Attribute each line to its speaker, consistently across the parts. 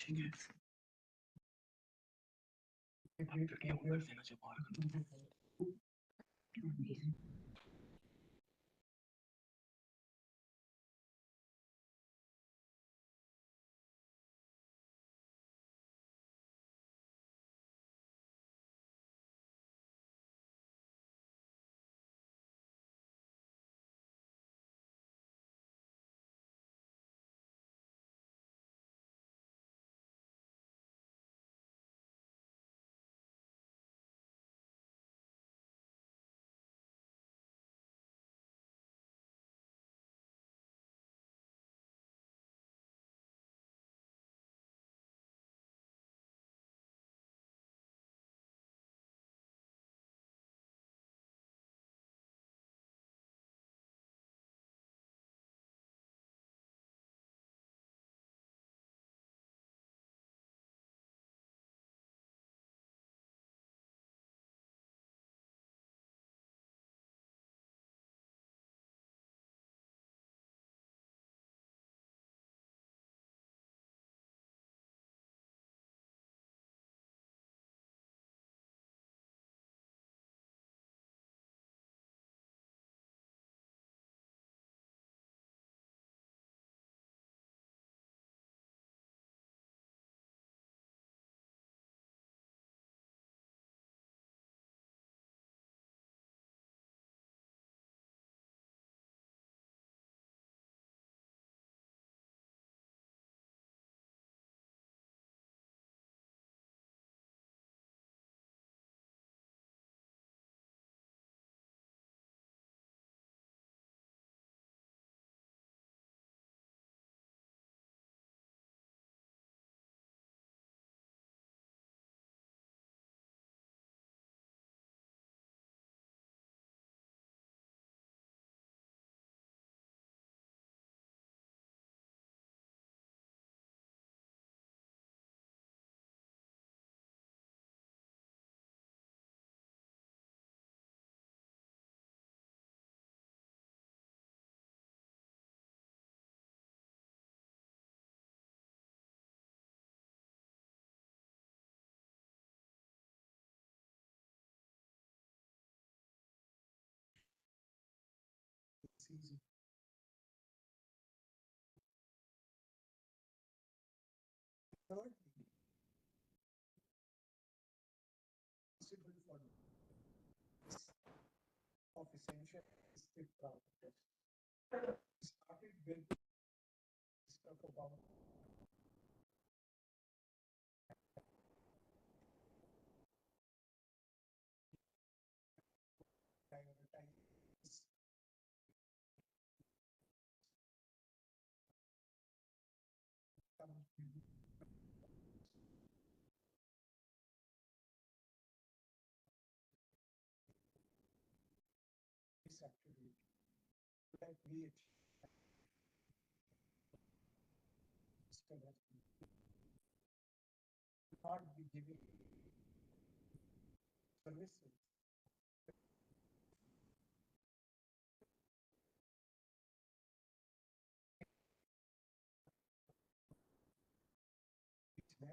Speaker 1: ठीक है, अभी फिर ये ऊपर देना चाहिए बाहर का। It's easy. Thirdly, possible for of essential is practice. Started with stuff about prioritize some activity that we not be giving services which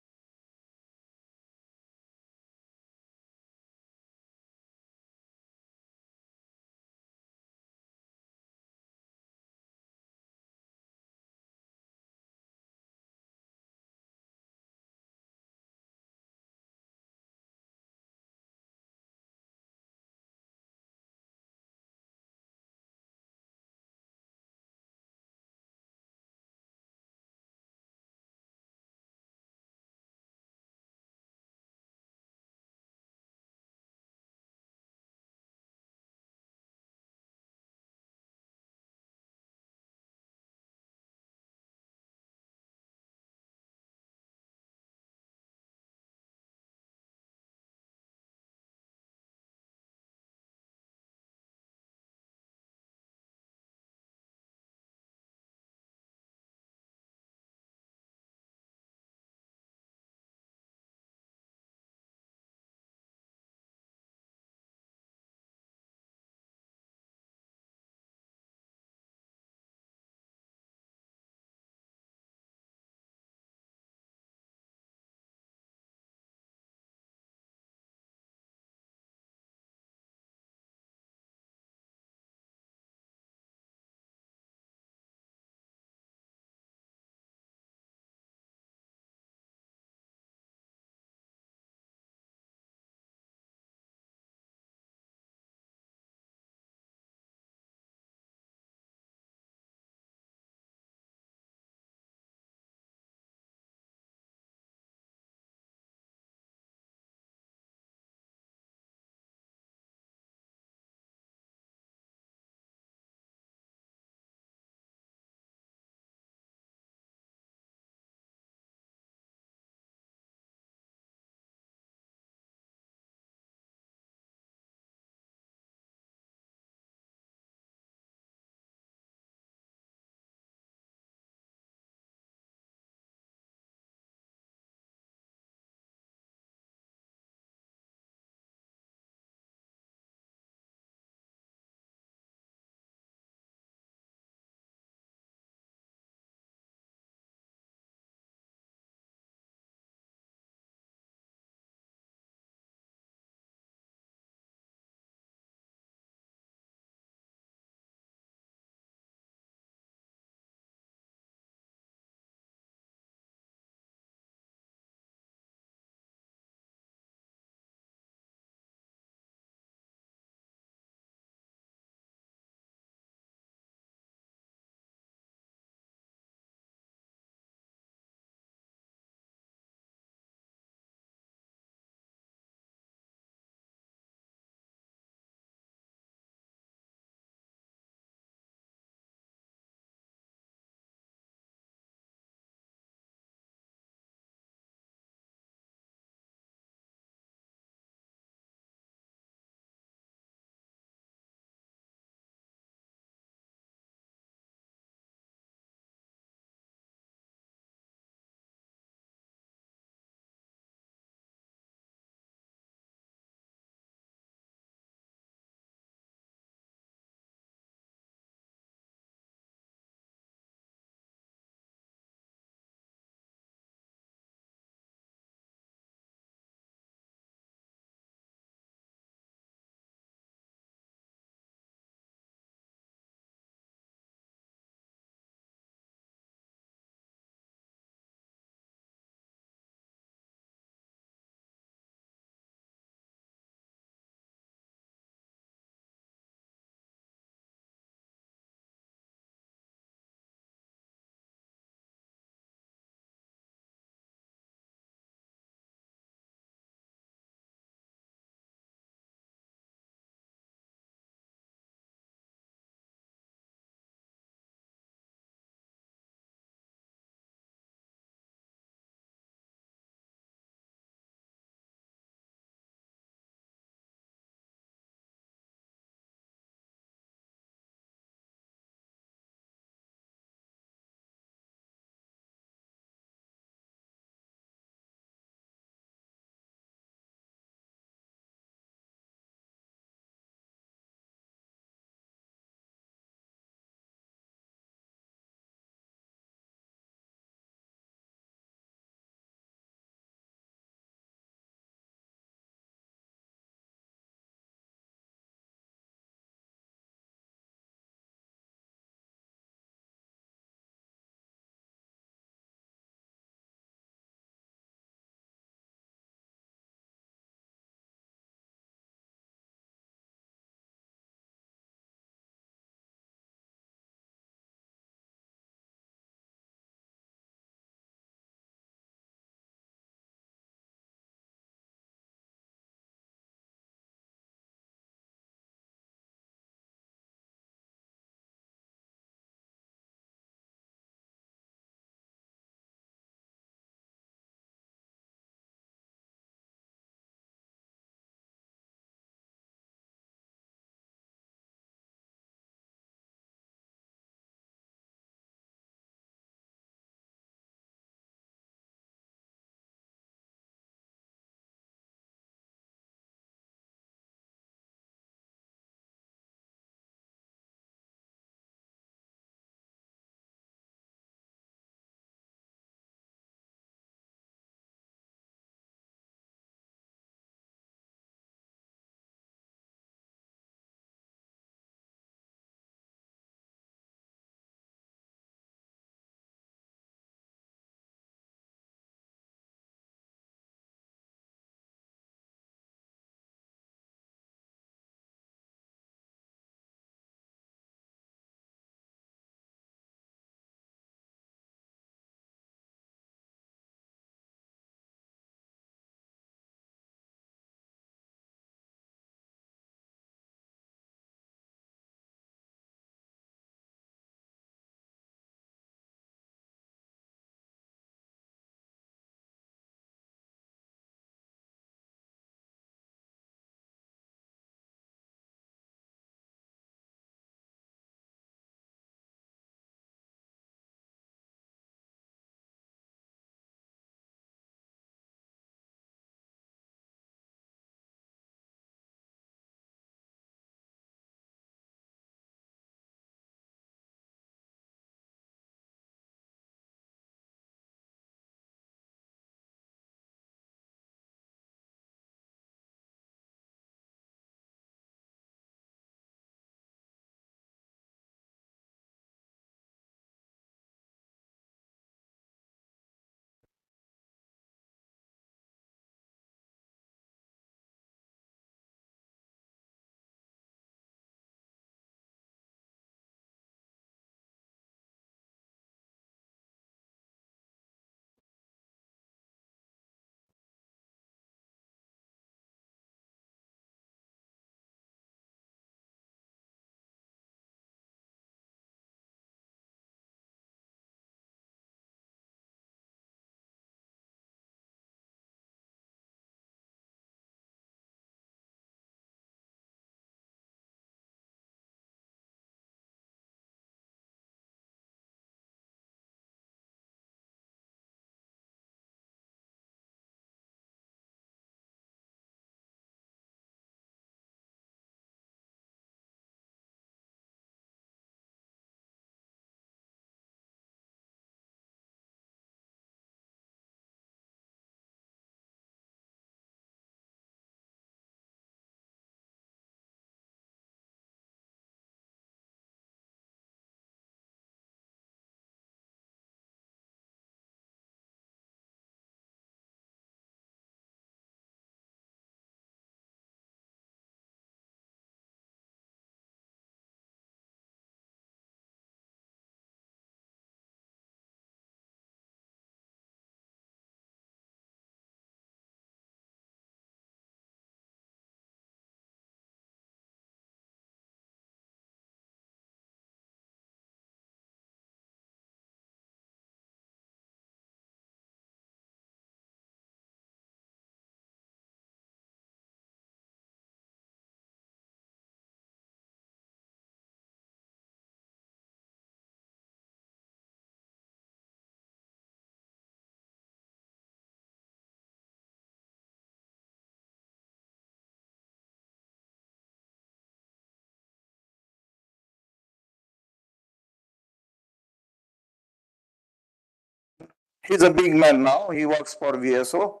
Speaker 2: He's a big man now. He works for VSO.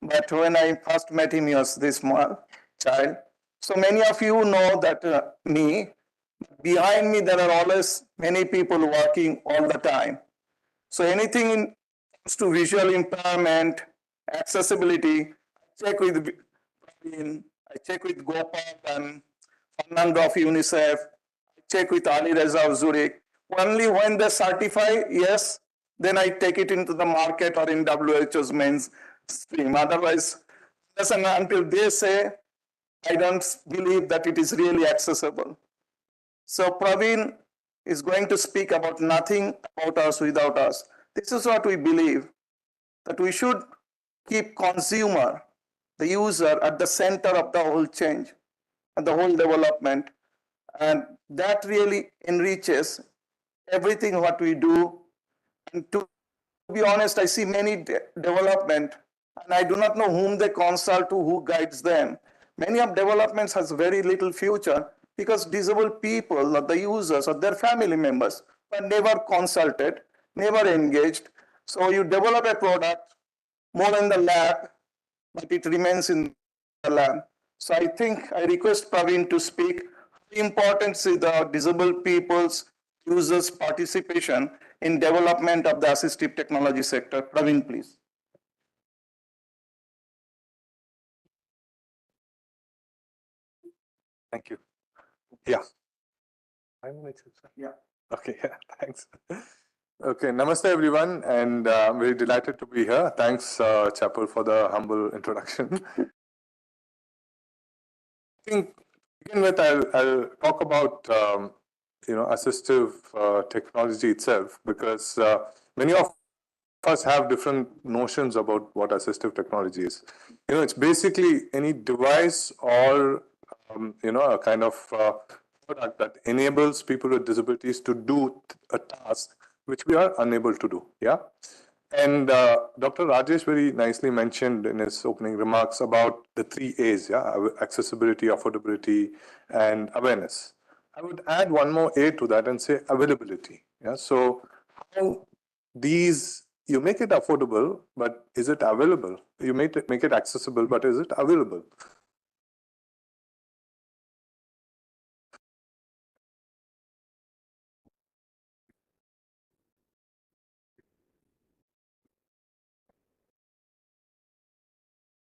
Speaker 2: But when I first met him, he was this small child. So many of you know that me. Behind me, there are always many people working all the time. So anything in comes to visual impairment, accessibility, check with Praveen, I check with Gopal and Fernando of UNICEF, I check with Ali Reza of Zurich. Only when they certify, yes, then I take it into the market or in WHO's mainstream. Otherwise, unless and until they say, I don't believe that it is really accessible. So Praveen is going to speak about nothing about us without us. This is what we believe, that we should keep consumer, the user, at the center of the whole change and the whole development. And that really enriches everything what we do. And to be honest, I see many development, and I do not know whom they consult to, who guides them. Many of developments has very little future because disabled people or the users or their family members were never consulted, never engaged. So you develop a product more in the lab, but it remains in the lab. So I think I request Praveen to speak how important is the disabled people's users' participation in development of the assistive technology sector. Praveen, please.
Speaker 3: Thank you. Yeah. 5 minutes.
Speaker 2: Yeah.
Speaker 3: Okay, yeah, thanks. Okay, namaste everyone, and I'm very delighted to be here. Thanks, Chapel, for the humble introduction. I think to begin with, I'll talk about assistive technology itself, because many of us have different notions about what assistive technology is. It's basically any device or a kind of product that enables people with disabilities to do a task which we are unable to do. Yeah. And Dr. Rajesh very nicely mentioned in his opening remarks about the 3 A's, yeah, accessibility, affordability, and awareness. I would add one more A to that and say availability. Yeah. So how these, you make it affordable, but is it available? You make it accessible, but is it available?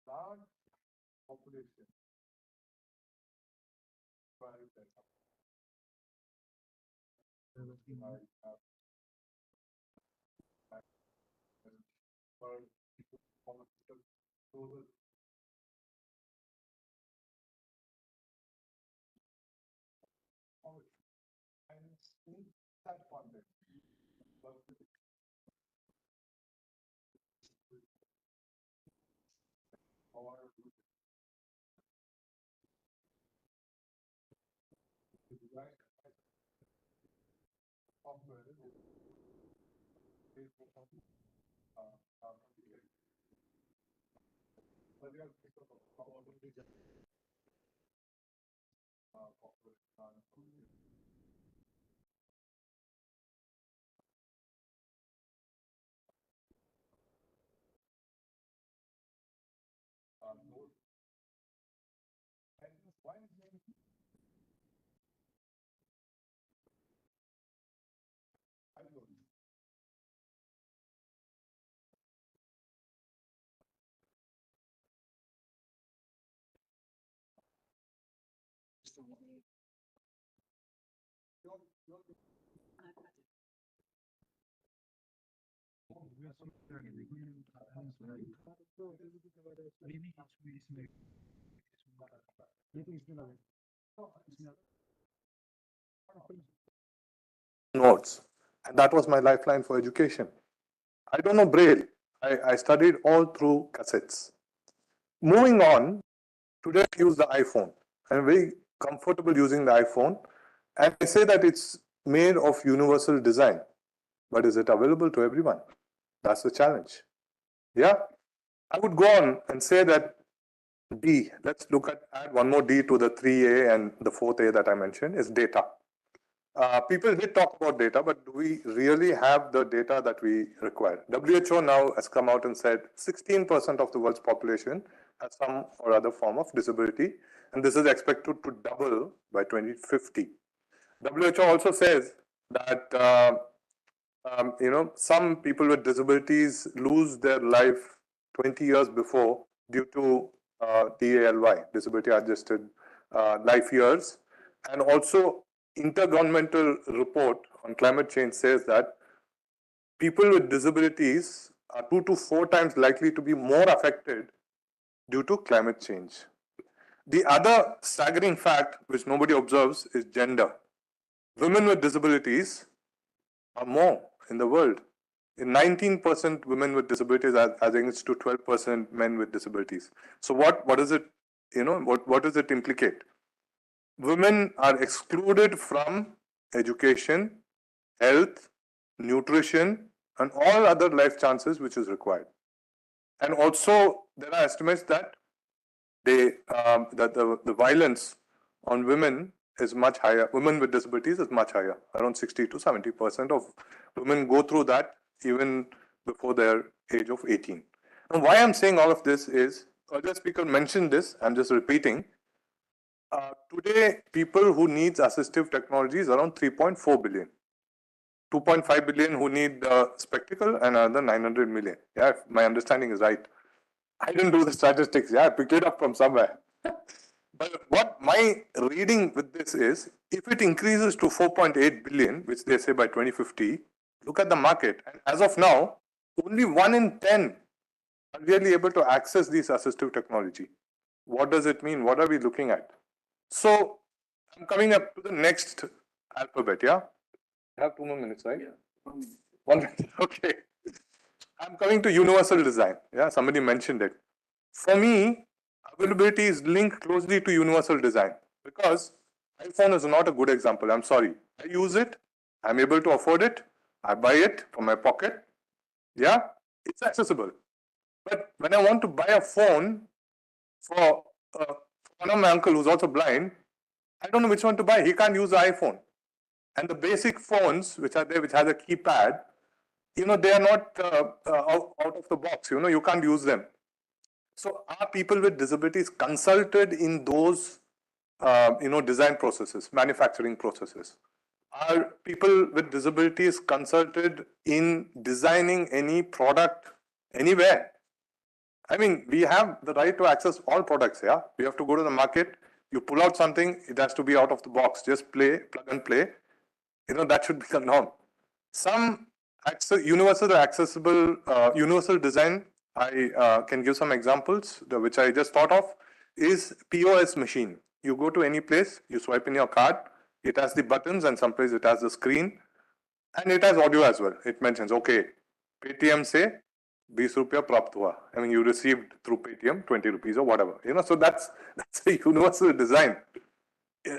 Speaker 3: Large population. Notes. And that was my lifeline for education. I don't know Braille. I studied all through cassettes. Moving on, today I use the iPhone. I'm very comfortable using the iPhone. And I say that it's made of universal design. But is it available to everyone? That's the challenge. Yeah. I would go on and say that D, let's add one more D to the 3A, and the 4th A that I mentioned is data. People did talk about data, but do we really have the data that we require? WHO now has come out and said 16% of the world's population has some or other form of disability, and this is expected to double by 2050. WHO also says that some people with disabilities lose their life 20 years before due to DALY, disability adjusted life years, and also intergovernmental report on climate change says that people with disabilities are 2 to 4 times likely to be more affected due to climate change. The other staggering fact which nobody observes is gender. Women with disabilities are more in the world. 19% women with disabilities as against to 12% men with disabilities. So what does it, what does it implicate? Women are excluded from education, health, nutrition, and all other life chances which is required. And also there are estimates that the violence on women is much higher. Women with disabilities is much higher. Around 60 to 70% of women go through that even before their age of 18. And why I'm saying all of this is, earlier speaker mentioned this, I'm just repeating. Today, people who needs assistive technologies around 3.4 billion. 2.5 billion who need spectacle and another 900 million. Yeah, if my understanding is right. I didn't do the statistics. Yeah, I picked it up from somewhere. But what my reading with this is, if it increases to 4.8 billion, which they say by 2050, look at the market. And as of now, only 1 in 10 are really able to access these assistive technology. What does it mean? What are we looking at? So I'm coming up to the next alphabet, yeah? I have 2 more minutes, right? Yeah. 1 minute, okay. I'm coming to universal design. Yeah, somebody mentioned it. For me, availability is linked closely to universal design because iPhone is not a good example. I'm sorry. I use it. I'm able to afford it. I buy it from my pocket. Yeah, it's accessible. But when I want to buy a phone for one of my uncle who's also blind, I don't know which one to buy. He can't use the iPhone. And the basic phones, which are there, which has a keypad, they are not out of the box. You can't use them. So are people with disabilities consulted in those, design processes, manufacturing processes? Are people with disabilities consulted in designing any product anywhere? I mean, we have the right to access all products, yeah? We have to go to the market, you pull out something, it has to be out of the box, just plug and play. That should be the norm. Some universal accessible, universal design, I can give some examples, which I just thought of, is POS machine. You go to any place, you swipe in your card, it has the buttons and someplace it has the screen, and it has audio as well. It mentions, okay, Paytm say, 20 rupiah प्राप्त हुआ. I mean, you received through Paytm 20 rupees or whatever. So that's a universal design.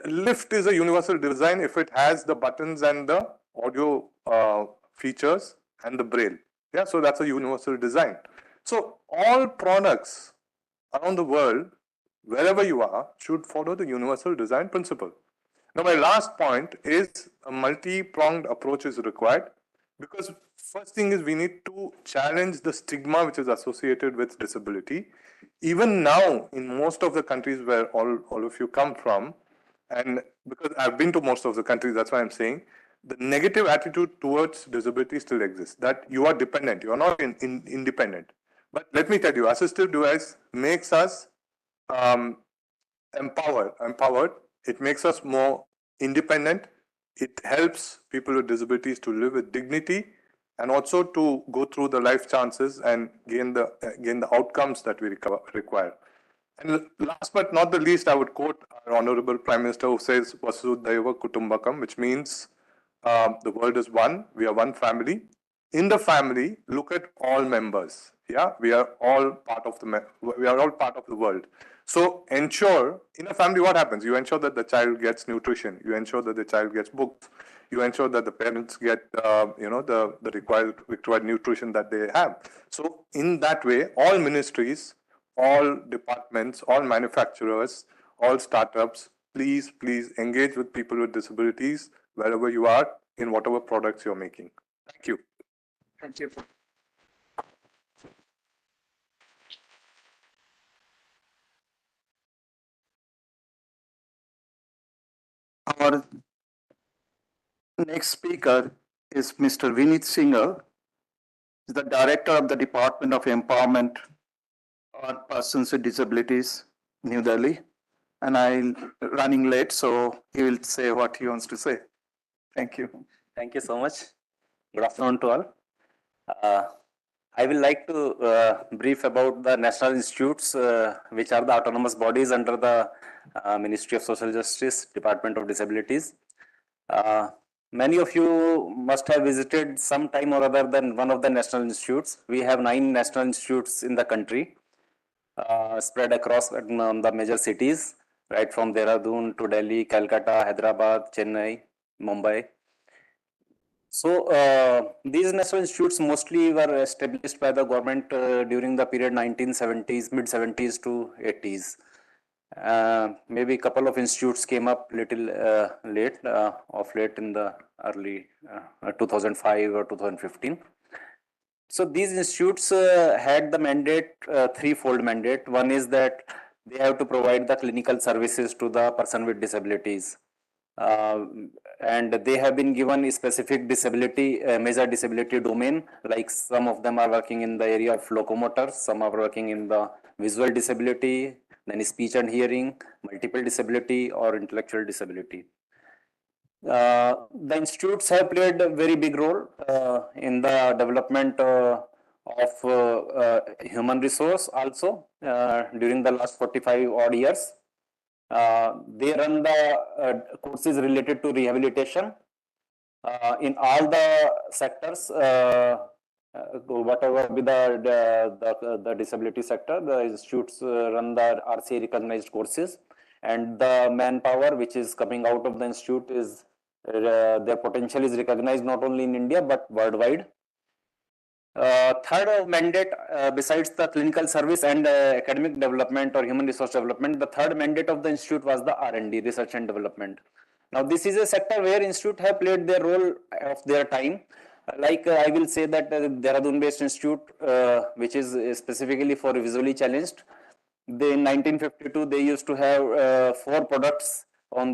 Speaker 3: Lift is a universal design if it has the buttons and the audio features and the braille. Yeah, so that's a universal design. So all products around the world, wherever you are, should follow the universal design principle. Now, my last point is a multi-pronged approach is required because first thing is we need to challenge the stigma which is associated with disability. Even now, in most of the countries where all of you come from, and because I've been to most of the countries, that's why I'm saying, the negative attitude towards disability still exists, that you are dependent, you are not independent. But let me tell you, assistive device makes us empowered. It makes us more independent. It helps people with disabilities to live with dignity and also to go through the life chances and gain the outcomes that we require. And last but not the least, I would quote our Honorable Prime Minister who says, Vasudhaiva Kutumbakam, which means the world is one, we are one family. In the family, look at all members. Yeah, we are all part of the world. So ensure, in a family, what happens? You ensure that the child gets nutrition. You ensure that the child gets books. You ensure that the parents get, the required nutrition that they have. So in that way, all ministries, all departments, all manufacturers, all startups, please engage with people with disabilities wherever you are in whatever products you're making. Thank you.
Speaker 2: Thank you. Our next speaker is Mr. Vinit Singhal, is the Director of the Department of Empowerment on Persons with Disabilities, New Delhi. And I'm running late, so he will say what he wants to say. Thank you.
Speaker 4: Thank you so much. Good afternoon to all. I will like to brief about the national institutes, which are the autonomous bodies under the Ministry of Social Justice, Department of Disabilities. Many of you must have visited some time or other than one of the national institutes. We have 9 national institutes in the country, spread across the major cities, right from Dehradun to Delhi, Calcutta, Hyderabad, Chennai, Mumbai. So these national institutes mostly were established by the government during the period 1970s, mid 70s to 80s. Maybe a couple of institutes came up little late, of late in the early 2005 or 2015. So these institutes had the mandate, threefold mandate. One is that they have to provide the clinical services to the person with disabilities. And they have been given a specific disability, major disability domain, like some of them are working in the area of locomotors, some are working in the visual disability, then speech and hearing, multiple disability or intellectual disability. The institutes have played a very big role in the development of human resource also during the last 45 odd years. They run the courses related to rehabilitation in all the sectors, whatever be the disability sector. The institutes run the RCA recognized courses, and the manpower which is coming out of the institute is their potential is recognized not only in India but worldwide. Third mandate, besides the clinical service and academic development or human resource development, the third mandate of the institute was the R&D, research and development. Now, this is a sector where institute have played their role of their time. Like I will say that Dehradun-based institute, which is specifically for visually challenged, they in 1952 they used to have 4 products on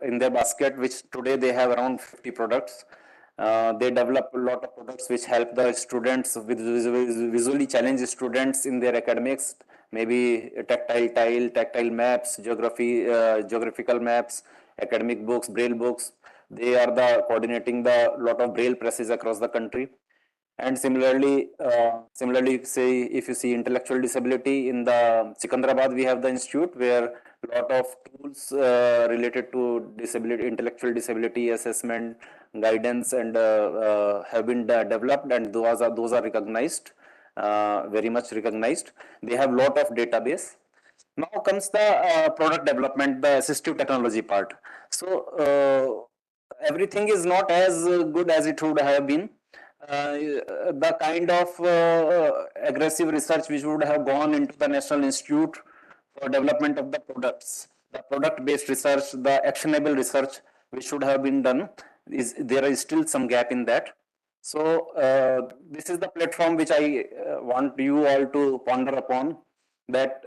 Speaker 4: in their basket, which today they have around 50 products. They develop a lot of products which help the students with visually challenged students in their academics, maybe tactile maps, geographical maps, academic books, braille books. They are the coordinating the lot of braille presses across the country. And similarly, say if you see intellectual disability in the Secunderabad, we have the institute where a lot of tools related to disability, intellectual disability assessment, guidance, and have been developed, and those are recognized, very much recognized. They have lot of database. Now comes the product development, the assistive technology part. So everything is not as good as it would have been. The kind of aggressive research which would have gone into the National Institute for development of the products, the product-based research, the actionable research which should have been done, there is still some gap in that. So this is the platform which I want you all to ponder upon, that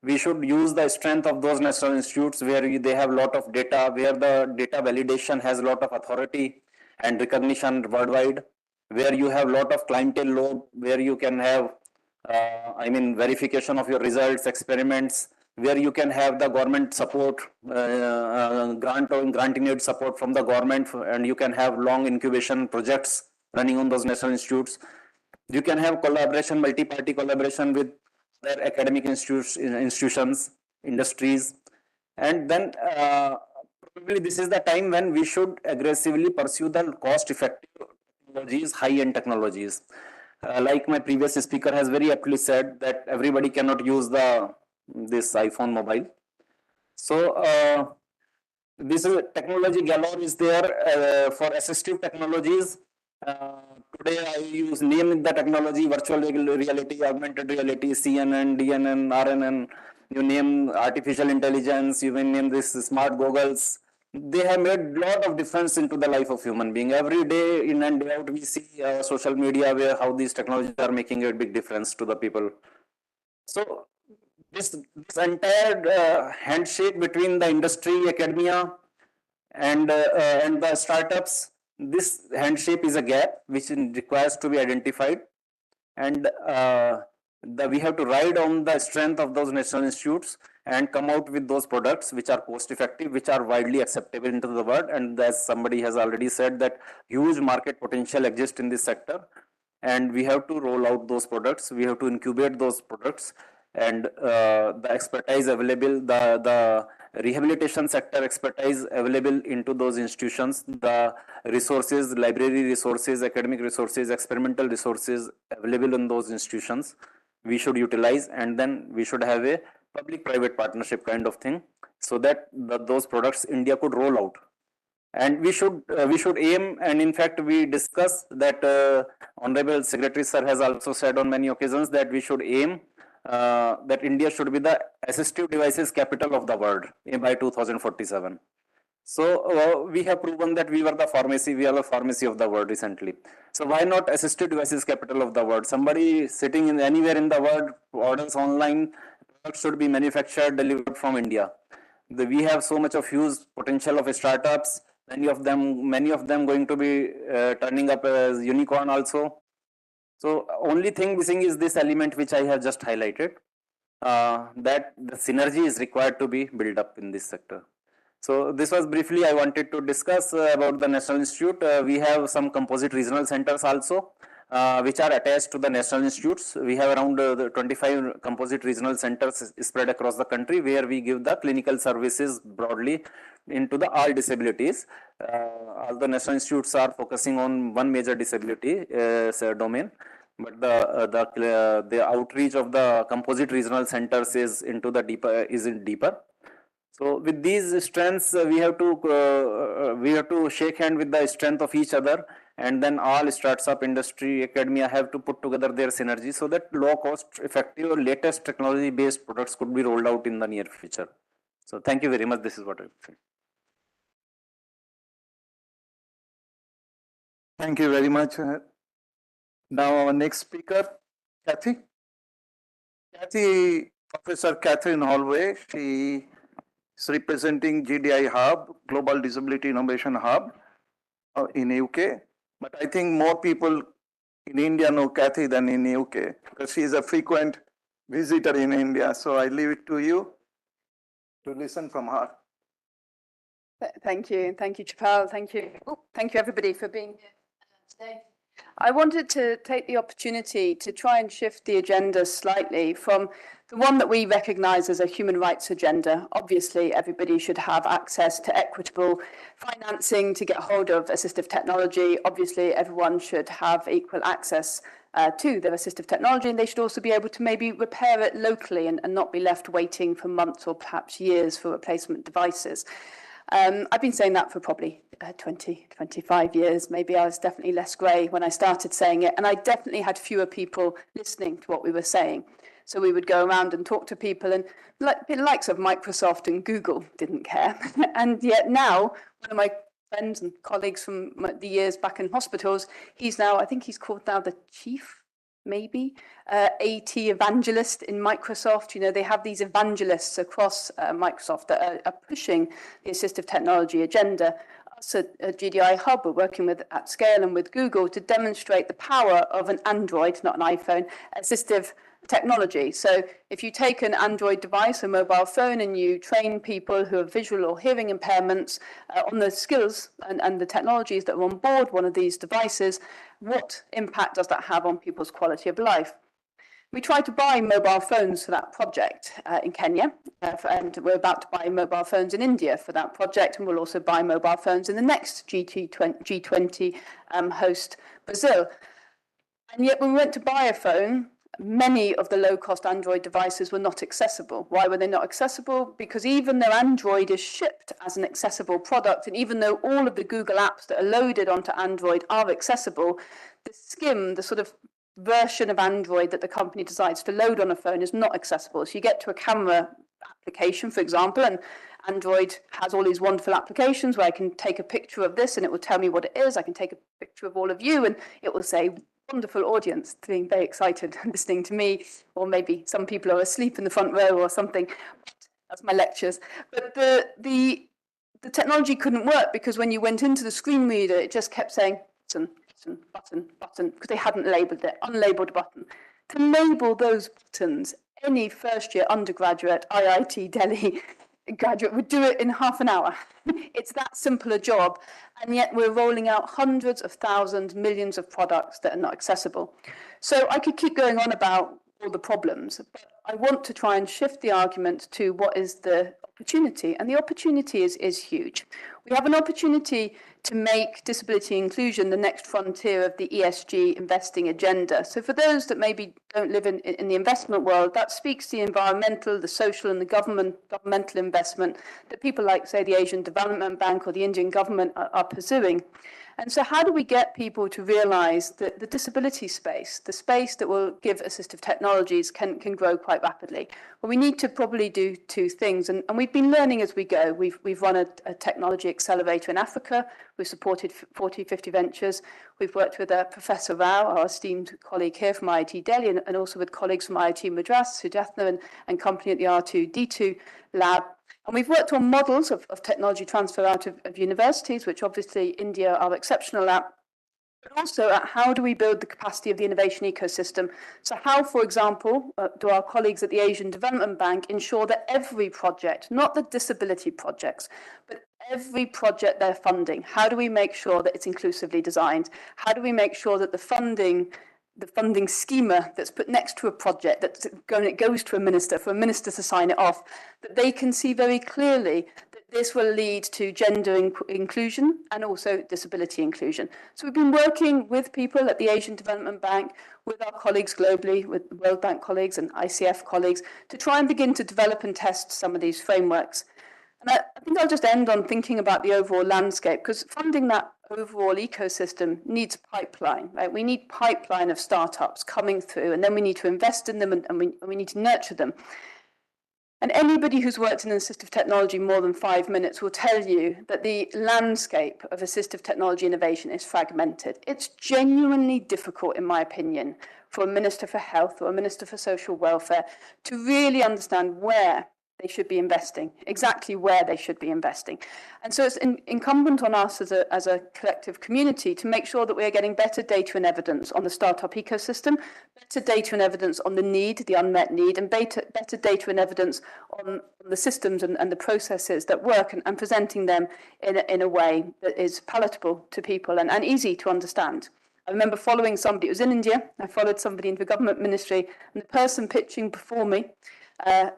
Speaker 4: we should use the strength of those national institutes where they have a lot of data, where the data validation has a lot of authority and recognition worldwide, where you have a lot of clientele load, where you can have, verification of your results, experiments, where you can have the government support, granting aid support from the government, and you can have long incubation projects running on those national institutes. You can have collaboration, multi-party collaboration with their academic institutions, industries, and then probably this is the time when we should aggressively pursue the cost-effective technologies, high-end technologies. Like my previous speaker has very aptly said that everybody cannot use this iPhone mobile. So this is technology galore is there for assistive technologies. Today I name the technology virtual reality, augmented reality, CNN, DNN, RNN. You name artificial intelligence. You may name this smart goggles, they have made a lot of difference into the life of human being. Every day, in and day out, we see social media where how these technologies are making a big difference to the people. So this entire handshake between the industry, academia, and the startups, this handshake is a gap which requires to be identified, and we have to ride on the strength of those national institutes and come out with those products which are cost effective, which are widely acceptable into the world. And as somebody has already said, that huge market potential exists in this sector, and we have to roll out those products, we have to incubate those products, and the expertise available, the rehabilitation sector expertise available into those institutions, the resources, library resources, academic resources, experimental resources available in those institutions, we should utilize, and then we should have a public-private partnership kind of thing, so that those products India could roll out. And we should aim, and in fact we discuss that Honorable Secretary Sir has also said on many occasions that we should aim that India should be the assistive devices capital of the world by 2047. So we have proven that we are the pharmacy of the world recently. So why not assistive devices capital of the world? Somebody sitting in anywhere in the world orders online, products should be manufactured, delivered from India. We have so much of huge potential of startups. Many of them going to be turning up as unicorn also. So only thing missing is this element which I have just highlighted, that the synergy is required to be built up in this sector. So this was briefly I wanted to discuss about the National Institute. We have some composite regional centers also, which are attached to the National Institutes. We have around 25 composite regional centers spread across the country, where we give the clinical services broadly into the all disabilities. All the National Institutes are focusing on one major disability domain, but the outreach of the composite regional centers is into the deeper. So with these strengths, we have to shake hand with the strength of each other, and then all startup, industry, academia have to put together their synergy, so that low cost, effective, latest technology based products could be rolled out in the near future. So thank you very much. This is what I think.
Speaker 2: Thank you very much. Now our next speaker, Kathy. Professor Catherine Holloway, she is representing GDI Hub, Global Disability Innovation Hub in UK. But I think more people in India know Kathy than in UK, because she is a frequent visitor in India. So I leave it to you to listen from her.
Speaker 5: Thank you. Thank you, Chapal. Thank you. Thank you, everybody, for being here today. I wanted to take the opportunity to try and shift the agenda slightly from the one that we recognise as a human rights agenda. Obviously, everybody should have access to equitable financing to get hold of assistive technology. Obviously, everyone should have equal access to their assistive technology, and they should also be able to maybe repair it locally and not be left waiting for months or perhaps years for replacement devices. I've been saying that for probably 20, 25 years. Maybe I was definitely less grey when I started saying it, and I definitely had fewer people listening to what we were saying. So we would go around and talk to people, and the likes of Microsoft and Google didn't care. And yet now, one of my friends and colleagues from the years back in hospitals, I think he's called now the chief, maybe, AT evangelist in Microsoft. You know, they have these evangelists across Microsoft that are pushing the assistive technology agenda. Us at GDI Hub, we're working at scale and with Google to demonstrate the power of an Android, not an iPhone, assistive technology. So if you take an Android device, a mobile phone, and you train people who have visual or hearing impairments on the skills and the technologies that are on board one of these devices, what impact does that have on people's quality of life? We tried to buy mobile phones for that project in Kenya, and we're about to buy mobile phones in India for that project, and we'll also buy mobile phones in the next G20 host, Brazil. And yet when we went to buy a phone, many of the low-cost Android devices were not accessible. Why were they not accessible? Because even though Android is shipped as an accessible product, and even though all of the Google apps that are loaded onto Android are accessible, the skim, the sort of version of Android that the company decides to load on a phone is not accessible. So you get to a camera application, for example, and Android has all these wonderful applications where I can take a picture of this and it will tell me what it is. I can take a picture of all of you and it will say, wonderful audience, being very excited listening to me, or maybe some people are asleep in the front row or something. That's my lectures. But the technology couldn't work because when you went into the screen reader, it just kept saying button, button, button, button, because they hadn't labeled it, unlabeled button. To label those buttons, any first-year undergraduate, IIT Delhi graduate would do it in half an hour. It's that simple a job, and yet we're rolling out hundreds of thousands, millions of products that are not accessible. So I could keep going on about all the problems, but I want to try and shift the argument to what is the opportunity, and the opportunity is huge. We have an opportunity to make disability inclusion the next frontier of the ESG investing agenda. So for those that maybe don't live in the investment world, that speaks to the environmental, the social and the governmental investment that people like, say, the Asian Development Bank or the Indian government are pursuing. And so how do we get people to realize that the disability space, the space that will give assistive technologies can grow quite rapidly? Well, we need to probably do two things. And we've been learning as we go. We've run a technology accelerator in Africa. We've supported 40, 50 ventures. We've worked with Professor Rao, our esteemed colleague here from IIT Delhi, and also with colleagues from IIT Madras, Sujathna and company at the R2D2 lab. And we've worked on models of technology transfer out of universities, which obviously India are exceptional at, but also at how do we build the capacity of the innovation ecosystem. So how, for example, do our colleagues at the Asian Development Bank ensure that every project, not the disability projects, but every project they're funding, how do we make sure that it's inclusively designed? How do we make sure that the funding schema that's put next to a project it goes to a minister for a minister to sign it off, that they can see very clearly that this will lead to gender inclusion and also disability inclusion. So we've been working with people at the Asian Development Bank, with our colleagues globally, with World Bank colleagues and ICF colleagues, to try and begin to develop and test some of these frameworks. And I think I'll just end on thinking about the overall landscape, because funding that overall ecosystem needs pipeline, right? We need pipeline of startups coming through, and then we need to invest in them and we need to nurture them. And anybody who's worked in assistive technology more than 5 minutes will tell you that the landscape of assistive technology innovation is fragmented. It's genuinely difficult, in my opinion, for a Minister for Health or a Minister for Social Welfare to really understand where they should be investing, exactly where they should be investing. And so it's incumbent on us as a collective community to make sure that we are getting better data and evidence on the startup ecosystem, better data and evidence on the need, the unmet need, and better data and evidence on the systems and the processes that work, and presenting them in a way that is palatable to people and easy to understand. I remember following somebody, it was in India, I followed somebody in the government ministry, and the person pitching before me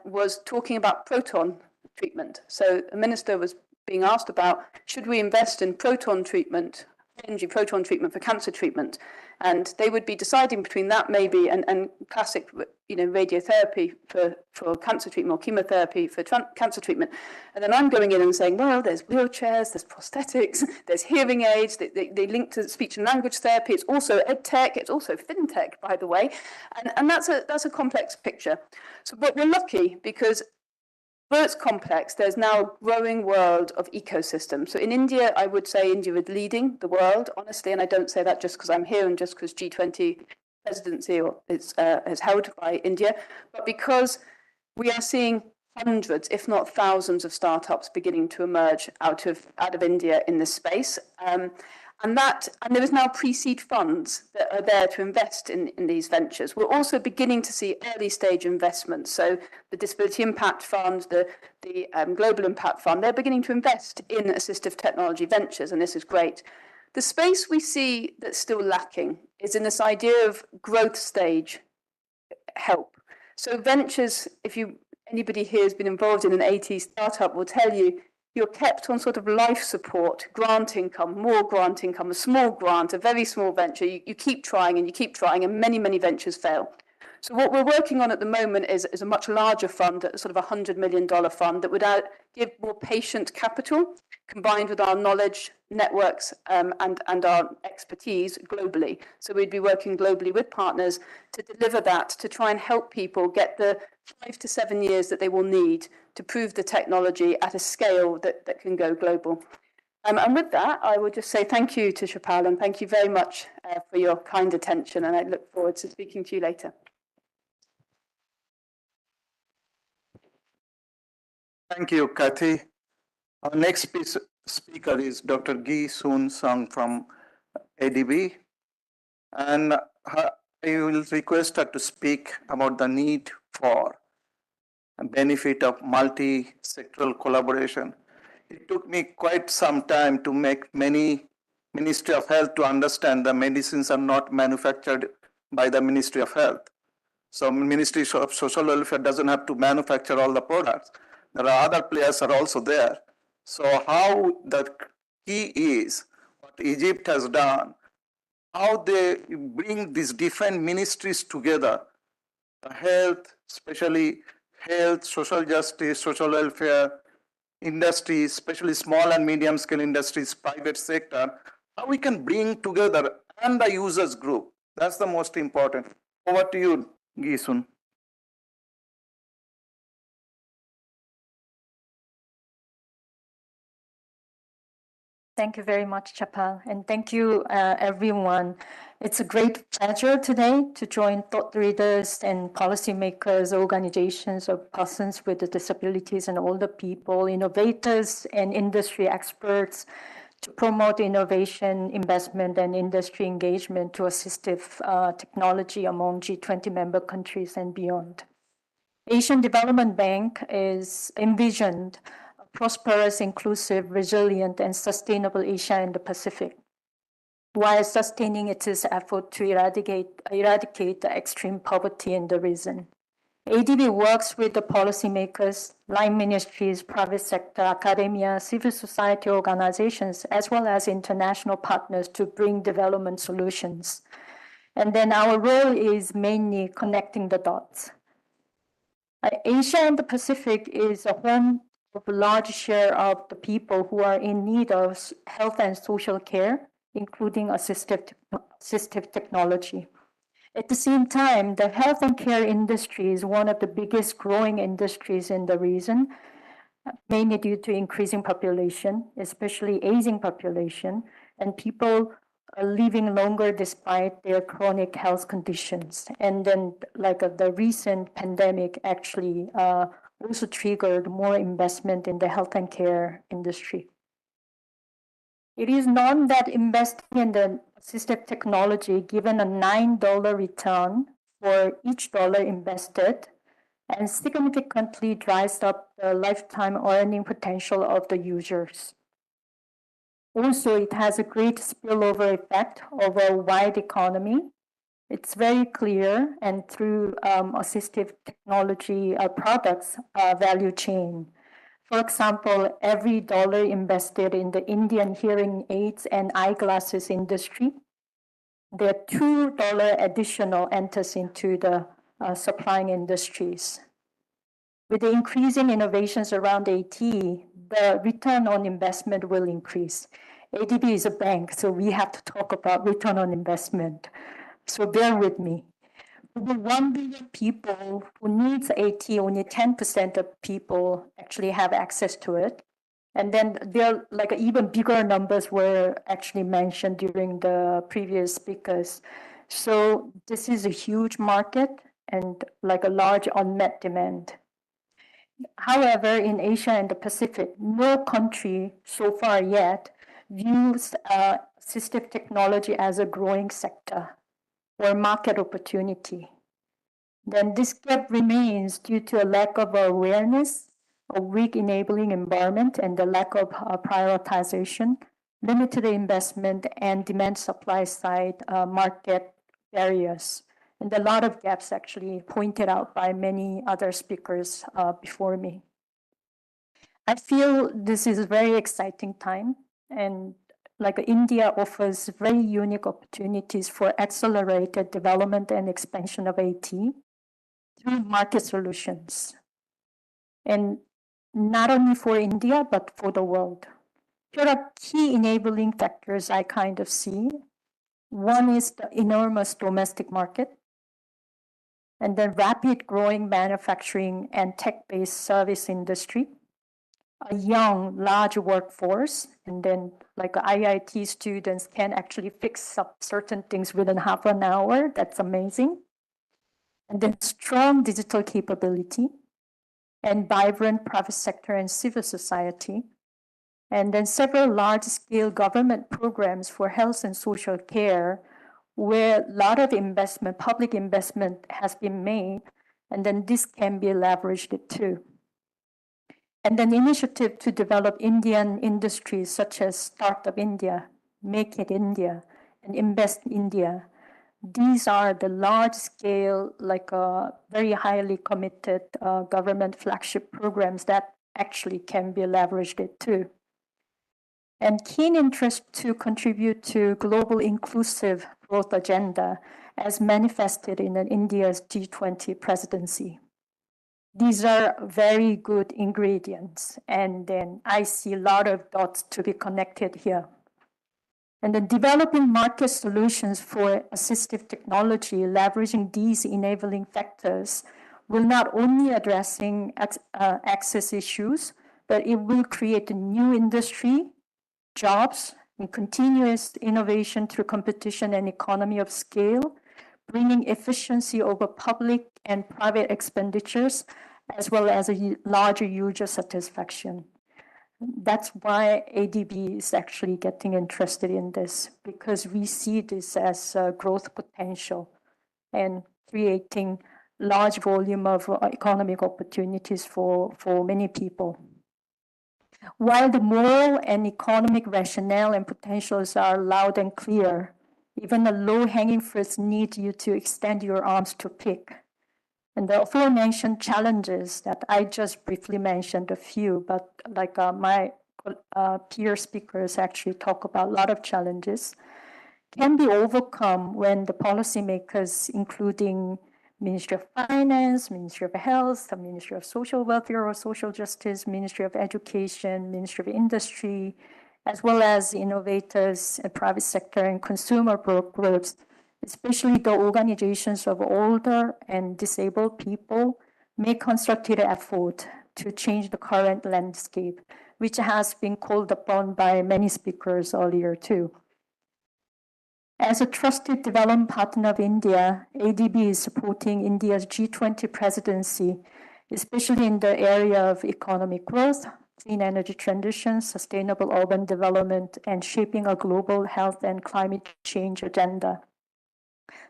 Speaker 5: was talking about proton treatment. So the minister was being asked about, should we invest in proton treatment, energy proton treatment for cancer treatment? And they would be deciding between that maybe and classic, radiotherapy for cancer treatment or chemotherapy for cancer treatment. And then I'm going in and saying, well, there's wheelchairs, there's prosthetics, there's hearing aids, they link to speech and language therapy. It's also edtech, it's also fintech, by the way. And that's a complex picture. So, but we're lucky because though it's complex, there's now a growing world of ecosystems. So in India, I would say India is leading the world, honestly, and I don't say that just because I'm here and just because G20 presidency is held by India, but because we are seeing hundreds, if not thousands, of startups beginning to emerge out of India in this space. And there is now pre-seed funds that are there to invest in these ventures. We're also beginning to see early stage investments. So the Disability Impact Fund, the Global Impact Fund, they're beginning to invest in assistive technology ventures, and this is great. The space we see that's still lacking is in this idea of growth stage help. So ventures, anybody here has been involved in an AT startup will tell you, you're kept on sort of life support, grant income, more grant income, a small grant, a very small venture. You keep trying and many, many ventures fail. So what we're working on at the moment is a much larger fund, a sort of $100 million fund that would give more patient capital combined with our knowledge networks and our expertise globally. So we'd be working globally with partners to deliver that, to try and help people get the 5 to 7 years that they will need to prove the technology at a scale that can go global. And with that, I would just say thank you to Chapal, and thank you very much for your kind attention, and I look forward to speaking to you later.
Speaker 2: Thank you, Kathy. Our next speaker is Dr. Gi-Sun Sung from ADB. And I will request her to speak about the need for benefit of multi-sectoral collaboration. It took me quite some time to make many Ministry of Health to understand the medicines are not manufactured by the Ministry of Health. So Ministry of Social Welfare doesn't have to manufacture all the products. There are other players are also there. So how the key is what Egypt has done, how they bring these different ministries together, health, especially health, social justice, social welfare, industries, especially small and medium scale industries, private sector, how we can bring together and the users group. That's the most important. Over to you, Gi-Sun.
Speaker 6: Thank you very much, Chapal, and thank you, everyone. It's a great pleasure today to join thought leaders and policymakers, organizations of persons with disabilities and older people, innovators and industry experts to promote innovation, investment, and industry engagement to assistive technology among G20 member countries and beyond. Asian Development Bank is envisioned prosperous, inclusive, resilient, and sustainable Asia and the Pacific, while sustaining its effort to eradicate the extreme poverty in the region. ADB works with the policymakers, line ministries, private sector, academia, civil society organizations, as well as international partners to bring development solutions. And then our role is mainly connecting the dots. Asia and the Pacific is a home of a large share of the people who are in need of health and social care, including assistive technology. At the same time, the health and care industry is one of the biggest growing industries in the region, mainly due to increasing population, especially aging population, and people are living longer despite their chronic health conditions. And then the recent pandemic actually also triggered more investment in the health and care industry. It is known that investing in the assistive technology given a $9 return for each dollar invested and significantly drives up the lifetime earning potential of the users. Also, it has a great spillover effect over a wide economy. It's very clear, and through assistive technology products value chain. For example, every dollar invested in the Indian hearing aids and eyeglasses industry, there are $2 additional enters into the supplying industries. With the increasing innovations around AT, the return on investment will increase. ADB is a bank, so we have to talk about return on investment. So bear with me. Over 1 billion people who needs AT, only 10% of people actually have access to it. And then there are even bigger numbers were actually mentioned during the previous speakers. So this is a huge market and a large unmet demand. However, in Asia and the Pacific, no country so far yet views assistive technology as a growing sector or market opportunity. Then this gap remains due to a lack of awareness, a weak enabling environment, and the lack of prioritization, limited investment, and demand supply side market barriers. And a lot of gaps actually pointed out by many other speakers before me. I feel this is a very exciting time, and India offers very unique opportunities for accelerated development and expansion of AT through market solutions. And not only for India, but for the world. Here are key enabling factors I kind of see. One is the enormous domestic market, and then rapid growing manufacturing and tech-based service industry, a young, large workforce, and then like IIT students can actually fix up certain things within half an hour. That's amazing. And then strong digital capability and vibrant private sector and civil society. And then several large-scale government programs for health and social care where a lot of investment, public investment has been made, and then this can be leveraged too. And then initiative to develop Indian industries such as Startup India, Make it India, and Invest India. These are the large scale, like very highly committed government flagship programs that actually can be leveraged too. And keen interest to contribute to global inclusive growth agenda as manifested in India's G20 presidency. These are very good ingredients, and then I see a lot of dots to be connected here. And then developing market solutions for assistive technology, leveraging these enabling factors, will not only addressing access issues, but it will create a new industry, jobs, and continuous innovation through competition and economy of scale, bringing efficiency over public and private expenditures, as well as a larger user satisfaction. That's why ADB is actually getting interested in this, because we see this as a growth potential and creating large volume of economic opportunities for many people. While the moral and economic rationale and potentials are loud and clear, even the low-hanging fruits need you to extend your arms to pick. And the aforementioned challenges that I just briefly mentioned a few, but like my peer speakers actually talk about a lot of challenges, can be overcome when the policymakers, including Ministry of Finance, Ministry of Health, the Ministry of Social Welfare or Social Justice, Ministry of Education, Ministry of Industry, as well as innovators, private sector and consumer groups, especially the organizations of older and disabled people, make concerted effort to change the current landscape, which has been called upon by many speakers earlier too. As a trusted development partner of India, ADB is supporting India's G20 presidency, especially in the area of economic growth, clean energy transition, sustainable urban development, and shaping a global health and climate change agenda.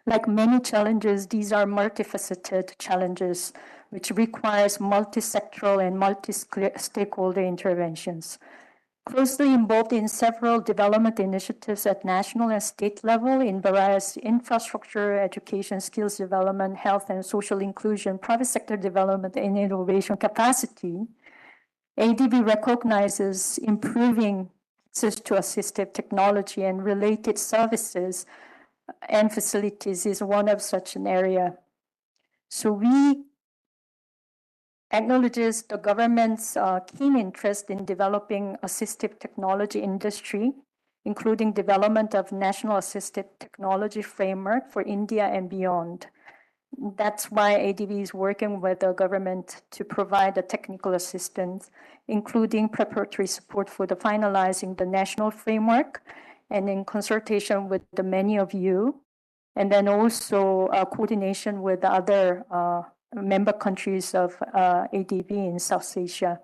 Speaker 6: Like many challenges, these are multifaceted challenges, which requires multi-sectoral and multi-stakeholder interventions. Closely involved in several development initiatives at national and state level in various infrastructure, education, skills development, health and social inclusion, private sector development, and innovation capacity, ADB recognizes improving access to assistive technology and related services and facilities is one of such an area. So we acknowledges the government's keen interest in developing assistive technology industry, including development of national assistive technology framework for India and beyond. That's why ADB is working with the government to provide the technical assistance, including preparatory support for the finalizing the national framework and in consultation with the many of you, and then also coordination with other member countries of ADB in South Asia.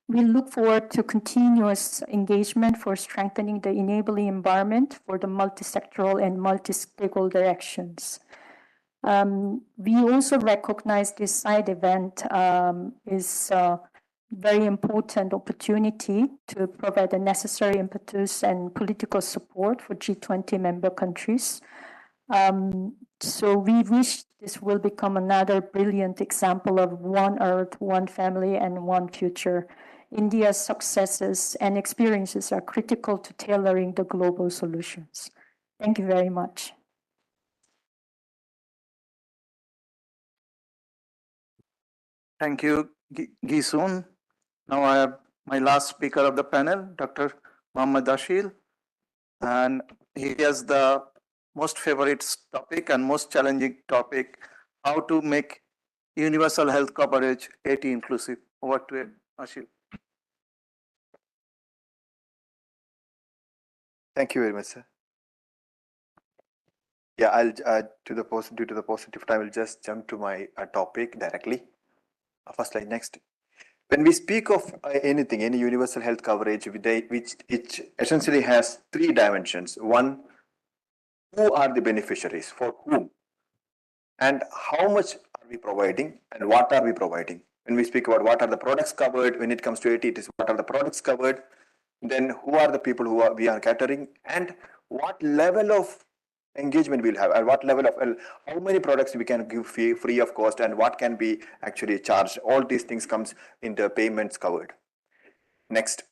Speaker 6: We look forward to continuous engagement for strengthening the enabling environment for the multi-sectoral and multi-stakeholder actions. We also recognize this side event is a very important opportunity to provide the necessary impetus and political support for G20 member countries. So we wish this will become another brilliant example of one Earth, one family, and one future. India's successes and experiences are critical to tailoring the global solutions. Thank you very much.
Speaker 2: Thank you, Gisun. Now I have my last speaker of the panel, Dr. Mohammad Ashil, and he has the most favorite topic and most challenging topic, how to make universal health coverage AT inclusive. Over to Ashil.
Speaker 7: Thank you very much, sir. Yeah, I'll due to the positive time, I'll just jump to my topic directly. First slide, next. When we speak of anything, any universal health coverage, which it essentially has three dimensions. One, who are the beneficiaries, for whom, and how much are we providing, and what are we providing. When we speak about what are the products covered, when it comes to AT, it is what are the products covered, then who are the people we are catering, and what level of engagement we'll have, and what level of how many products we can give free of cost, and what can be actually charged. All these things comes in the payments covered. Next.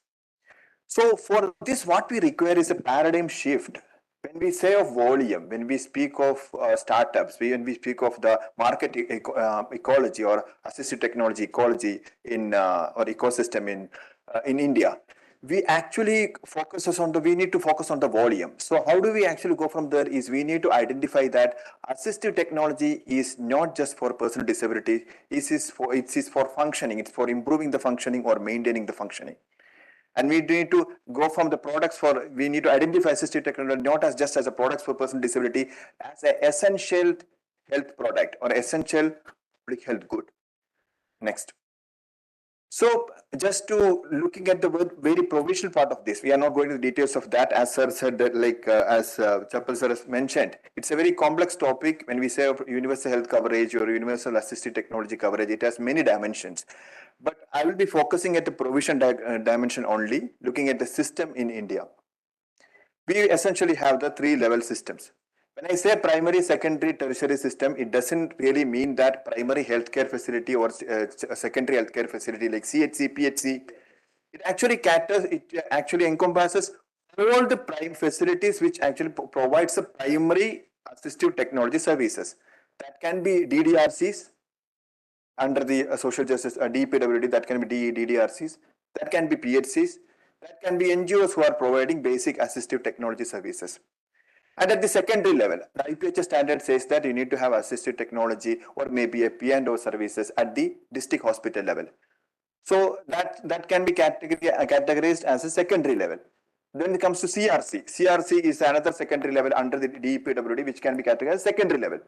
Speaker 7: So for this, what we require is a paradigm shift. When we say of volume, when we speak of startups, when we speak of the market ecology or assistive technology ecology in or ecosystem in India, we actually we need to focus on the volume. So how do we actually go from there is we need to identify that assistive technology is not just for personal disability, it is for functioning, it's for improving the functioning or maintaining the functioning. And we need to go from the products we need to identify assistive technology not as just as a products for personal disability, as an essential health product or essential public health good. Next. So just to looking at the very provisional part of this, we are not going to the details of that, as sir said, that as Chapal sir has mentioned, it's a very complex topic. When we say of universal health coverage or universal assistive technology coverage, it has many dimensions. But I will be focusing at the provision dimension only, looking at the system in India. We essentially have the 3-level systems. When I say primary, secondary, tertiary system, it doesn't really mean that primary healthcare facility or secondary healthcare facility like CHC, PHC. It actually encompasses all the prime facilities which actually provides the primary assistive technology services. That can be DDRCs under the social justice DPWD, that can be DDRCs, that can be PHCs, that can be NGOs who are providing basic assistive technology services. And at the secondary level, the IPHS standard says that you need to have assistive technology or maybe a P&O services at the district hospital level. So that can be categorized as a secondary level. Then it comes to CRC. CRC is another secondary level under the DPWD, which can be categorized as secondary level.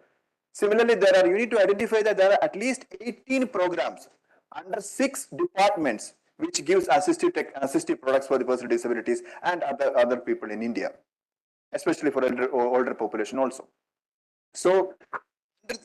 Speaker 7: Similarly, you need to identify that there are at least 18 programs under 6 departments which gives assistive products for the person with disabilities and other people in India, especially for older population also. So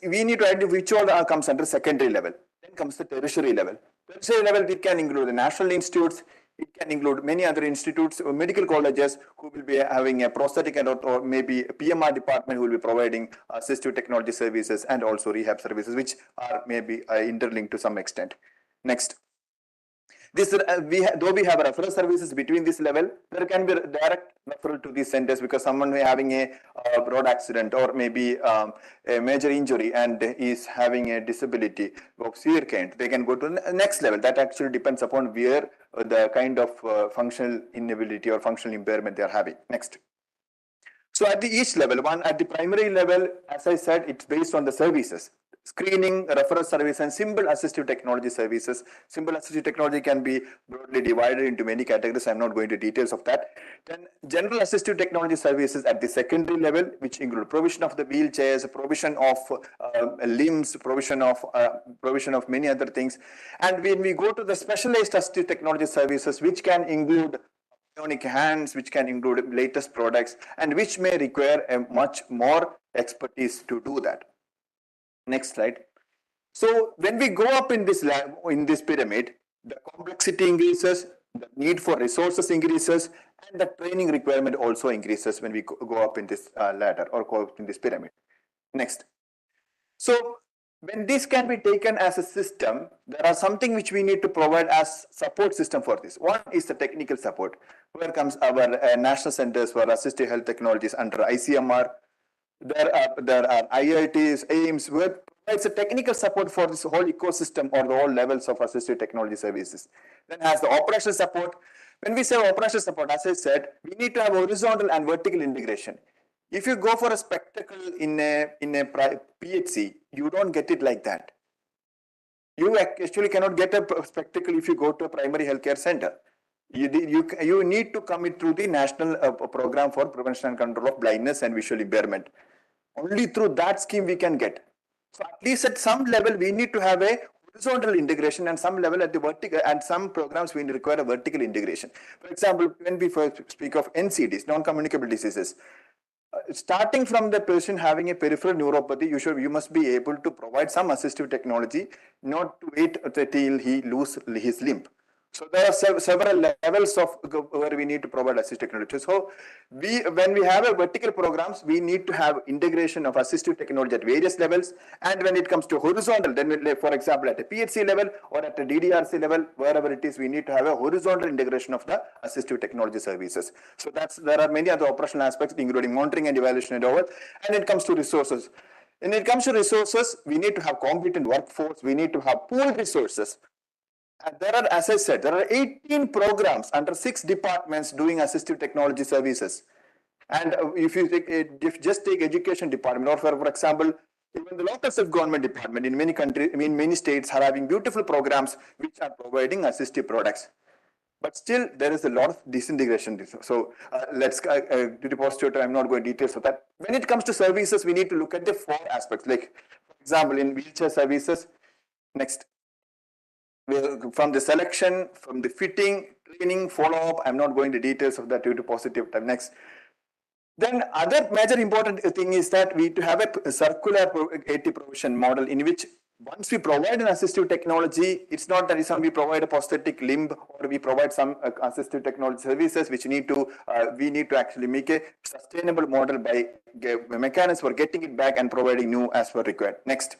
Speaker 7: we need to identify which all comes under secondary level. Then comes the tertiary level. Tertiary level, it can include the national institutes, it can include many other institutes or medical colleges who will be having a prosthetic or maybe a PMR department who will be providing assistive technology services and also rehab services, which are maybe interlinked to some extent. Next. Though we have referral services between this level, there can be direct referral to these centers because someone having a road accident or maybe a major injury and is having a disability of severe kind, they can go to the next level. That actually depends upon where the kind of functional inability or functional impairment they are having. Next. So at each level, at the primary level, as I said, it's based on the services. Screening, referral service, and simple assistive technology services. Simple assistive technology can be broadly divided into many categories. I'm not going to details of that. Then general assistive technology services at the secondary level, which include provision of the wheelchairs, provision of limbs, provision of many other things. And when we go to the specialized assistive technology services, which can include bionic hands, which can include latest products, and which may require a much more expertise to do that. Next slide. So when we go up in this pyramid, the complexity increases, the need for resources increases, and the training requirement also increases when we go up in this ladder or go up in this pyramid. Next. So when this can be taken as a system, there are something which we need to provide as support system for this. One is the technical support. Where comes our national centers for assistive health technologies under ICMR. There are IITs, AIMS, who are provides a technical support for this whole ecosystem or the whole levels of assistive technology services. Then has the operational support. When we say operational support, as I said, we need to have horizontal and vertical integration. If you go for a spectacle in a PHC, you don't get it like that. You actually cannot get a spectacle if you go to a primary healthcare center. You need to come it through the National Program for Prevention and Control of Blindness and Visual Impairment. Only through that scheme we can get. So at least at some level we need to have a horizontal integration, and some level at the vertical, and some programs we require a vertical integration. For example, when we first speak of NCDs, non-communicable diseases, starting from the person having a peripheral neuropathy, you must be able to provide some assistive technology, not to wait till he lose his limb. So there are several levels of where we need to provide assistive technology. So when we have a vertical programs, we need to have integration of assistive technology at various levels. And when it comes to horizontal, then for example, at a PHC level or at a DDRC level, wherever it is, we need to have a horizontal integration of the assistive technology services. So there are many other operational aspects, including monitoring and evaluation and all. And it comes to resources. When it comes to resources, we need to have competent workforce. We need to have pooled resources. And there are, as I said, there are 18 programs under 6 departments doing assistive technology services. And if you just take education department, or for example, even the local self-government department in many countries, many states are having beautiful programs which are providing assistive products. But still, there is a lot of disintegration. So let's do the positive. I'm not going to details of that. When it comes to services, we need to look at the 4 aspects. Like, for example, in wheelchair services, next. From the selection, from the fitting, training, follow-up, I'm not going to details of that due to positive time. Next. Then other major important thing is that we to have a circular AT provision model in which once we provide an assistive technology, it's not that we provide a prosthetic limb or we provide some assistive technology services which we need to actually make a sustainable model by mechanisms for getting it back and providing new as per required. Next.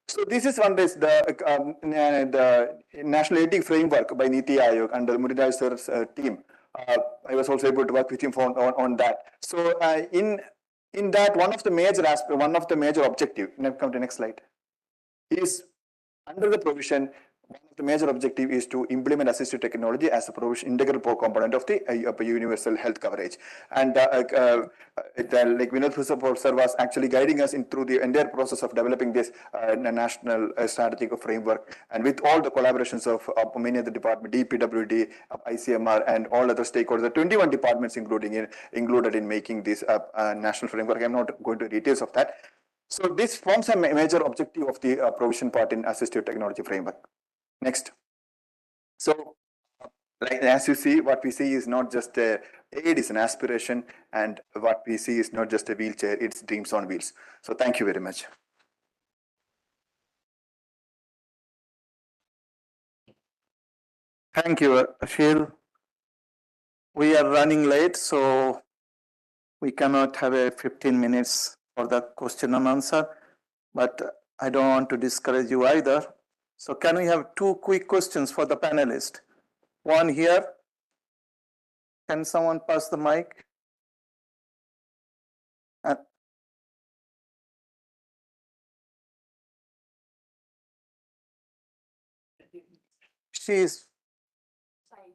Speaker 7: So this is one is the National AT Framework by Niti Aayog under Muriraj sir's team. I was also able to work with him on that. So in that, one of the major objective, come to next slide, is under the provision. One of the major objective is to implement assistive technology as a provision integral component of the universal health coverage. And like Vinod sir was actually guiding us through the entire process of developing this national strategic framework, and with all the collaborations of many other departments, DPWD, ICMR, and all other stakeholders, the 21 departments included in making this national framework. I'm not going to details of that. So this forms a major objective of the provision part in assistive technology framework. Next. So, like as you see, what we see is not just a aid, is an aspiration, and what we see is not just a wheelchair, it's dreams on wheels. So thank you very much.
Speaker 2: Thank you, Ashil. We are running late, so we cannot have a 15 minutes for the question and answer, but I don't want to discourage you either. So can we have 2 quick questions for the panelist? One here. Can someone pass the mic? She is,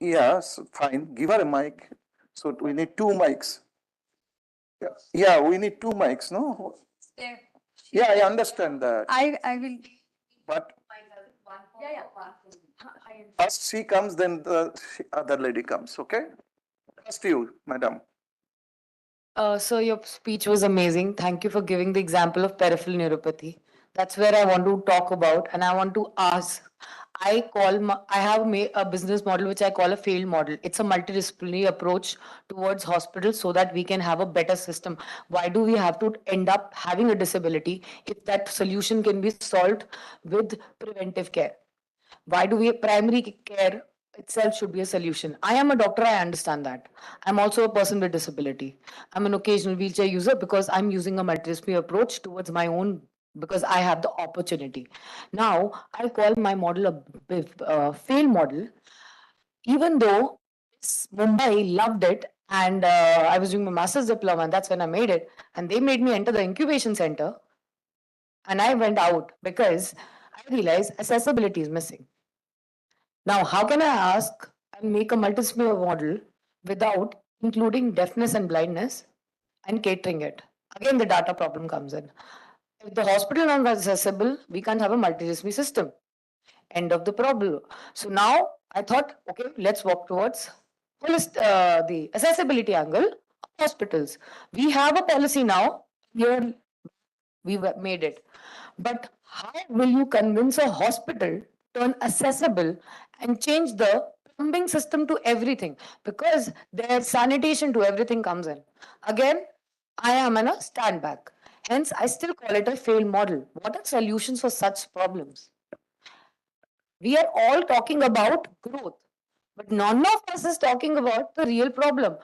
Speaker 2: yes, fine. Give her a mic. So we need 2 mics. Yeah, we need 2 mics, no? Yeah, I understand that.
Speaker 5: I will.
Speaker 2: But first she comes, then the other lady comes, okay? First you, madam.
Speaker 8: So your speech was amazing. Thank you for giving the example of peripheral neuropathy. That's where I want to talk about, and I want to ask. I have a business model which I call a failed model. It's a multidisciplinary approach towards hospitals so that we can have a better system. Why do we have to end up having a disability if that solution can be solved with preventive care? Why do we primary care itself should be a solution? I am a doctor, I understand that. I'm also a person with disability. I'm an occasional wheelchair user because I'm using a multidisciplinary approach towards my own, because I have the opportunity. Now, I call my model a fail model, even though Mumbai loved it, and I was doing my master's diploma, and that's when I made it, and they made me enter the incubation center. and I went out because I realized accessibility is missing. Now, how can I ask and make a multi-sphere model without including deafness and blindness and catering it? Again, the data problem comes in. If the hospital is not accessible, we can't have a multidisciplinary system. End of the problem. So now I thought, okay, let's walk towards the accessibility angle of hospitals. We have a policy now. Here we made it. But how will you convince a hospital to turn accessible and change the plumbing system to everything? Because their sanitation to everything comes in. Again, I am in a stand back. Hence, I still call it a failed model. What are solutions for such problems? We are all talking about growth, but none of us is talking about the real problem.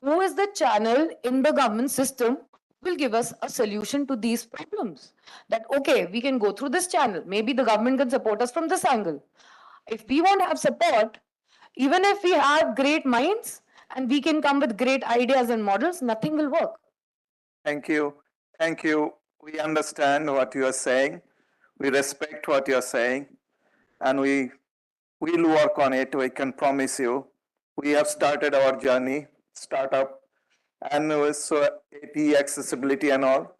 Speaker 8: Who is the channel in the government system who will give us a solution to these problems? That, okay, we can go through this channel. Maybe the government can support us from this angle. If we won't have support, even if we have great minds and we can come with great ideas and models, nothing will work.
Speaker 2: Thank you. Thank you. We understand what you are saying. We respect what you are saying. And we will work on it. We can promise you. We have started our journey, startup, and with AT accessibility and all.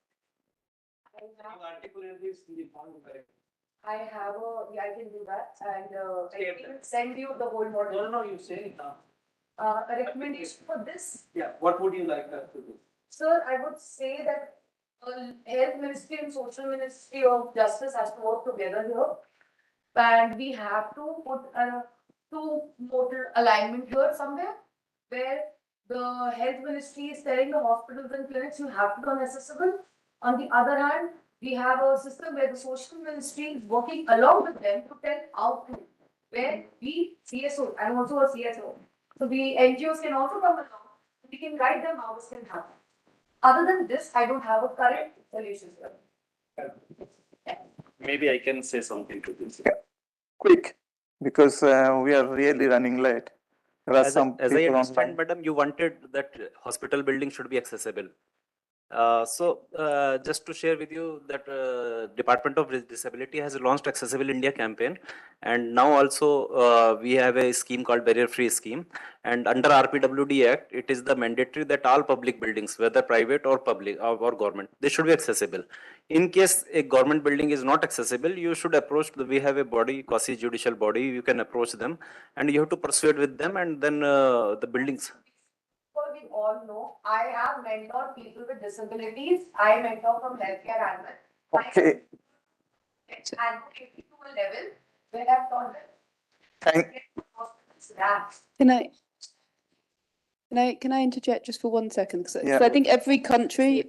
Speaker 5: I have I can do that, and I can send you the whole model.
Speaker 1: No, you say it now.
Speaker 5: A recommendation for this.
Speaker 1: Yeah, what would you like us to do?
Speaker 5: Sir, I would say that Health Ministry and Social Ministry of Justice has to work together here. And we have to put a two-modal alignment here somewhere, where the Health Ministry is telling the hospitals and clinics you have to be accessible. On the other hand, we have a system where the Social Ministry is working along with them to tell how to, where we CSO, I'm also a CSO. So the NGOs can also come along. We can guide them how this can happen. Other than this, I don't have a current solution here.
Speaker 9: Maybe I can say something to this.
Speaker 2: Quick, because we are really running late. There are
Speaker 9: As
Speaker 2: some
Speaker 9: I
Speaker 2: people
Speaker 9: understand,
Speaker 2: online.
Speaker 9: madam, you wanted that hospital building should be accessible. Just to share with you that Department of Disability has launched Accessible India campaign, and now also we have a scheme called Barrier Free Scheme. And under RPWD Act, it is the mandatory that all public buildings, whether private or public or government, they should be accessible. In case a government building is not accessible, you should approach. We have a body, quasi judicial body. You can approach them, and you have to persuade with them, and then the buildings.
Speaker 5: We all know, I have mentored people with disabilities. I mentor from healthcare animal.
Speaker 2: Okay.
Speaker 5: And to a level where I've taught them.
Speaker 2: Thank.
Speaker 5: Can I interject just for 1 second? Because
Speaker 2: Yeah.
Speaker 5: I think every country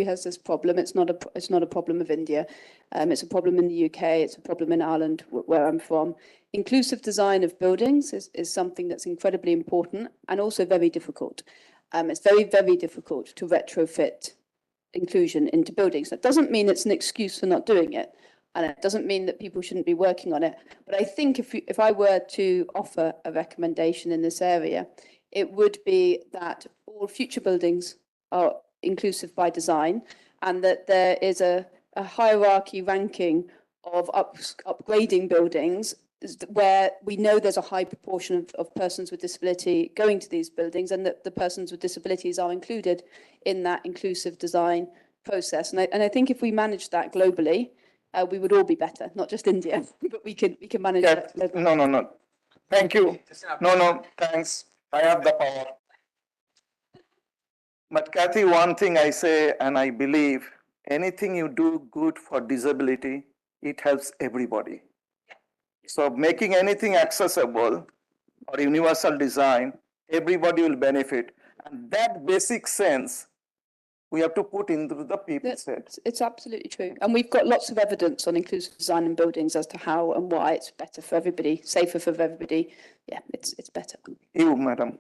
Speaker 5: has this problem. It's not a problem of India. It's a problem in the UK. It's a problem in Ireland, where I'm from. Inclusive design of buildings is something that's incredibly important and also very difficult. It's very, very difficult to retrofit inclusion into buildings. That doesn't mean it's an excuse for not doing it. And it doesn't mean that people shouldn't be working on it. But I think if I were to offer a recommendation in this area, it would be that all future buildings are inclusive by design, and that there is a hierarchy ranking of upgrading buildings where we know there's a high proportion of persons with disability going to these buildings, and that the persons with disabilities are included in that inclusive design process. And I think if we manage that globally, we would all be better, not just India, but we can manage that.
Speaker 2: No. Thank you. No, thanks. I have the power. But Kathy, one thing I say, and I believe, anything you do good for disability, it helps everybody. So making anything accessible or universal design, everybody will benefit. And that basic sense, we have to put into the people's head.
Speaker 5: It's absolutely true. And we've got lots of evidence on inclusive design in buildings as to how and why it's better for everybody, safer for everybody. Yeah, it's better.
Speaker 2: You, madam.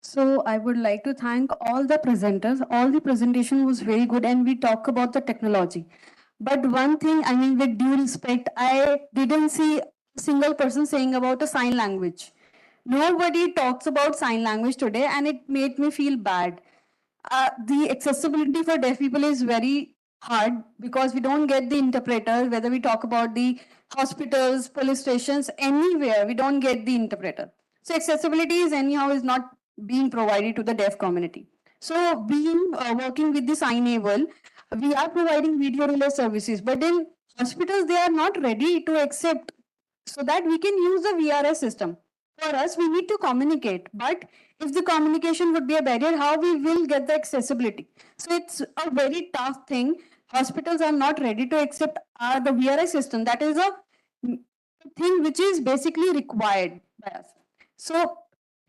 Speaker 10: So I would like to thank all the presenters. All the presentation was very good, and we talk about the technology. But one thing, I mean, with due respect, I didn't see a single person saying about a sign language. Nobody talks about sign language today, and it made me feel bad. The accessibility for deaf people is very hard because we don't get the interpreter, whether we talk about the hospitals, police stations, anywhere, we don't get the interpreter. So accessibility is anyhow is not being provided to the deaf community. So being working with the Signable, we are providing video relay services, but in hospitals, they are not ready to accept so that we can use the VRS system. For us, we need to communicate, but if the communication would be a barrier, how we will get the accessibility? So it's a very tough thing. Hospitals are not ready to accept the VRS system. That is a thing which is basically required by us. So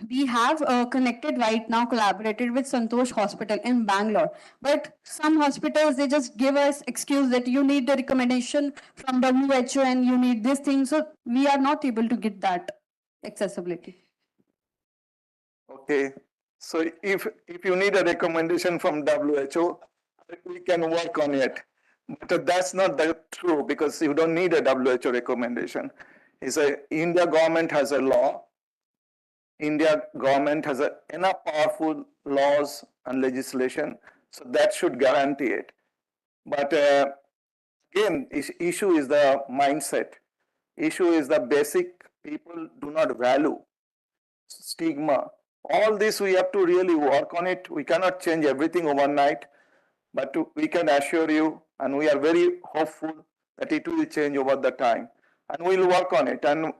Speaker 10: we have connected right now, collaborated with Santosh Hospital in Bangalore. But some hospitals, they just give us excuse that you need the recommendation from WHO and you need this thing. So we are not able to get that accessibility.
Speaker 2: Okay, so if you need a recommendation from WHO, we can work on it. But that's not true because you don't need a WHO recommendation. India government has a law. India government has enough powerful laws and legislation, so that should guarantee it. But again, issue is the mindset. Issue is the basic people do not value stigma. All this we have to really work on it. We cannot change everything overnight, but we can assure you, and we are very hopeful that it will change over the time, and we'll work on it. And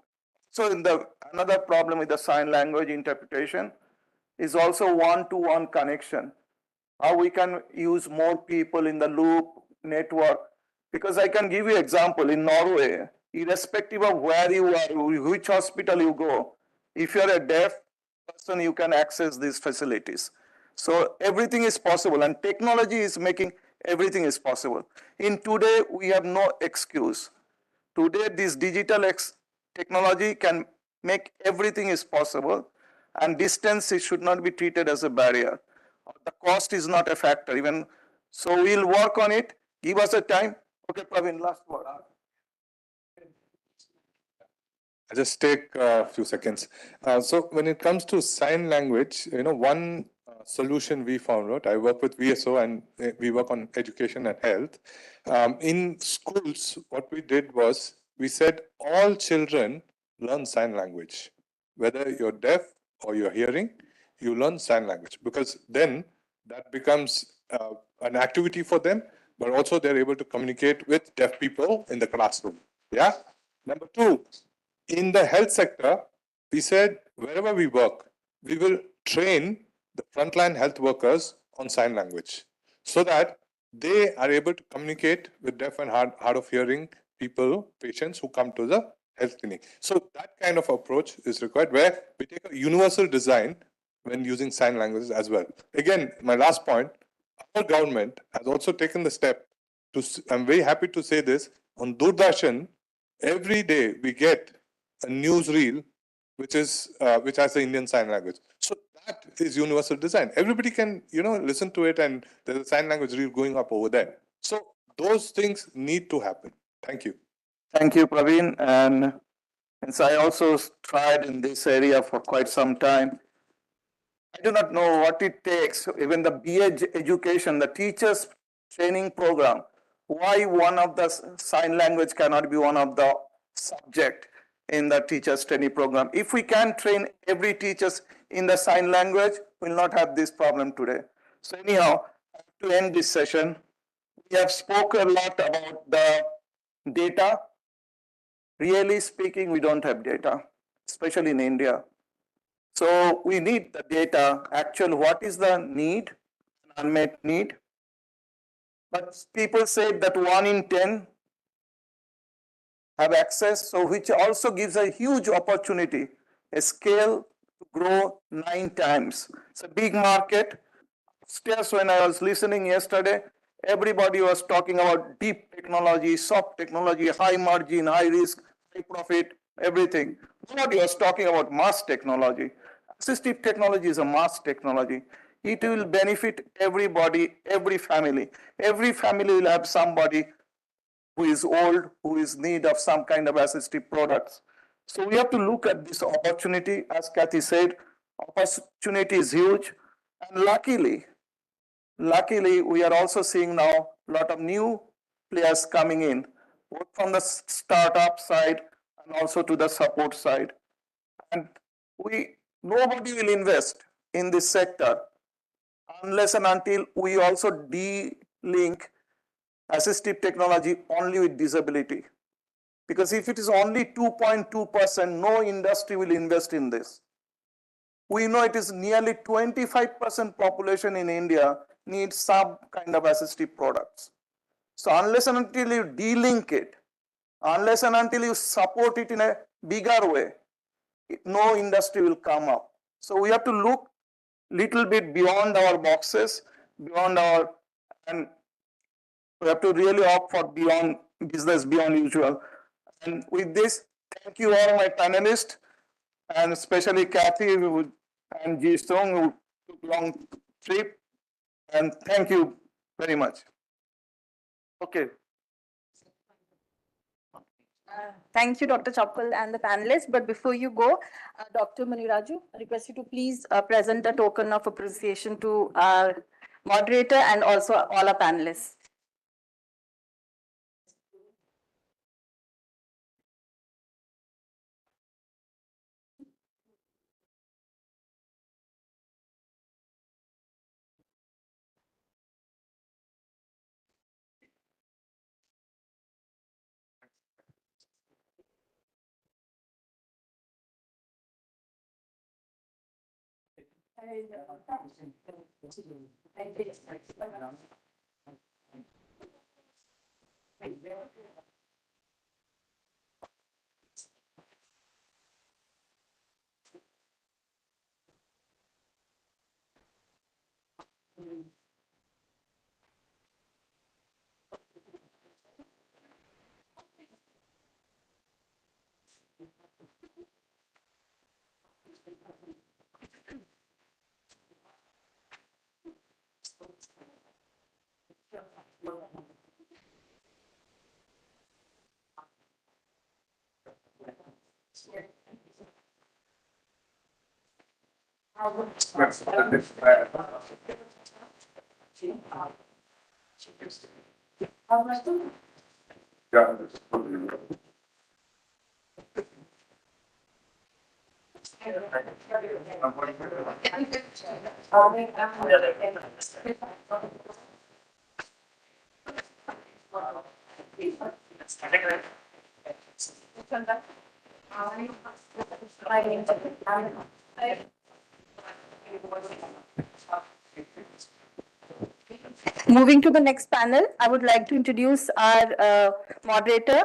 Speaker 2: so another problem with the sign language interpretation is also one-to-one connection. How we can use more people in the loop network. Because I can give you example in Norway, irrespective of where you are, which hospital you go, if you're a deaf person, you can access these facilities. So everything is possible, and technology is making everything is possible. In today, we have no excuse. Today, this digital technology can make everything is possible, and distance should not be treated as a barrier. The cost is not a factor even. So we'll work on it. Give us a time. Okay, Praveen, last word.
Speaker 3: I'll just take a few seconds. So when it comes to sign language, one solution we found out, I work with VSO and we work on education and health. In schools, what we did was we said all children learn sign language. Whether you're deaf or you're hearing, you learn sign language because then that becomes an activity for them, but also they're able to communicate with deaf people in the classroom. Yeah. Number two, in the health sector, we said wherever we work, we will train the frontline health workers on sign language so that they are able to communicate with deaf and hard of hearing people, patients who come to the health clinic. So that kind of approach is required where we take a universal design when using sign languages as well. Again, my last point, our government has also taken the step to, I'm very happy to say this, on Doordarshan, every day we get a newsreel which has the Indian Sign Language. So that is universal design. Everybody can, listen to it, and there's a sign language reel going up over there. So those things need to happen. Thank you.
Speaker 2: Thank you, Praveen. And since I also tried in this area for quite some time, I do not know what it takes, even the BA education, the teachers training program, why one of the sign language cannot be one of the subject in the teachers training program. If we can train every teachers in the sign language, we'll not have this problem today. So anyhow, to end this session, we have spoken a lot about the data. Really speaking, we don't have data, especially in India. So we need the data, actual what is the need, unmet need. But people say that 1 in 10 have access, so which also gives a huge opportunity, a scale to grow 9 times. It's a big market. Upstairs, when I was listening yesterday, everybody was talking about deep technology, soft technology, high margin, high risk, high profit, everything. Nobody was talking about mass technology. Assistive technology is a mass technology. It will benefit everybody, every family. Every family will have somebody who is old, who is in need of some kind of assistive products. So we have to look at this opportunity. As Kathy said, opportunity is huge. And luckily, we are also seeing now a lot of new players coming in, both from the startup side and also to the support side. And nobody will invest in this sector unless and until we also de-link assistive technology only with disability. Because if it is only 2.2%, no industry will invest in this. We know it is nearly 25% population in India needs some kind of assistive products. So unless and until you de-link it, unless and until you support it in a bigger way, no industry will come up. So we have to look little bit beyond our boxes, and we have to really opt for beyond business, beyond usual. And with this, thank you all my panelists, and especially Kathy and Ji Song who took long trip. And thank you very much. Okay.
Speaker 5: Thank you, Dr. Chappal and the panelists. But before you go, Dr. Maniraju, I request you to please present a token of appreciation to our moderator and also all our panelists. Moving to the next panel, I would like to introduce our moderator,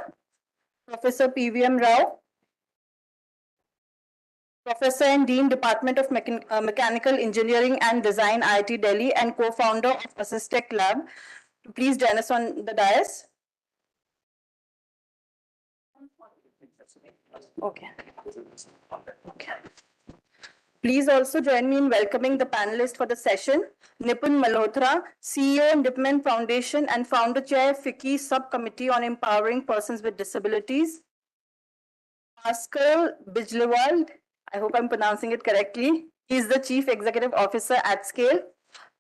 Speaker 5: Professor PVM Rao, Professor and Dean, Department of Mechanical Engineering and Design, IIT Delhi, and co-founder of Assistive Lab. Please join us on the dais. Okay. Please also join me in welcoming the panelists for the session. Nipun Malhotra, CEO, Nipman Foundation and Founder Chair, FICCI Subcommittee on Empowering Persons with Disabilities. Pascal Bijlewald, I hope I'm pronouncing it correctly. He is the Chief Executive Officer at Scale.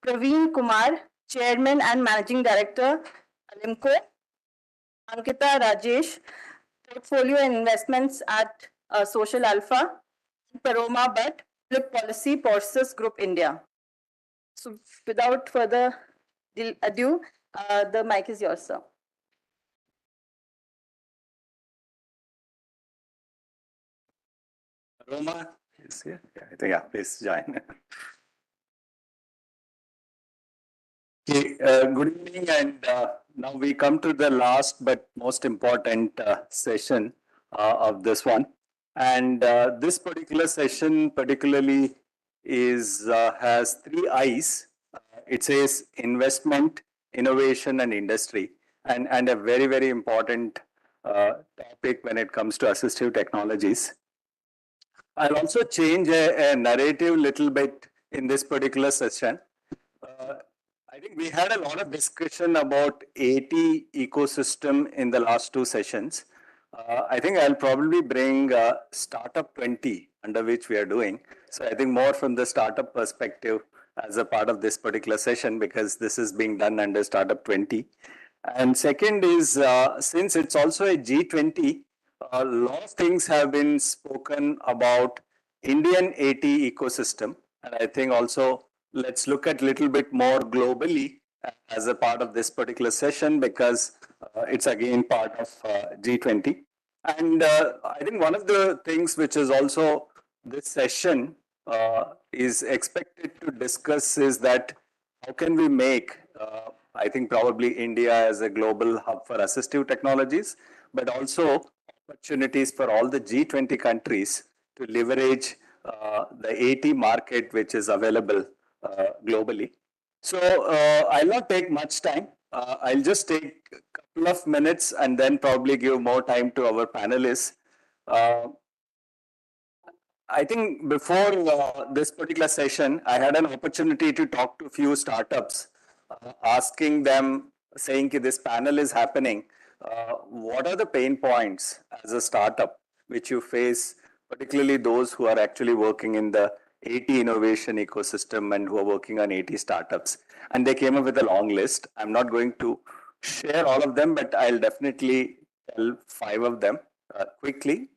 Speaker 5: Praveen Kumar, Chairman and Managing Director, Alimco. Ankita Rajesh, Portfolio and Investments at Social Alpha. Paroma Bhatt, Public Policy, Porsus Group India. So without further ado, the mic is yours, sir.
Speaker 11: Roma is here. Yeah, please join. Okay, good evening, and now we come to the last but most important session of this one. And this particular session particularly has 3 I's. It says investment, innovation, and industry, and a very, very important topic when it comes to assistive technologies. I'll also change a narrative little bit in this particular session. I think we had a lot of discussion about AT ecosystem in the last 2 sessions. I think I'll probably bring Startup 20 under which we are doing. So I think more from the startup perspective as a part of this particular session because this is being done under Startup 20. And second is, since it's also a G20, a lot of things have been spoken about Indian AT ecosystem. And I think also let's look at a little bit more globally as a part of this particular session because it's again part of G20. And I think one of the things which is also this session is expected to discuss is that how can we make, I think probably India as a global hub for assistive technologies, but also opportunities for all the G20 countries to leverage the AT market which is available globally. So I'll not take much time. I'll just take a couple of minutes and then probably give more time to our panelists. I think before this particular session, I had an opportunity to talk to a few startups, asking them, saying that this panel is happening. What are the pain points as a startup which you face, particularly those who are actually working in the AT innovation ecosystem and who are working on AT startups? And they came up with a long list. I'm not going to share all of them, but I'll definitely tell 5 of them quickly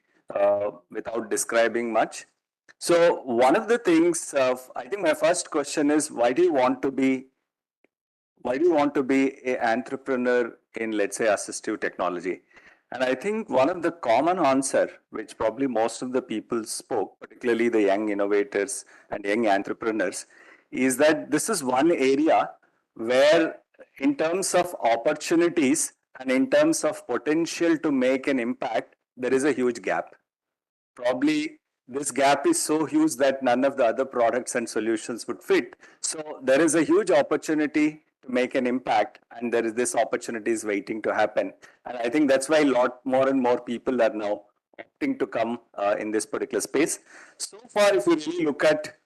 Speaker 11: without describing much. So one of the things, I think my first question is, why do you want to be an entrepreneur in, let's say, assistive technology? And I think one of the common answer, which probably most of the people spoke, particularly the young innovators and young entrepreneurs, is that this is one area where in terms of opportunities and in terms of potential to make an impact, there is a huge gap. Probably this gap is so huge that none of the other products and solutions would fit. So there is a huge opportunity to make an impact, and there is this opportunity is waiting to happen. And I think that's why a lot more and more people are now opting to come in this particular space. So far, if we really look at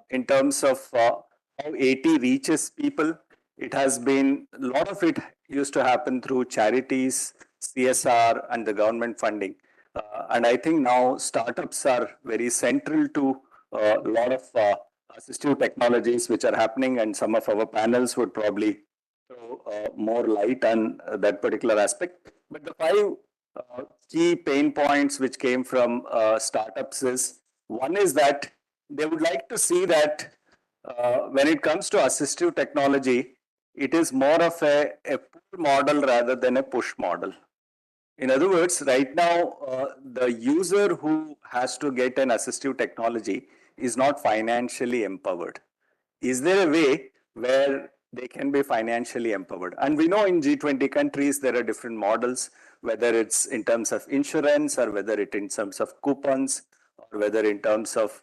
Speaker 11: in terms of how AT reaches people, it has been, a lot of it used to happen through charities, CSR, and the government funding. And I think now startups are very central to a lot of assistive technologies which are happening, and some of our panels would probably throw more light on that particular aspect. But the 5 key pain points which came from startups is, one is that they would like to see that when it comes to assistive technology, it is more of a pull model rather than a push model. In other words, right now, the user who has to get an assistive technology is not financially empowered. Is there a way where they can be financially empowered? And we know in G20 countries, there are different models, whether it's in terms of insurance or whether it's in terms of coupons or whether in terms of,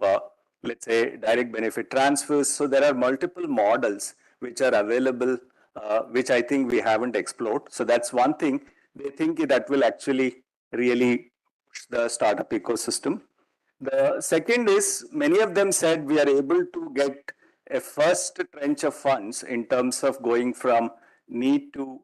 Speaker 11: let's say, direct benefit transfers. So there are multiple models which are available, which I think we haven't explored. So that's one thing. They think that will actually really push the startup ecosystem. The second is, many of them said we are able to get a first tranche of funds in terms of going from need to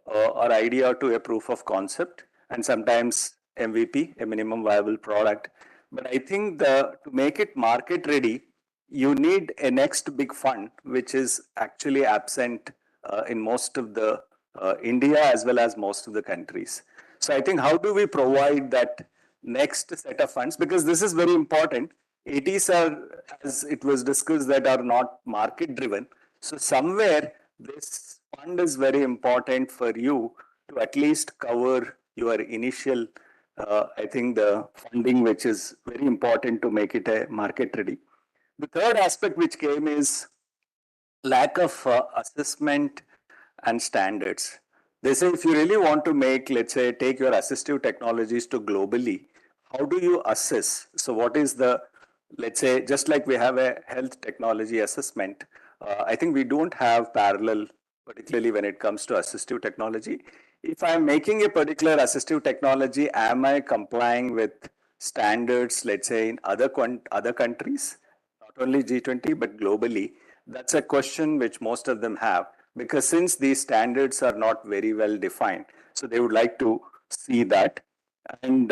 Speaker 11: or idea to a proof of concept, and sometimes MVP, a minimum viable product. But I think to make it market ready, you need a next big fund, which is actually absent in most of the India as well as most of the countries. So I think how do we provide that next set of funds? Because this is very important. ATs are, as it was discussed, that are not market driven. So somewhere this fund is very important for you to at least cover your initial, I think the funding, which is very important to make it a market ready. The third aspect which came is lack of assessment and standards. They say if you really want to make, let's say, take your assistive technologies to globally, how do you assess? So what is the, let's say, just like we have a health technology assessment, I think we don't have parallel, particularly when it comes to assistive technology. If I'm making a particular assistive technology, am I complying with standards, let's say, in other countries, not only G20, but globally? That's a question which most of them have, because since these standards are not very well defined, so they would like to see that. And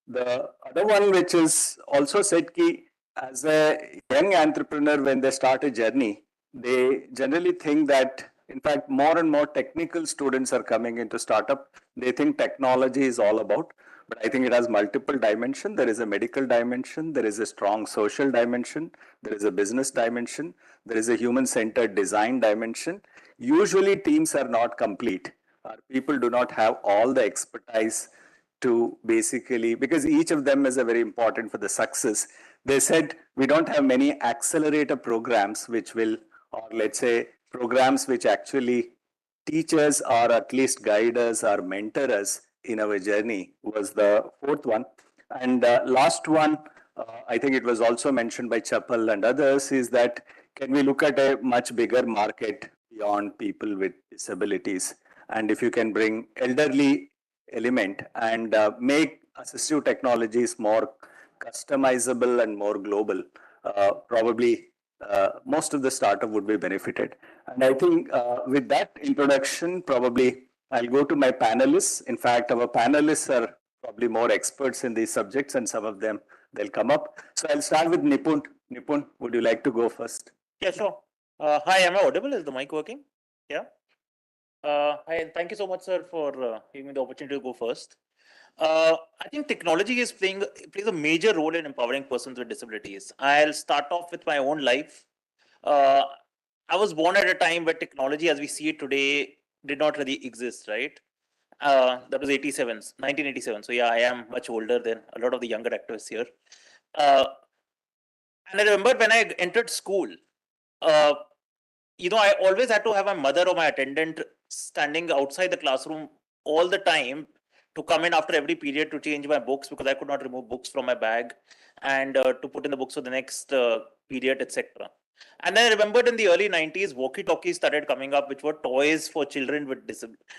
Speaker 11: the other one which is also said, ki as a young entrepreneur, when they start a journey, they generally think that, in fact, more and more technical students are coming into startup. They think technology is all about, but I think it has multiple dimensions. There is a medical dimension, there is a strong social dimension, there is a business dimension, there is a human-centered design dimension. Usually teams are not complete. People do not have all the expertise to basically, because each of them is a very important for the success. They said, we don't have many accelerator programs which will, or let's say programs which actually teach us or at least guide us or mentor us in our journey was the fourth one. And last one, I think it was also mentioned by Chapal and others, is that can we look at a much bigger market beyond people with disabilities? And if you can bring elderly element and make assistive technologies more customizable and more global, probably most of the startup would be benefited. And I think with that introduction, probably I'll go to my panelists. In fact, our panelists are probably more experts in these subjects, and some of them they'll come up. So I'll start with Nipun. Nipun, would you like to go first?
Speaker 12: Yeah, sure. Hi, am I audible? Is the mic working? Yeah. Hi, and thank you so much, sir, for giving me the opportunity to go first. I think technology is plays a major role in empowering persons with disabilities. I'll start off with my own life. Uh, I was born at a time where technology, as we see it today, did not really exist, right? That was 1987. So yeah, I am much older than a lot of the younger activists here. Uh, and I remember when I entered school, uh, I always had to have my mother or my attendant standing outside the classroom all the time to come in after every period to change my books because I could not remove books from my bag and to put in the books for the next period, etc. And then I remembered in the early 90s, walkie-talkies started coming up, which were toys for children with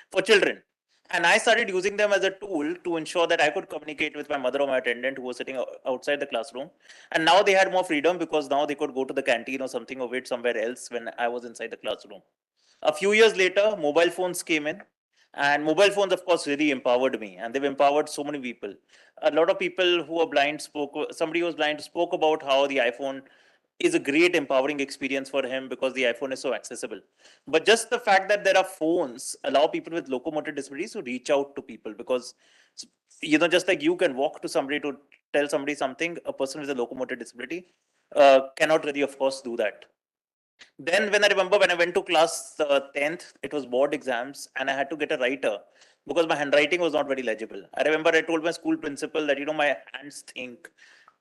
Speaker 12: for children. And I started using them as a tool to ensure that I could communicate with my mother or my attendant who was sitting outside the classroom. And now they had more freedom because now they could go to the canteen or something or wait somewhere else when I was inside the classroom. A few years later, mobile phones came in. And mobile phones, of course, really empowered me. And they've empowered so many people. A lot of people who are blind somebody who was blind spoke about how the iPhone is a great empowering experience for him because the iPhone is so accessible. But just the fact that there are phones allow people with locomotor disabilities to reach out to people because, just like you can walk to somebody to tell somebody something, a person with a locomotor disability cannot really, of course, do that. Then when I went to class 10th, it was board exams and I had to get a writer because my handwriting was not very legible. I remember I told my school principal that, my hands think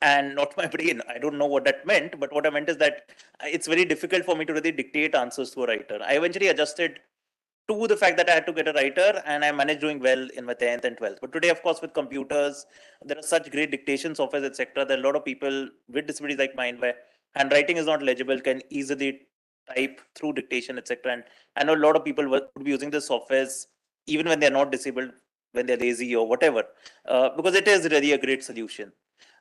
Speaker 12: and not my brain. I don't know what that meant, but what I meant is that it's very difficult for me to really dictate answers to a writer. I eventually adjusted to the fact that I had to get a writer and I managed doing well in my 10th and 12th. But today, of course, with computers, there are such great dictation software, etc. There are a lot of people with disabilities like mine where handwriting is not legible, can easily type through dictation, etc. And I know a lot of people would be using the softwares even when they're not disabled, when they're lazy or whatever, because it is really a great solution.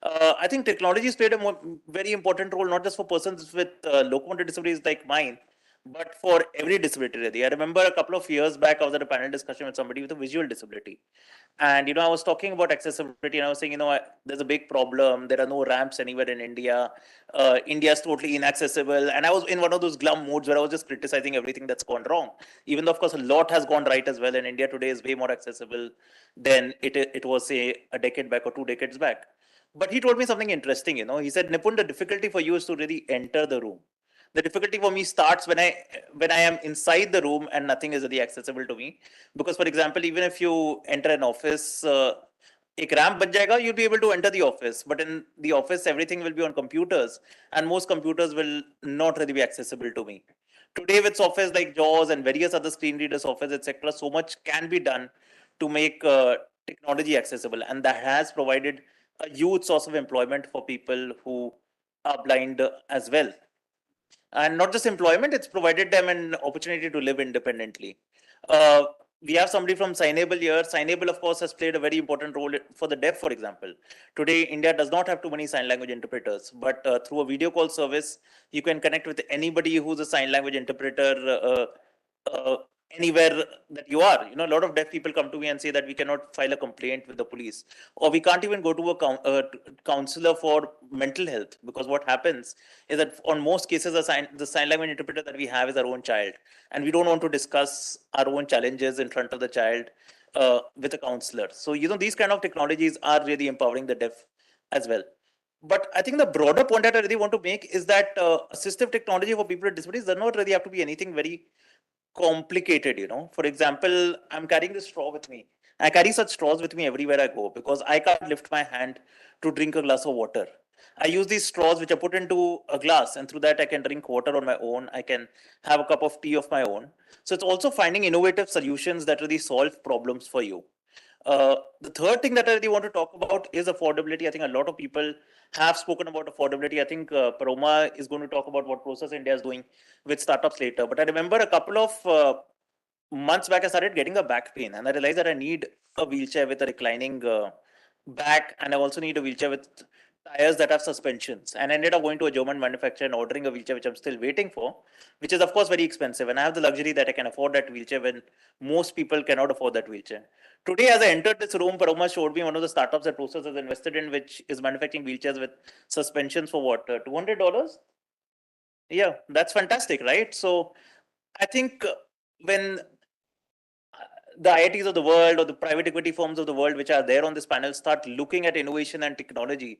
Speaker 12: I think technology has played a very important role, not just for persons with locomotor disabilities like mine, but for every disability really. I remember a couple of years back, I was at a panel discussion with somebody with a visual disability. And, I was talking about accessibility and I was saying, there's a big problem. There are no ramps anywhere in India. India is totally inaccessible. And I was in one of those glum moods where I was just criticizing everything that's gone wrong. Even though, of course, a lot has gone right as well. And India today is way more accessible than it was, say, a decade back or 2 decades back. But he told me something interesting, he said, Nipun, the difficulty for you is to really enter the room. The difficulty for me starts when I am inside the room and nothing is really accessible to me. Because, for example, even if you enter an office, एक ramp बन जाएगा, you'll be able to enter the office. But in the office, everything will be on computers, and most computers will not really be accessible to me. Today, with softwares like JAWS and various other screen reader softwares, etc., so much can be done to make technology accessible, and that has provided a huge source of employment for people who are blind as well. And not just employment, it's provided them an opportunity to live independently. We have somebody from Signable here. Signable, of course, has played a very important role for the deaf, for example. Today, India does not have too many sign language interpreters, but through a video call service, you can connect with anybody who's a sign language interpreter anywhere that you are. A lot of deaf people come to me and say that we cannot file a complaint with the police, or we can't even go to a counselor for mental health, because what happens is that on most cases, the sign language interpreter that we have is our own child, and we don't want to discuss our own challenges in front of the child with a counselor. So, these kind of technologies are really empowering the deaf as well. But I think the broader point that I really want to make is that assistive technology for people with disabilities does not really have to be anything very complicated. For example, I'm carrying this straw with me. I carry such straws with me everywhere I go because I can't lift my hand to drink a glass of water. I use these straws which are put into a glass, and through that I can drink water on my own. I can have a cup of tea of my own. So it's also finding innovative solutions that really solve problems for you. The third thing that I really want to talk about is affordability. I think a lot of people have spoken about affordability. I think Paroma is going to talk about what Process India is doing with startups later. But I remember a couple of months back, I started getting a back pain, and I realized that I need a wheelchair with a reclining back, and I also need a wheelchair with tires that have suspensions. And I ended up going to a German manufacturer and ordering a wheelchair, which I'm still waiting for, which is of course very expensive. And I have the luxury that I can afford that wheelchair when most people cannot afford that wheelchair. Today, as I entered this room, Paroma showed me one of the startups that Process has invested in, which is manufacturing wheelchairs with suspensions for what, $200? Yeah, that's fantastic, right? So I think when the IITs of the world or the private equity firms of the world, which are there on this panel, start looking at innovation and technology,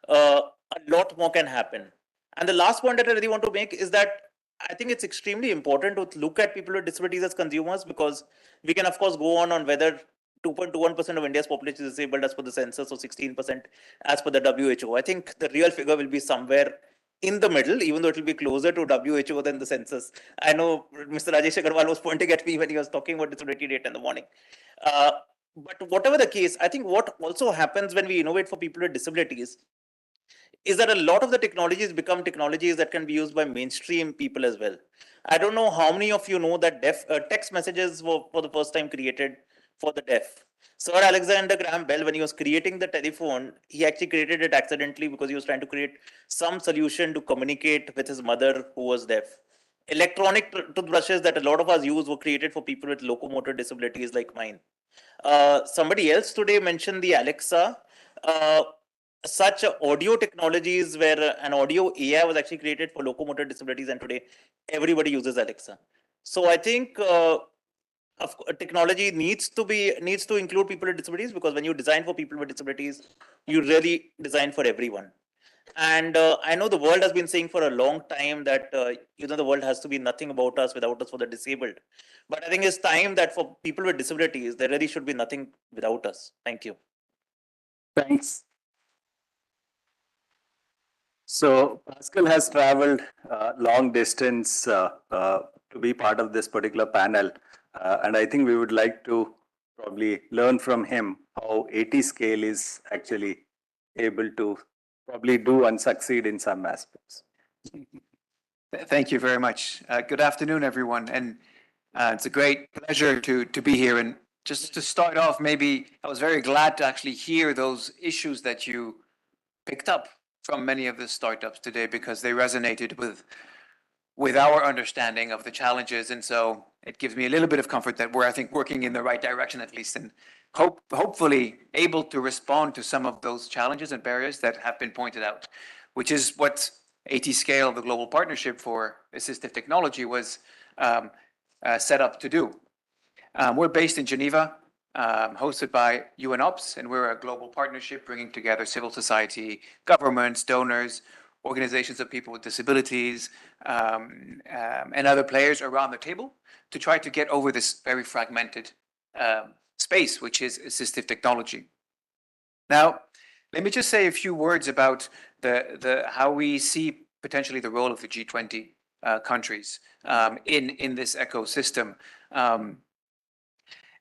Speaker 12: a lot more can happen. And the last point that I really want to make is that I think it's extremely important to look at people with disabilities as consumers, because we can, of course, go on whether 2.21% of India's population is disabled as per the census or 16% as per the WHO. I think the real figure will be somewhere in the middle, even though it will be closer to WHO than the census. I know Mr. Rajesh Agarwal was pointing at me when he was talking about disability data in the morning. But whatever the case, I think what also happens when we innovate for people with disabilities is that a lot of the technologies become technologies that can be used by mainstream people as well. I don't know how many of you know that text messages were for the first time created for the deaf. Sir Alexander Graham Bell, when he was creating the telephone, he actually created it accidentally because he was trying to create some solution to communicate with his mother who was deaf. Electronic toothbrushes that a lot of us use were created for people with locomotor disabilities like mine. Somebody else today mentioned the Alexa. Such audio technologies where an audio AI was actually created for locomotor disabilities, and today everybody uses Alexa. So I think technology needs to include people with disabilities, because when you design for people with disabilities, you really design for everyone. And I know the world has been saying for a long time that the world has to be nothing about us without us for the disabled. But I think it's time that for people with disabilities, there really should be nothing without us. Thank you.
Speaker 11: Thanks. So Pascal has traveled long distance to be part of this particular panel. And I think we would like to probably learn from him how AT scale is actually able to probably do and succeed in some aspects.
Speaker 13: Thank you very much. Good afternoon, everyone. And it's a great pleasure to be here. And just to start off, maybe I was very glad to actually hear those issues that you picked up from many of the startups today, because they resonated with our understanding of the challenges. And so it gives me a little bit of comfort that we're, I think, working in the right direction at least, and hopefully able to respond to some of those challenges and barriers that have been pointed out, which is what AT Scale, the global partnership for assistive technology, was set up to do. We're based in Geneva, hosted by UNOPS, and we're a global partnership bringing together civil society, governments, donors, organizations of people with disabilities, and other players around the table to try to get over this very fragmented space, which is assistive technology. Now, let me just say a few words about how we see potentially the role of the G20 countries in this ecosystem.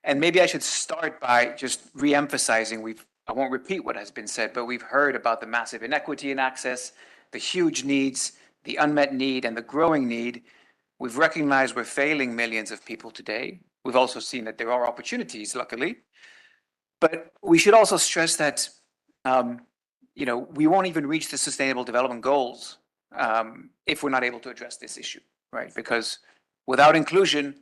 Speaker 13: And maybe I should start by just re-emphasizing, I won't repeat what has been said, but we've heard about the massive inequity in access, the huge needs, the unmet need, and the growing need. We've recognized we're failing millions of people today. We've also seen that there are opportunities, luckily. But we should also stress that we won't even reach the Sustainable Development Goals if we're not able to address this issue, right? Because without inclusion,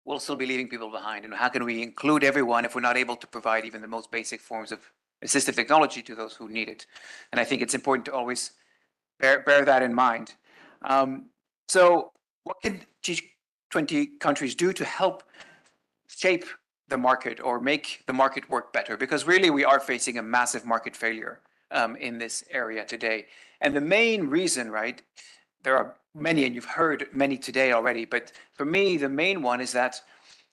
Speaker 13: we'll still be leaving people behind. And how can we include everyone if we're not able to provide even the most basic forms of assistive technology to those who need it? And I think it's important to always bear that in mind. So what can G20 countries do to help shape the market or make the market work better? Because really we are facing a massive market failure in this area today. And the main reason, right, there are many, and you've heard many today already, but for me, the main one is that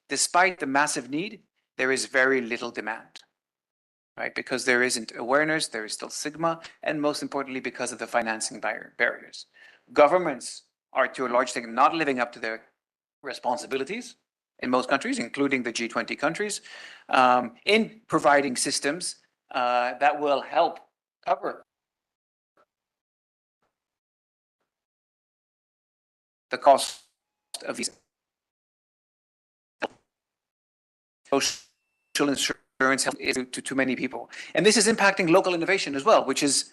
Speaker 13: despite the massive need, there is very little demand, right? Because there isn't awareness, there is still stigma, and most importantly, because of the financing barriers. Governments are to a large extent not living up to their responsibilities in most countries, including the G20 countries, in providing systems that will help cover the cost of these social insurance to too many people. And this is impacting local innovation as well, which is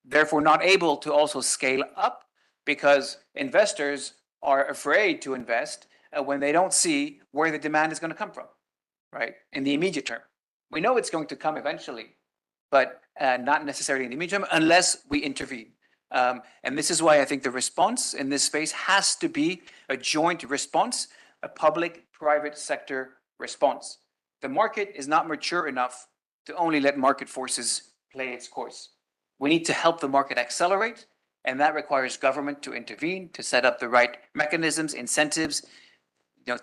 Speaker 13: therefore not able to also scale up because investors are afraid to invest when they don't see where the demand is going to come from, right? In the immediate term. We know it's going to come eventually, but not necessarily in the immediate term unless we intervene. And this is why I think the response in this space has to be a joint response, a public-private sector response. The market is not mature enough to only let market forces play its course. We need to help the market accelerate, and that requires government to intervene, to set up the right mechanisms, incentives,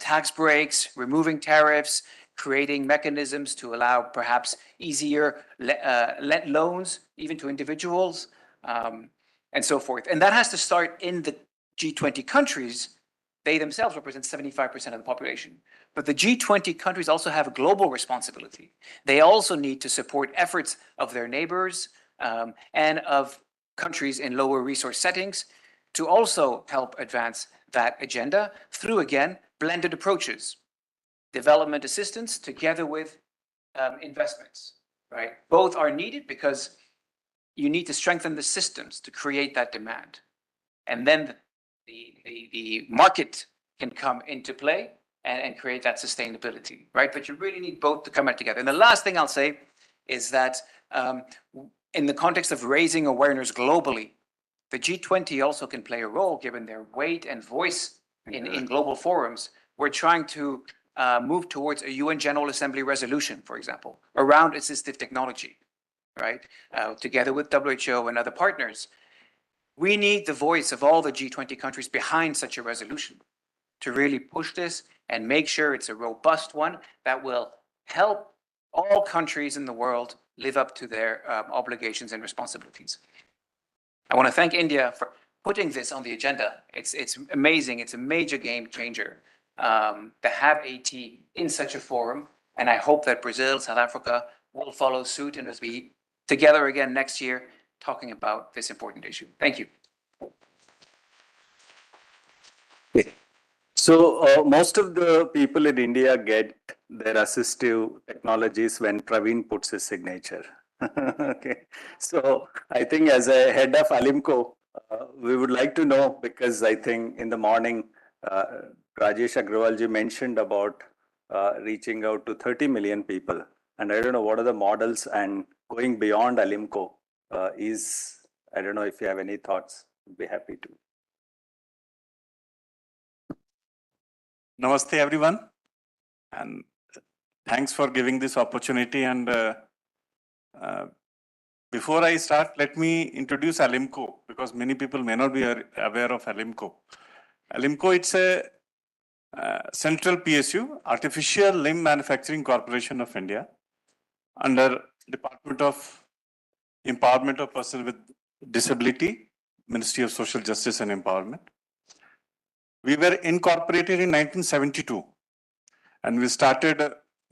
Speaker 13: tax breaks, removing tariffs, creating mechanisms to allow perhaps easier loans, even to individuals, and so forth. And that has to start in the G20 countries. They themselves represent 75% of the population. But the G20 countries also have a global responsibility. They also need to support efforts of their neighbors and of countries in lower resource settings to also help advance that agenda through, again, blended approaches. Development assistance together with investments, right? Both are needed because you need to strengthen the systems to create that demand. And then the market can come into play and create that sustainability, right? But you really need both to come out together. And the last thing I'll say is that in the context of raising awareness globally, the G20 also can play a role given their weight and voice in global forums. We're trying to move towards a UN General Assembly resolution, for example, around assistive technology, right? Together with WHO and other partners. We need the voice of all the G20 countries behind such a resolution to really push this and make sure it's a robust one that will help all countries in the world live up to their obligations and responsibilities. I want to thank India for putting this on the agenda. It's amazing. It's a major game changer to have AT in such a forum. And I hope that Brazil, South Africa will follow suit and as we together again next year talking about this important issue. Thank you.
Speaker 11: So most of the people in India get their assistive technologies when Praveen puts his signature. Okay. So I think as a head of Alimco, we would like to know, because I think in the morning, Rajesh Agrawalji mentioned about reaching out to 30 million people. And I don't know what are the models and going beyond Alimco I don't know if you have any thoughts, I'd be happy to.
Speaker 14: Namaste everyone, and thanks for giving this opportunity. And before I start, let me introduce Alimco, because many people may not be aware of Alimco. Alimco, it's a central PSU, Artificial Limb Manufacturing Corporation of India, under Department of Empowerment of Persons with Disability, Ministry of Social Justice and Empowerment. We were incorporated in 1972 and we started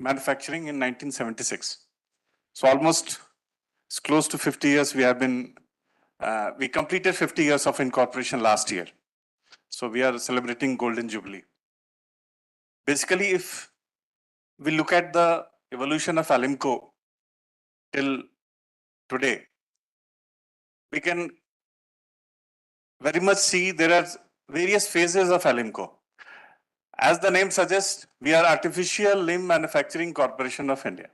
Speaker 14: manufacturing in 1976. So almost it's close to 50 years we have been, we completed 50 years of incorporation last year. So we are celebrating Golden Jubilee. Basically, if we look at the evolution of Alimco till today, we can very much see there are various phases of Alimco. As the name suggests, we are Artificial Limb Manufacturing Corporation of India.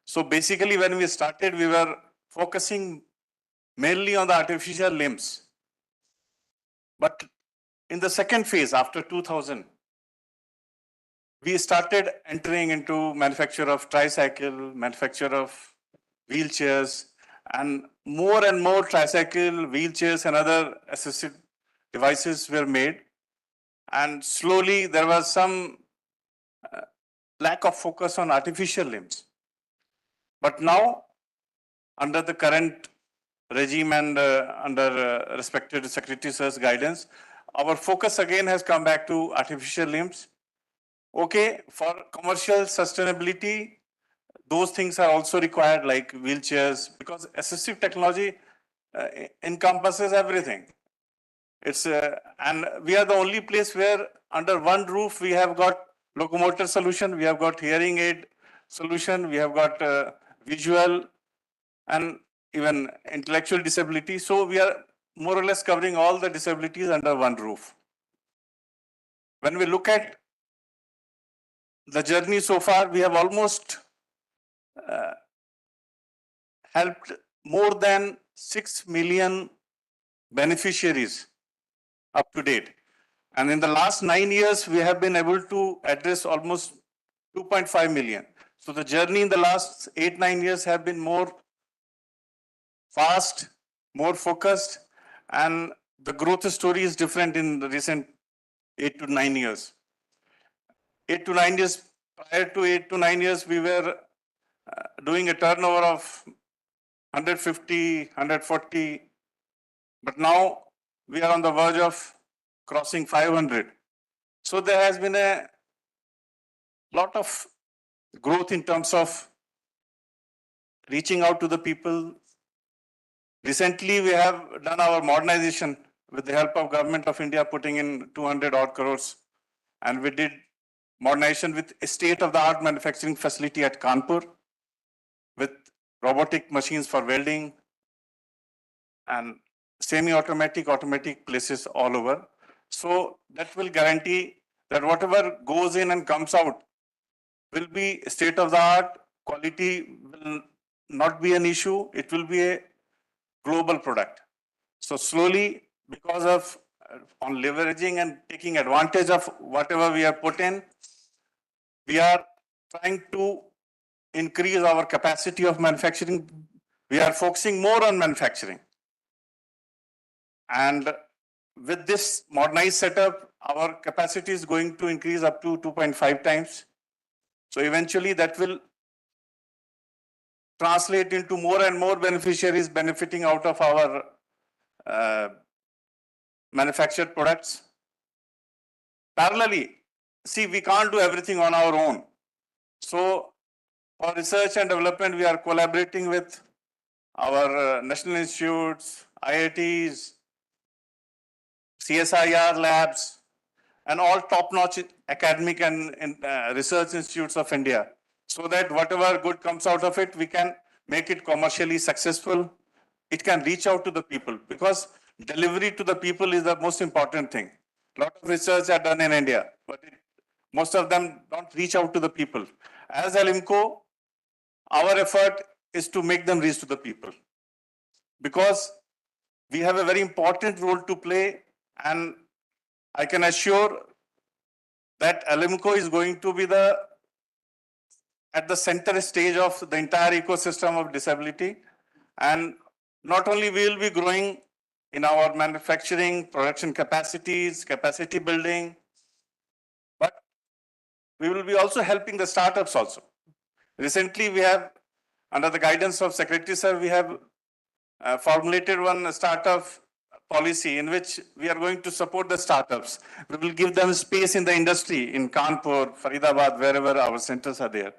Speaker 14: So basically, when we started, we were focusing mainly on the artificial limbs. But in the second phase, after 2000, we started entering into manufacture of tricycle, manufacture of wheelchairs, and more tricycle, wheelchairs, and other assisted devices were made. And slowly there was some lack of focus on artificial limbs. But now, under the current regime and under respected Secretary Sir's guidance, our focus again has come back to artificial limbs. Okay, for commercial sustainability, those things are also required, like wheelchairs, because assistive technology encompasses everything. It's and we are the only place where under one roof we have got locomotor solution, we have got hearing aid solution, we have got visual and even intellectual disability. So we are more or less covering all the disabilities under one roof. When we look at the journey so far, we have almost helped more than 6 million beneficiaries up to date. And in the last 9 years, we have been able to address almost 2.5 million. So the journey in the last 8-9 years have been more fast, more focused, and the growth story is different in the recent 8 to 9 years. 8 to 9 years, prior to 8 to 9 years, we were doing a turnover of 150, 140, but now we are on the verge of crossing 500. So there has been a lot of growth in terms of reaching out to the people. Recently, we have done our modernization with the help of Government of India, putting in 200 odd crores. And we did modernization with a state-of-the-art manufacturing facility at Kanpur, with robotic machines for welding and semi-automatic, automatic places all over. So that will guarantee that whatever goes in and comes out will be state-of-the-art, quality will not be an issue, it will be a global product. So slowly, because of on leveraging and taking advantage of whatever we have put in, we are trying to increase our capacity of manufacturing. We are focusing more on manufacturing. And with this modernized setup, our capacity is going to increase up to 2.5 times. So eventually that will translate into more and more beneficiaries benefiting out of our manufactured products. Parallelly, see, we can't do everything on our own. So for research and development, we are collaborating with our national institutes, IITs, CSIR labs, and all top-notch academic and research institutes of India, so that whatever good comes out of it, we can make it commercially successful. It can reach out to the people, because delivery to the people is the most important thing. A lot of research are done in India, but most of them don't reach out to the people. As Alimco, our effort is to make them reach to the people, because we have a very important role to play, and I can assure that Alimco is going to be at the center stage of the entire ecosystem of disability. And not only we will be growing in our manufacturing, production capacities, capacity building, but we will be also helping the startups also. Recently, we have, under the guidance of Secretary Sir, we have formulated one startup policy in which we are going to support the startups. We will give them space in the industry in Kanpur, Faridabad, wherever our centers are there.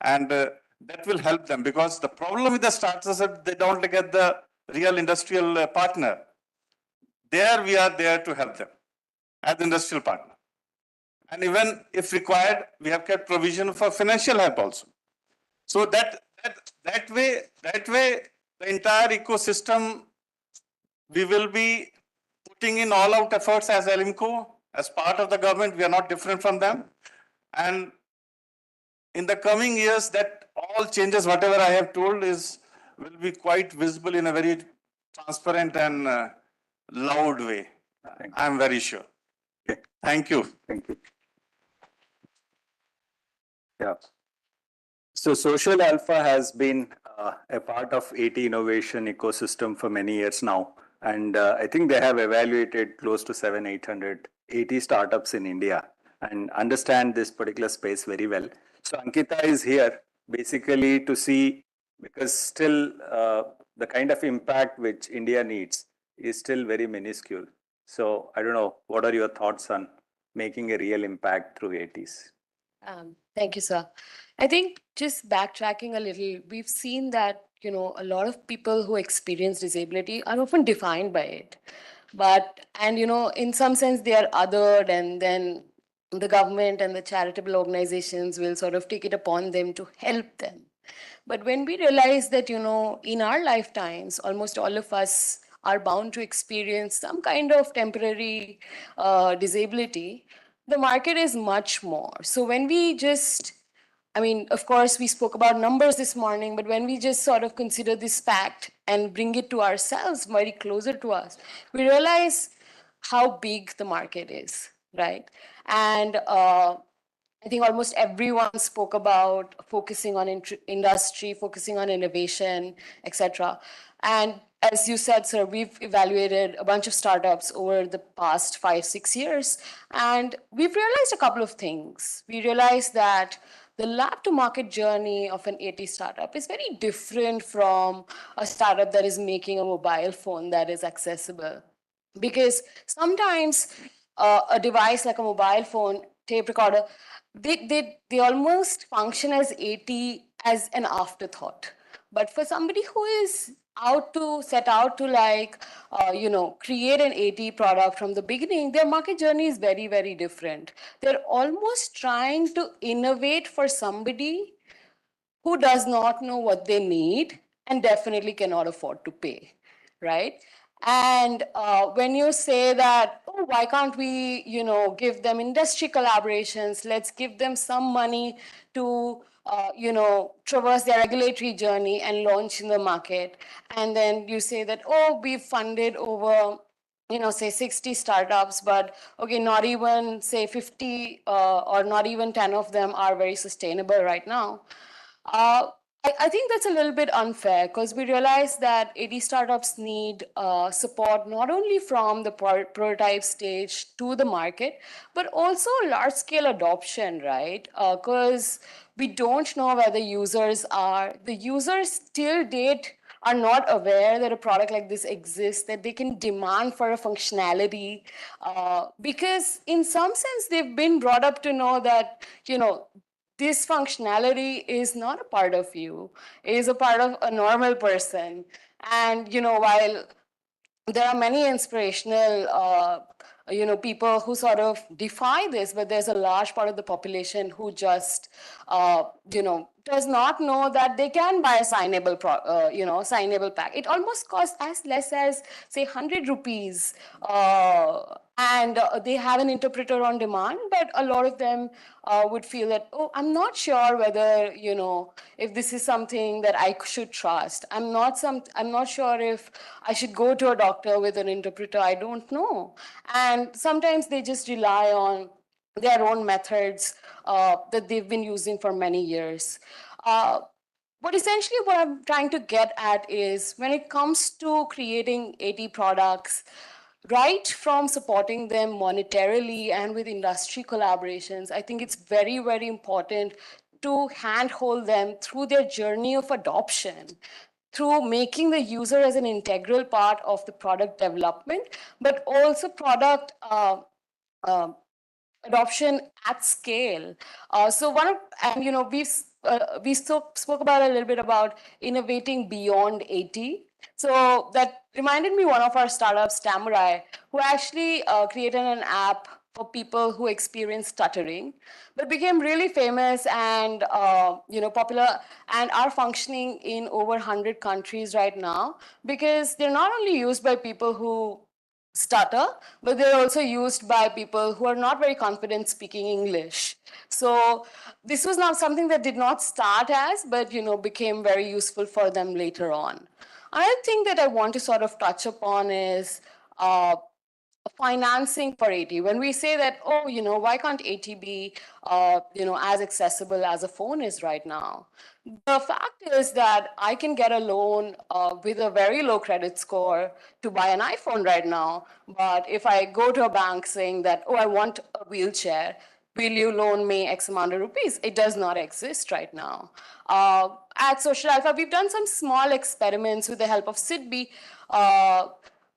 Speaker 14: And that will help them, because the problem with the startups is that they don't get the real industrial partner. There we are there to help them as industrial partner. And even if required, we have kept provision for financial help also. So that way, the entire ecosystem, we will be putting in all out efforts as Alimco As part of the government, we are not different from them. And in the coming years, that all changes, whatever I have told, will be quite visible in a very transparent and loud way. I am very sure.
Speaker 11: Okay.
Speaker 14: Thank you.
Speaker 11: Thank you. Yeah. So Social Alpha has been a part of AT innovation ecosystem for many years now. And I think they have evaluated close to 800 AT startups in India and understand this particular space very well. So Ankita is here basically to see, because still the kind of impact which India needs is still very minuscule. So I don't know, what are your thoughts on making a real impact through ATs?
Speaker 8: Thank you, sir. I think just backtracking a little, we've seen that, a lot of people who experience disability are often defined by it. And in some sense, they are othered, and then the government and the charitable organizations will sort of take it upon them to help them. But when we realize that, in our lifetimes, almost all of us are bound to experience some kind of temporary disability, the market is much more. So when we just, of course, we spoke about numbers this morning, but when we just sort of consider this fact and bring it to ourselves, very closer to us, we realize how big the market is, right? And I think almost everyone spoke about focusing on industry, focusing on innovation, etc. And as you said, sir, we've evaluated a bunch of startups over the past 5-6 years, and we've realized a couple of things. We realized that the lab to market journey of an AT startup is very different from a startup that is making a mobile phone that is accessible. Because sometimes a device like a mobile phone, tape recorder, they almost function as AT as an afterthought. But for somebody who is set out to create an AT product from the beginning, their market journey is very, very different. They're almost trying to innovate for somebody who does not know what they need and definitely cannot afford to pay, right? And when you say that, oh, why can't we, give them industry collaborations? Let's give them some money to, traverse their regulatory journey and launch in the market. And then you say that, oh, we've funded over, say 60 startups, but okay, not even say 50 or not even 10 of them are very sustainable right now. I think that's a little bit unfair because we realize that AD startups need support not only from the prototype stage to the market, but also large scale adoption, right? Because we don't know where the users are. The users till date are not aware that a product like this exists, that they can demand for a functionality, because in some sense they've been brought up to know that, this functionality is not a part of you, it is a part of a normal person. And, while there are many inspirational, people who sort of defy this, but there's a large part of the population who just, does not know that they can buy a signable pack. It almost costs as less as, say, 100 rupees. And they have an interpreter on demand, but a lot of them would feel that, oh, I'm not sure whether, if this is something that I should trust. I'm not sure if I should go to a doctor with an interpreter. I don't know. And sometimes they just rely on their own methods that they've been using for many years. But essentially what I'm trying to get at is when it comes to creating AT products, right from supporting them monetarily and with industry collaborations, I think it's very, very important to handhold them through their journey of adoption, through making the user as an integral part of the product development, but also product adoption at scale. We spoke about a little bit about innovating beyond AT. So that reminded me one of our startups, Tamurai, who actually created an app for people who experience stuttering, but became really famous and popular, and are functioning in over 100 countries right now because they're not only used by people who starter, but they're also used by people who are not very confident speaking English. So this was not something that did not start as, but became very useful for them later on. Another thing that I want to sort of touch upon is financing for AT. When we say that, oh, why can't AT be, as accessible as a phone is right now? The fact is that I can get a loan with a very low credit score to buy an iPhone right now. But if I go to a bank saying that, oh, I want a wheelchair, will you loan me X amount of rupees? It does not exist right now. At Social Alpha, we've done some small experiments with the help of SIDBI,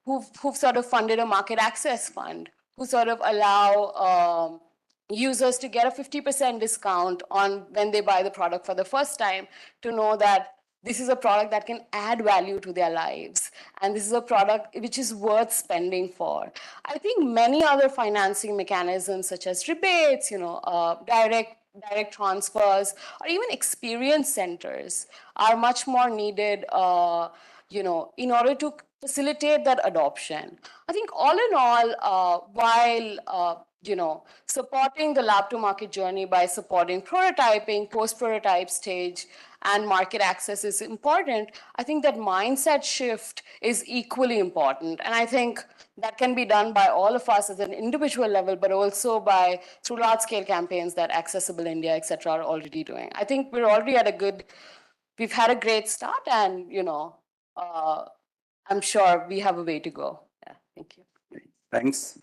Speaker 8: who've sort of funded a market access fund, who sort of allow users to get a 50% discount on when they buy the product for the first time, to know that this is a product that can add value to their lives. And this is a product which is worth spending for. I think many other financing mechanisms, such as rebates, direct transfers, or even experience centers, are much more needed in order to facilitate that adoption. I think all in all, while supporting the lab to market journey by supporting prototyping, post-prototype stage, and market access is important, I think that mindset shift is equally important. And I think that can be done by all of us at an individual level, but also through large-scale campaigns that Accessible India, et cetera, are already doing. I think we're already we've had a great start, and I'm sure we have a way to go. Yeah, thank you.
Speaker 11: Thanks.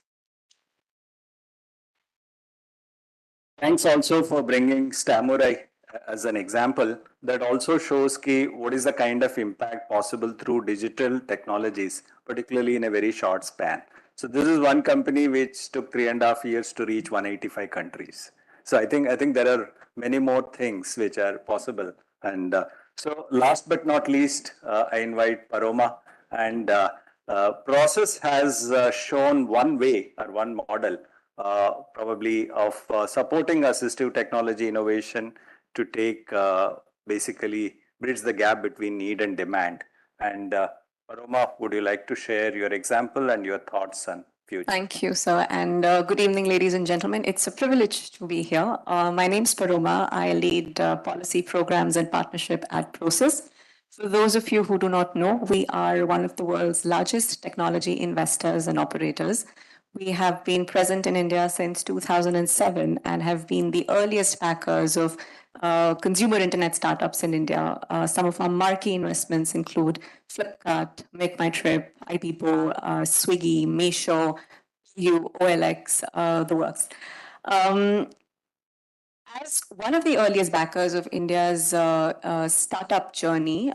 Speaker 11: Thanks also for bringing Stamurai as an example. That also shows what is the kind of impact possible through digital technologies, particularly in a very short span. So this is one company which took 3.5 years to reach 185 countries. So I think there are many more things which are possible. And so last but not least, I invite Paroma. And Process has shown one way or one model probably of supporting assistive technology innovation to take basically bridge the gap between need and demand. And Paroma, would you like to share your example and your thoughts on future?
Speaker 15: Thank you, sir. And good evening, ladies and gentlemen. It's a privilege to be here. My name is Paroma. I lead policy programs and partnership at Process. For those of you who do not know, we are one of the world's largest technology investors and operators. We have been present in India since 2007 and have been the earliest backers of consumer internet startups in India. Some of our marquee investments include Flipkart, Make My Trip, iPeople, Swiggy, Meesho, OLX, the works. As one of the earliest backers of India's startup journey,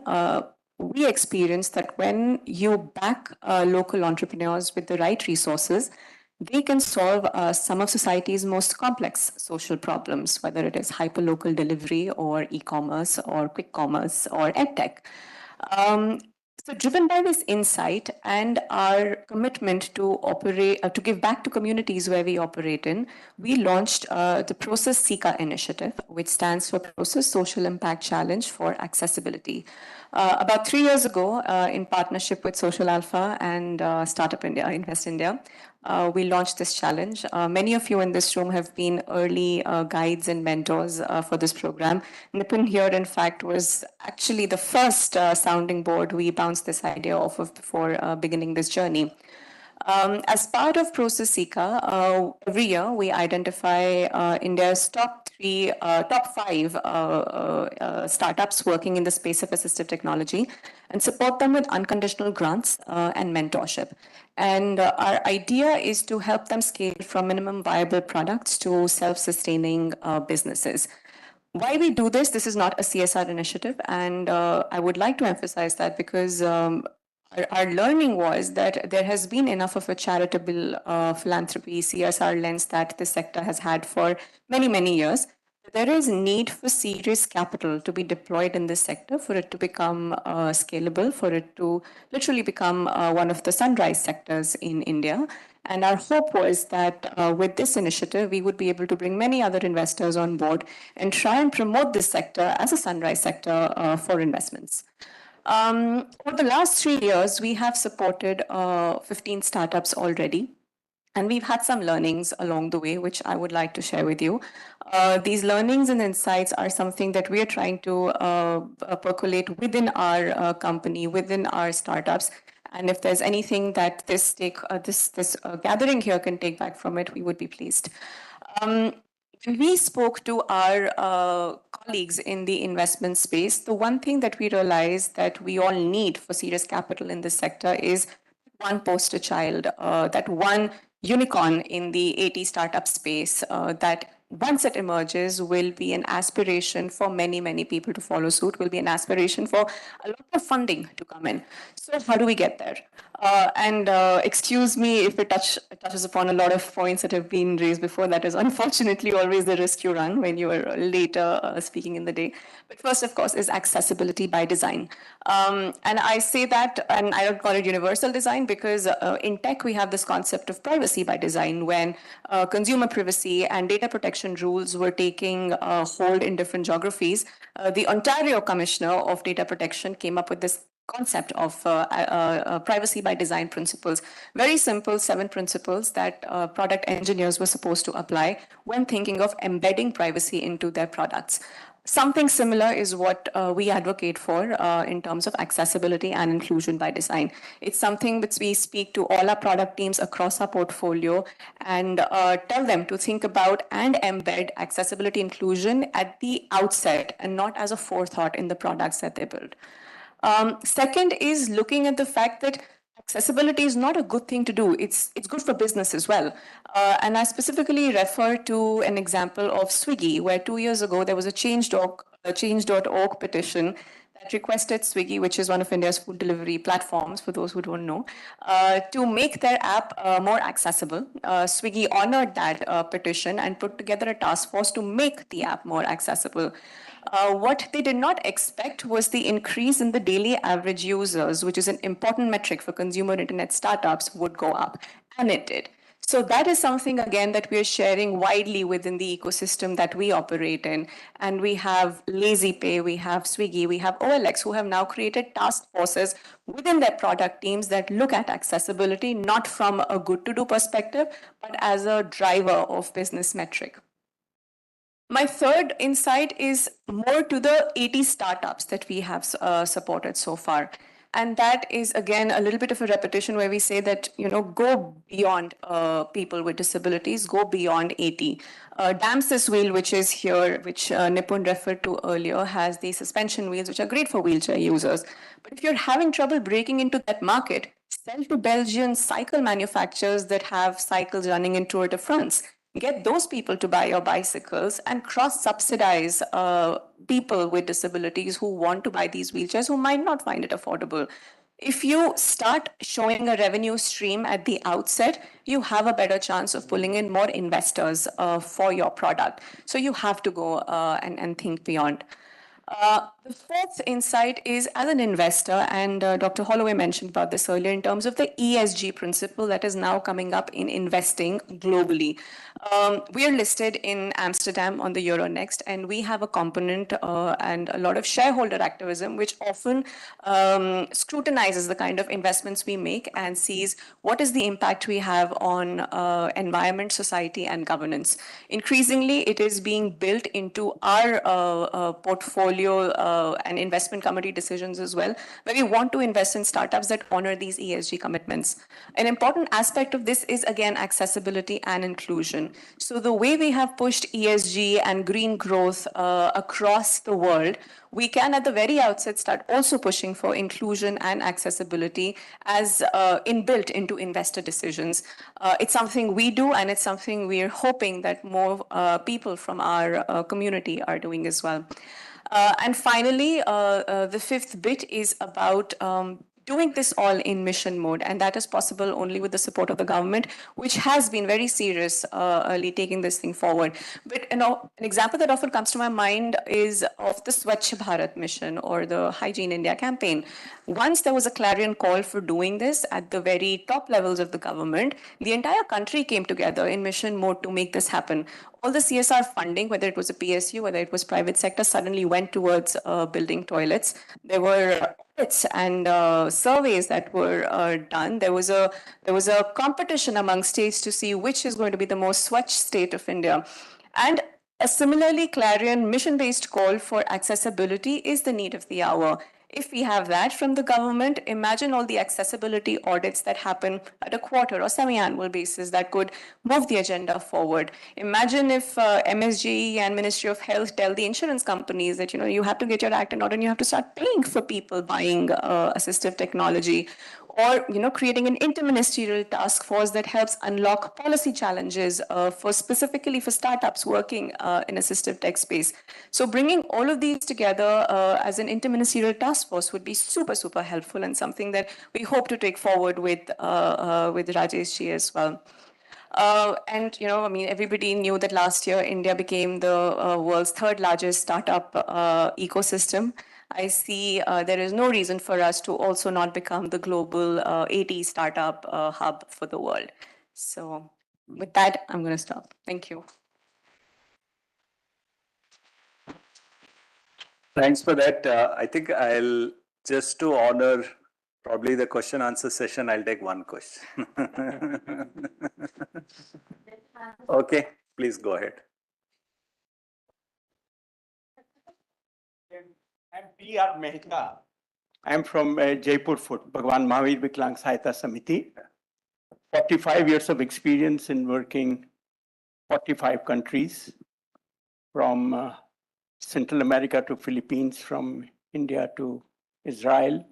Speaker 15: we experienced that when you back local entrepreneurs with the right resources, they can solve some of society's most complex social problems, whether it is hyperlocal delivery or e-commerce or quick commerce or edtech. So driven by this insight and our commitment to to give back to communities where we operate in, we launched the Process Sika initiative, which stands for Process Social Impact Challenge for Accessibility. About 3 years ago, in partnership with Social Alpha and Startup India, Invest India, we launched this challenge. Many of you in this room have been early guides and mentors for this program. Nipun here, in fact, was actually the first sounding board we bounced this idea off of before beginning this journey. As part of Process Sika, every year we identify India's top 5 startups working in the space of assistive technology and support them with unconditional grants and mentorship. And our idea is to help them scale from minimum viable products to self-sustaining businesses. Why we do this is not a CSR initiative, and I would like to emphasize that because our learning was that there has been enough of a charitable philanthropy, CSR lens that this sector has had for many, many years. There is need for serious capital to be deployed in this sector for it to become scalable, for it to literally become one of the sunrise sectors in India. And our hope was that with this initiative, we would be able to bring many other investors on board and try and promote this sector as a sunrise sector for investments. Over the last 3 years, we have supported 15 startups already. And we've had some learnings along the way, which I would like to share with you. These learnings and insights are something that we are trying to percolate within our company, within our startups. And if there's anything that this gathering here can take back from it, we would be pleased. When we spoke to our colleagues in the investment space, the one thing that we realized that we all need for serious capital in this sector is one poster child, that one unicorn in the 80 startup space that once it emerges will be an aspiration for many, many people to follow suit, will be an aspiration for a lot of funding to come in. So how do we get there? Excuse me if it touches upon a lot of points that have been raised before. That is unfortunately always the risk you run when you are later speaking in the day. But first, of course, is accessibility by design. And I say that, and I don't call it universal design because in tech, we have this concept of privacy by design when consumer privacy and data protection rules were taking hold in different geographies. The Ontario Commissioner of Data Protection came up with this concept of privacy by design principles. Very simple 7 principles that product engineers were supposed to apply when thinking of embedding privacy into their products. Something similar is what we advocate for in terms of accessibility and inclusion by design. It's something which we speak to all our product teams across our portfolio and tell them to think about and embed accessibility inclusion at the outset and not as a forethought in the products that they build. Second is looking at the fact that accessibility is not a good thing to do. It's good for business as well. And I specifically refer to an example of Swiggy, where 2 years ago there was a change.org petition that requested Swiggy, which is one of India's food delivery platforms, for those who don't know, to make their app more accessible. Swiggy honored that petition and put together a task force to make the app more accessible. What they did not expect was the increase in the daily average users, which is an important metric for consumer internet startups, would go up. And it did. So that is something, again, that we are sharing widely within the ecosystem that we operate in. And we have LazyPay, we have Swiggy, we have OLX, who have now created task forces within their product teams that look at accessibility, not from a good to do perspective, but as a driver of business metric. My third insight is more to the 80 startups that we have supported so far. And that is, again, a little bit of a repetition where we say that, go beyond people with disabilities, go beyond 80. Damsis wheel, which is here, which Nipun referred to earlier, has the suspension wheels, which are great for wheelchair users. But if you're having trouble breaking into that market, sell to Belgian cycle manufacturers that have cycles running in Tour de France. Get those people to buy your bicycles and cross-subsidize people with disabilities who want to buy these wheelchairs who might not find it affordable. If you start showing a revenue stream at the outset, you have a better chance of pulling in more investors for your product. So you have to go and think beyond. The fourth insight is as an investor, and Dr. Holloway mentioned about this earlier, in terms of the ESG principle that is now coming up in investing globally. We are listed in Amsterdam on the Euronext, and we have a component and a lot of shareholder activism, which often scrutinizes the kind of investments we make and sees what is the impact we have on environment, society, and governance. Increasingly, it is being built into our portfolio and investment committee decisions as well, where we want to invest in startups that honor these ESG commitments. An important aspect of this is, again, accessibility and inclusion. So the way we have pushed ESG and green growth across the world, we can at the very outset start also pushing for inclusion and accessibility as inbuilt into investor decisions. It's something we do, and it's something we're hoping that more people from our community are doing as well. And finally, the fifth bit is about doing this all in mission mode, and that is possible only with the support of the government, which has been very serious early taking this thing forward. But an example that often comes to my mind is of the Swachh Bharat mission or the Hygiene India campaign. Once there was a clarion call for doing this at the very top levels of the government, the entire country came together in mission mode to make this happen. all the CSR funding, whether it was a PSU, whether it was private sector, suddenly went towards building toilets. There were audits and surveys that were done. There was a competition among states to see which is going to be the most Swachh state of India. And a similarly clarion mission-based call for accessibility is the need of the hour. If we have that from the government, imagine all the accessibility audits that happen at a quarter or semi-annual basis that could move the agenda forward. Imagine if MSG and Ministry of Health tell the insurance companies that, you have to get your act in order and you have to start paying for people buying assistive technology. Or, creating an interministerial task force that helps unlock policy challenges specifically for startups working in assistive tech space. So bringing all of these together as an interministerial task force would be super, super helpful and something that we hope to take forward with Rajesh ji as well. Everybody knew that last year India became the world's third largest startup ecosystem. I see there is no reason for us to also not become the global AT startup hub for the world. So with that, I'm going to stop. Thank you.
Speaker 11: Thanks for that. I think I'll just to honor probably the question answer session, I'll take one question. Okay, please go ahead.
Speaker 16: I'm P.R. Mehta. I'm from Jaipur Foot, Bhagwan Mahavir Viklang Sahayata Samiti. 45 years of experience in working 45 countries, from Central America to Philippines, from India to Israel.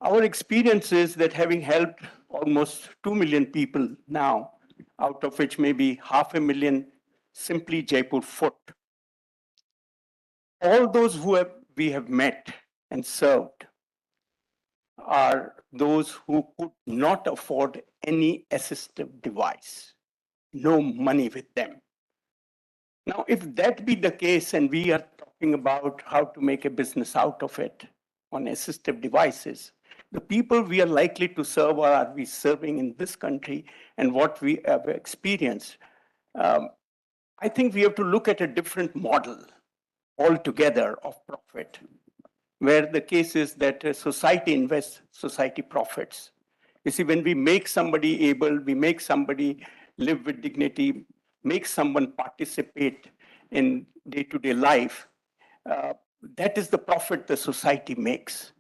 Speaker 16: Our experience is that having helped almost 2 million people now, out of which maybe 500,000 simply Jaipur Foot, all those we have met and served are those who could not afford any assistive device, no money with them. Now, if that be the case, and we are talking about how to make a business out of it on assistive devices, the people we are likely to serve or are we serving in this country and what we have experienced, I think we have to look at a different model altogether of profit, where the case is that society invests, society profits. You see, when we make somebody able, we make somebody live with dignity, make someone participate in day-to-day life, that is the profit the society makes.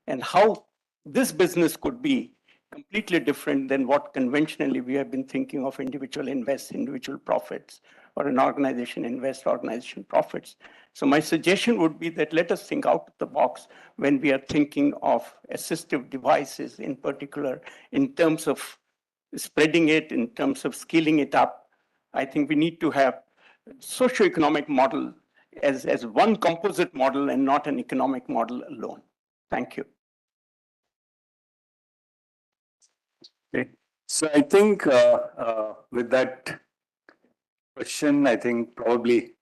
Speaker 16: And how this business could be completely different than what conventionally we have been thinking of individual invests, individual profits, or an organization invests, organization profits. So my suggestion would be that let us think out of the box when we are thinking of assistive devices in particular, in terms of spreading it, in terms of scaling it up. I think we need to have socioeconomic model as one composite model and not an economic model alone. Thank you.
Speaker 11: Okay. So I think with that question, I think probably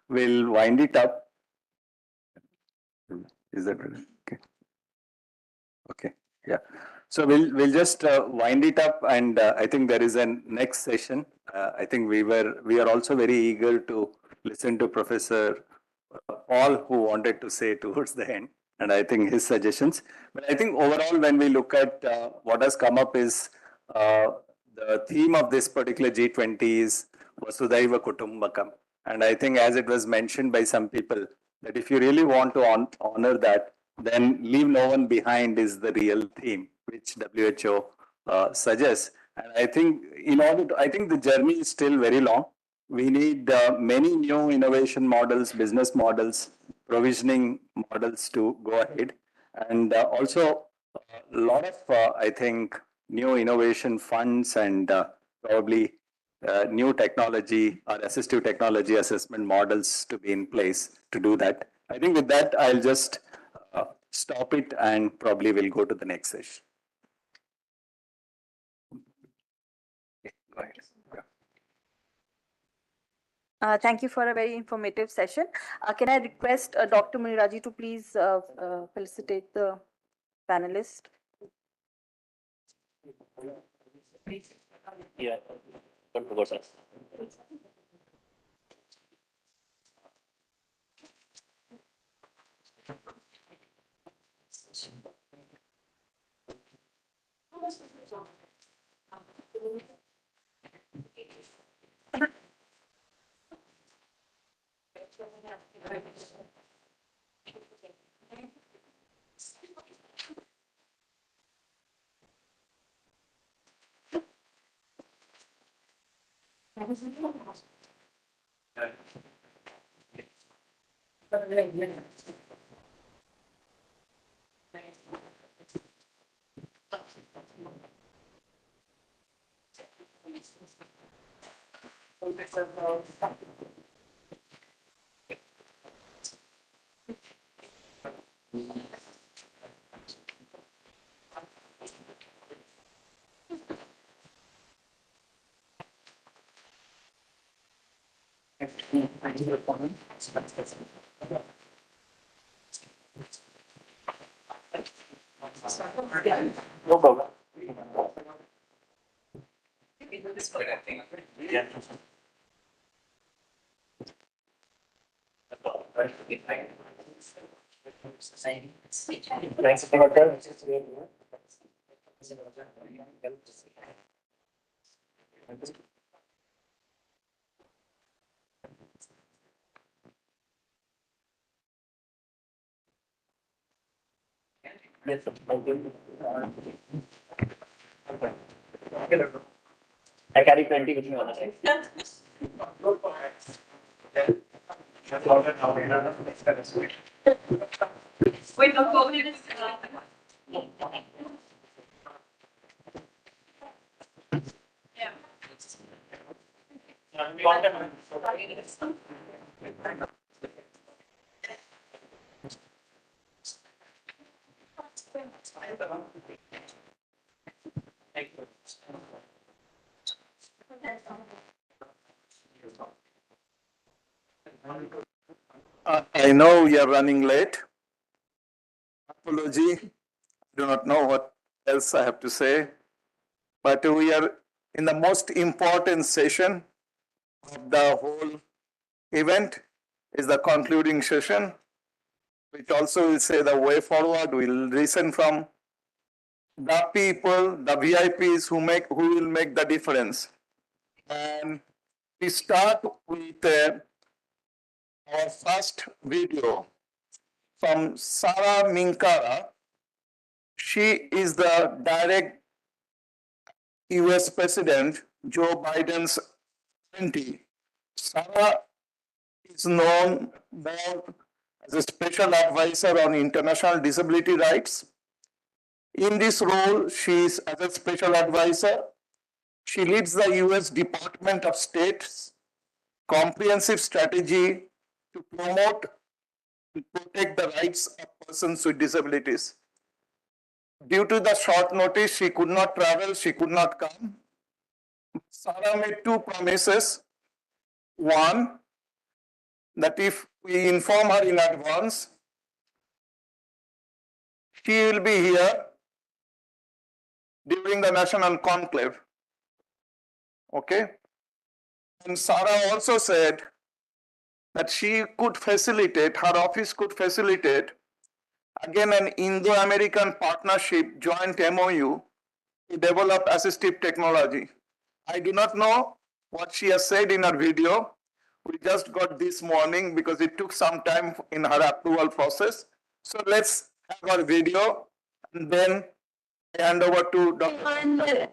Speaker 11: we'll wind it up. Is that right? Okay. Okay. Yeah. So we'll just wind it up, and I think there is a next session. I think we are also very eager to listen to Professor Paul, who wanted to say towards the end, and I think his suggestions. But I think overall, when we look at what has come up is the theme of this particular G20 is Vasudhaiva Kutumbakam. And I think, as it was mentioned by some people, that if you really want to honor that, then leave no one behind is the real theme, which WHO suggests. And I think I think the journey is still very long. We need many new innovation models, business models, provisioning models to go ahead. And also a lot of, I think, new innovation funds and probably new technology or assistive technology assessment models to be in place to do that. I think with that, I'll just stop it and probably we'll go to the next session. Okay, go ahead.
Speaker 5: Thank you for a very informative session. Can I request Dr. Muniraji to please felicitate the panelists?
Speaker 12: Yeah. controversial. No problem. Yeah. Thanks for I carry 20 with me on the side.
Speaker 5: Wait, no, go ahead.
Speaker 2: I know we are running late. Apology. I do not know what else I have to say, but we are in the most important session of the whole event is the concluding session, which also will say the way forward. We'll listen from the people, the VIPs who will make the difference. And we start with our first video from Sarah Minkara. She is the direct US President Joe Biden's appointee. Sarah is known more as a special advisor on international disability rights. In this role, she is as a special advisor. She leads the US Department of State's comprehensive strategy to promote and protect the rights of persons with disabilities. Due to the short notice, she could not travel, she could not come. Sarah made two promises. One, that if we inform her in advance, she will be here during the national conclave. Okay? And Sarah also said that she could facilitate, her office could facilitate, again, an Indo-American partnership joint MOU to develop assistive technology. I do not know what she has said in her video. We just got this morning because it took some time in her approval process. So let's have our video and then hand over to Dr.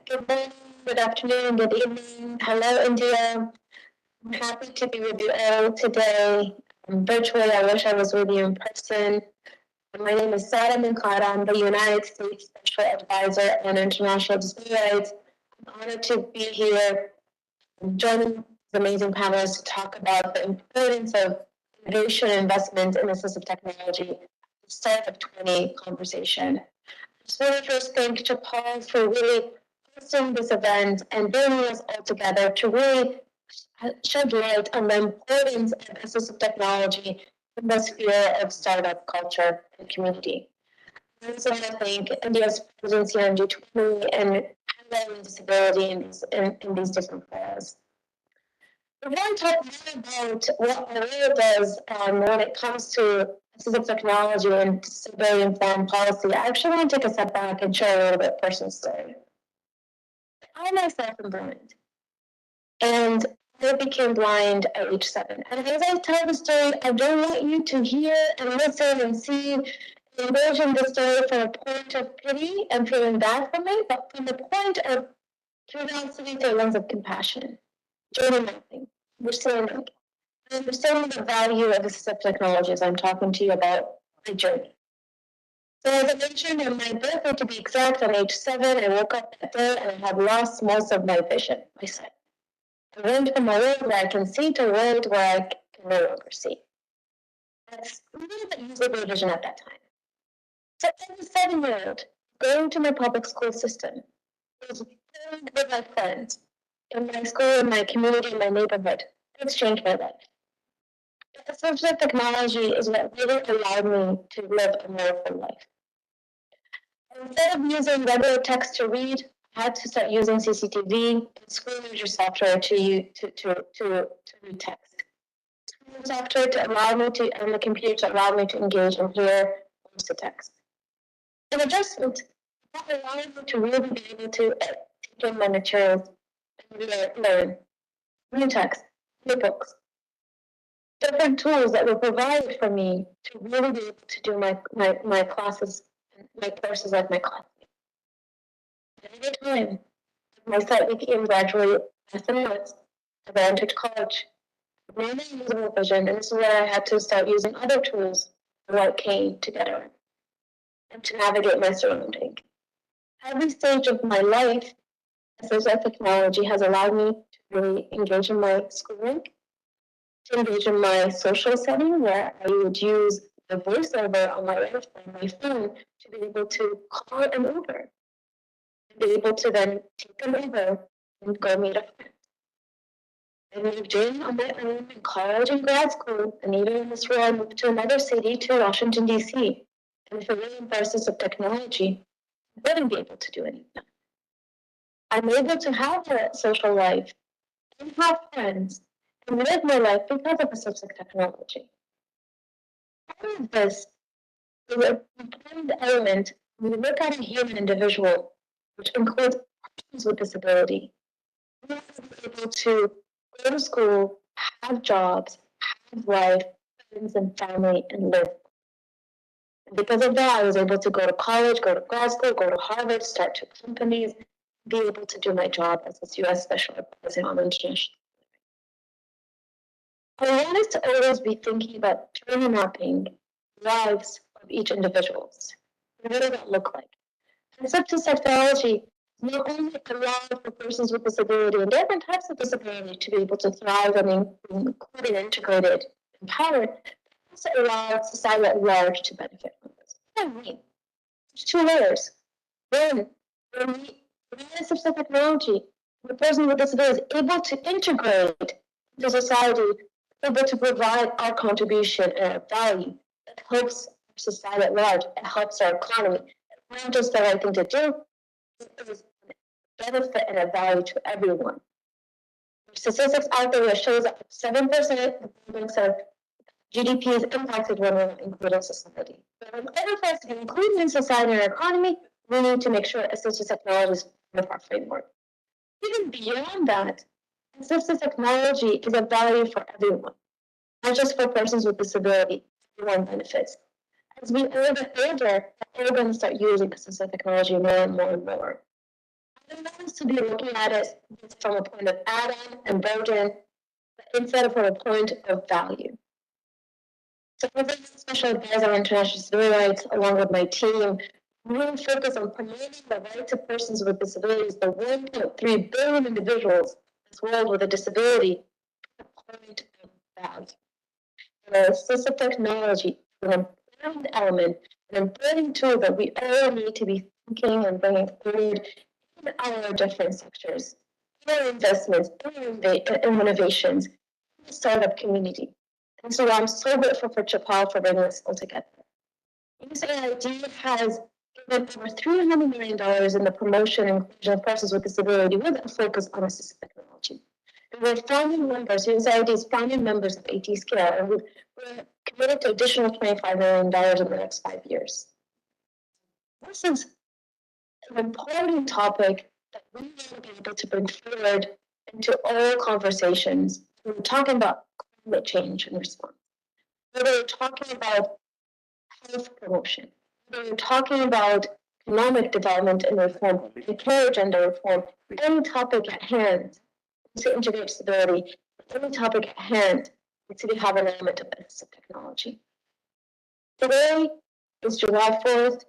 Speaker 17: Good morning, good afternoon, good evening. Hello, India. I'm happy to be with you all today. Virtually, I wish I was with you in person. My name is Sarah Minkara. I'm the United States Special Advisor on International Disability Rights. I'm honored to be here joining the amazing panelists to talk about the importance of innovation and investment in assistive technology, the Startup 20 conversation. I just want to first thank Chapal for really hosting this event and bringing us all together to really shed light on the importance of assistive technology in the sphere of startup culture and community. I also want to thank India's presidency on G20 and learning disability in these different areas. We're going to talk more about what our role does when it comes to assistive technology and disability informed policy. I actually want to take a step back and share a little bit of personal story. I myself am blind, and I became blind at age 7. And as I tell the story, I don't want you to hear and listen and see and engage in the story from a point of pity and feeling bad for me, but from the point of curiosity through a lens of compassion. Journey mapping, understanding the value of assistive technologies. I'm talking to you about the journey. So as I mentioned, on my birthday, to be exact, on age 7, I woke up that day and I had lost most of my vision, my sight. I went from a world where I can see to a world where I can no longer see. That's a little bit usable vision at that time. So as a 7-year-old, going to my public school system, it was filled with my friends in my school, in my community, in my neighborhood. It's changed my life. Assistive technology is what really allowed me to live a more full life. Instead of using regular text to read, I had to start using CCTV and screen reader software to read text. Screen software to allow me to, and the computer to allow me to engage and hear most of the text. An adjustment that allowed me to really be able to take in my materials and learn new text, new books, different tools that were provided for me to really be able to do my classes, my courses like my class. At any time, my sight became gradually less and less as I entered college. Now I'm usable vision, and this is where I had to start using other tools like cane together and to navigate my surrounding. Every stage of my life, assistive technology has allowed me to really engage in my schooling, to engage in my social setting where I would use the voiceover on my phone to be able to call an Uber, to be able to then take an Uber and go meet a friend. I moved in on my own in college and grad school, and even in this role, I moved to another city, to Washington, D.C. And if it wasn't for assistive technology, I wouldn't be able to do any of that. I'm able to have a social life and have friends and live my life because of assistive technology. All of this is an important element when we look at a human individual, which includes persons with disability. We have to be able to go to school, have jobs, have life, friends and family, and live. And because of that, I was able to go to college, go to grad school, go to Harvard, start 2 companies, be able to do my job as a U.S. Special Advisor on international. I want us to always be thinking about journey mapping lives of each individual. What does that look like? Assistive technology not only allows for persons with disability and different types of disability to be able to thrive and be included, integrated, empowered, but also allows society at large to benefit from this. What do I mean? There's 2 layers. One, when assistive technology, the person with disability is able to integrate into society, able to provide our contribution and our value that helps society at large, it helps our economy. It's not just the right thing to do, it is a benefit and a value to everyone. There's statistics out there that shows that 7% of GDP is impacted when we're not included in society. But in order for us to be included in society and our economy, we need to make sure assistive technology is part of our framework. Even beyond that, assistive technology is a value for everyone, not just for persons with disability. Everyone benefits. As we get older, we're going to start using assistive technology more and more and more. I don't want us to be looking at it from a point of add-on and burden, but instead of from a point of value. So as a special advisor on international disability rights, along with my team, we really focus on promoting the rights of persons with disabilities, the 1.3 billion individuals in this world with a disability, a point of value. And assistive technology is an important element, an important tool that we all need to be thinking and bringing forward in our different sectors, in our investments, in our innovations, in the startup community. And so I'm so grateful for Chapal for bringing this all together. USAID has given over $300 million in the promotion and inclusion of persons with disability with a focus on assistive technology. We were founding members, USAID's founding members of AT Scale, and we're committed to additional $25 million in the next 5 years. This is an important topic that we want to be able to bring forward into all conversations. We're talking about climate change and response. Whether we're talking about health promotion, whether we're talking about economic development and reform, employer gender reform, any topic at hand to integrate stability, any topic at hand needs to have an element of assistive technology. Today is July 4th,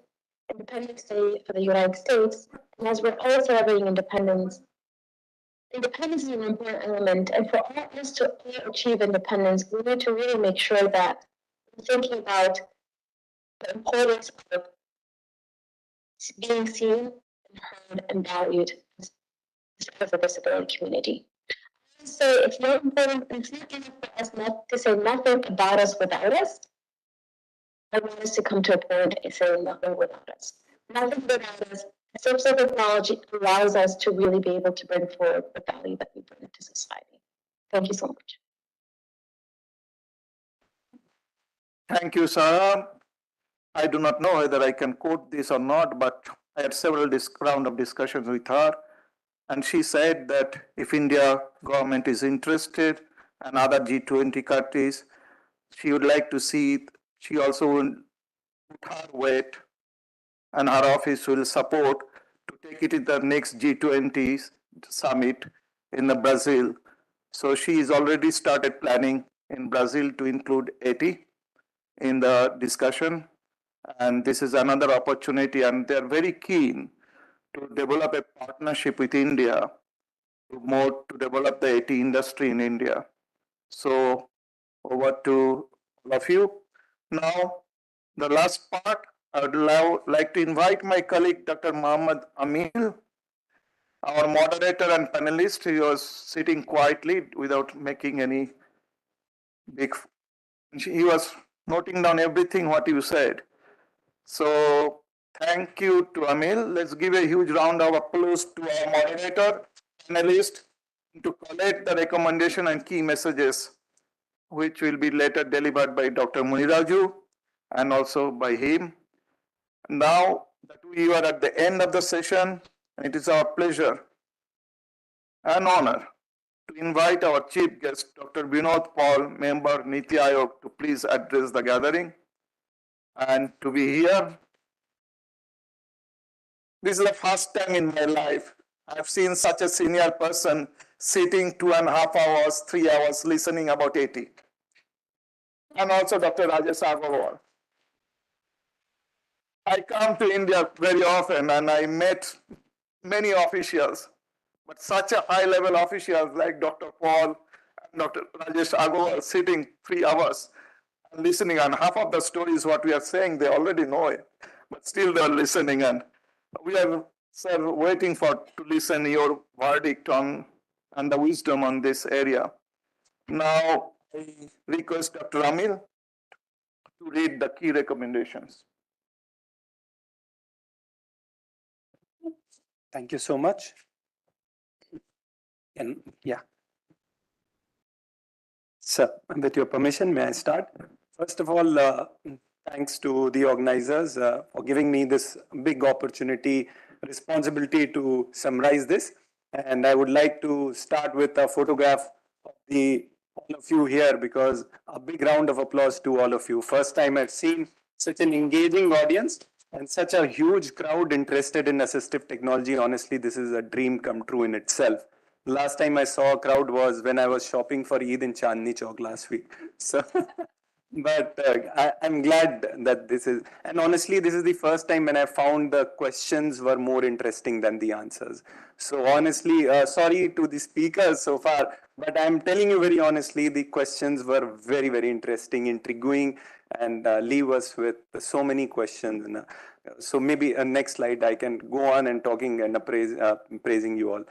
Speaker 17: Independence Day for the United States, and as we're all celebrating independence, independence is an important element, and for all of us to achieve independence, we need to really make sure that we're thinking about the importance of being seen and heard and valued as part of the disability community. So it's not important, it's not enough for us not to say nothing about us without us. I want us to come to a point of saying nothing without us. Nothing without us. Assistive technology allows us to really be able to bring forward the value that we bring to society. Thank you so much.
Speaker 2: Thank you, Sarah. I do not know whether I can quote this or not, but I had several round of discussions with her, and she said that if India government is interested and other G20 countries, she would like to see it. She also will put her weight and her office will support to take it in the next G20 summit in the Brazil. So she is already started planning in Brazil to include 80 in the discussion. And this is another opportunity, and they're very keen to develop a partnership with India to develop the IT industry in India. So over to all of you. Now, the last part, I would like to invite my colleague, Dr. Mohammed Amil, our moderator and panelist. He was sitting quietly without making any big, he was noting down everything what you said. So thank you to Amil. Let's give a huge round of applause to our moderator, panelist, to collect the recommendation and key messages, which will be later delivered by Dr. Muniraju and also by him. Now that we are at the end of the session, it is our pleasure and honor to invite our chief guest, Dr. Vinod Paul, member Niti Aayog, to please address the gathering and to be here. This is the first time in my life I've seen such a senior person sitting 2.5 hours, 3 hours listening about 80. And also Dr. Rajesh Agarwal. I come to India very often and I met many officials, but such a high level officials like Dr. Paul and Dr. Rajesh Agarwal sitting 3 hours and listening, and half of the stories what we are saying, they already know it, but still they are listening, and we are, sir, waiting to listen your verdict on and the wisdom on this area. Now, I request Dr. Amil to read the key recommendations.
Speaker 11: Thank you so much. And yeah. So, with your permission, may I start? First of all, thanks to the organizers for giving me this big opportunity, responsibility to summarize this. And I would like to start with a photograph of all of you here, because a big round of applause to all of you. First time I've seen such an engaging audience and such a huge crowd interested in assistive technology. Honestly, this is a dream come true in itself. Last time I saw a crowd was when I was shopping for Eid in Chandni Chowk last week. So, but I'm glad that this is, and honestly, this is the first time when I found the questions were more interesting than the answers. So honestly, sorry to the speakers so far, but I'm telling you very honestly, the questions were very, very interesting, intriguing, and leave us with so many questions. And, so maybe next slide, I can go on and talking and praising you all.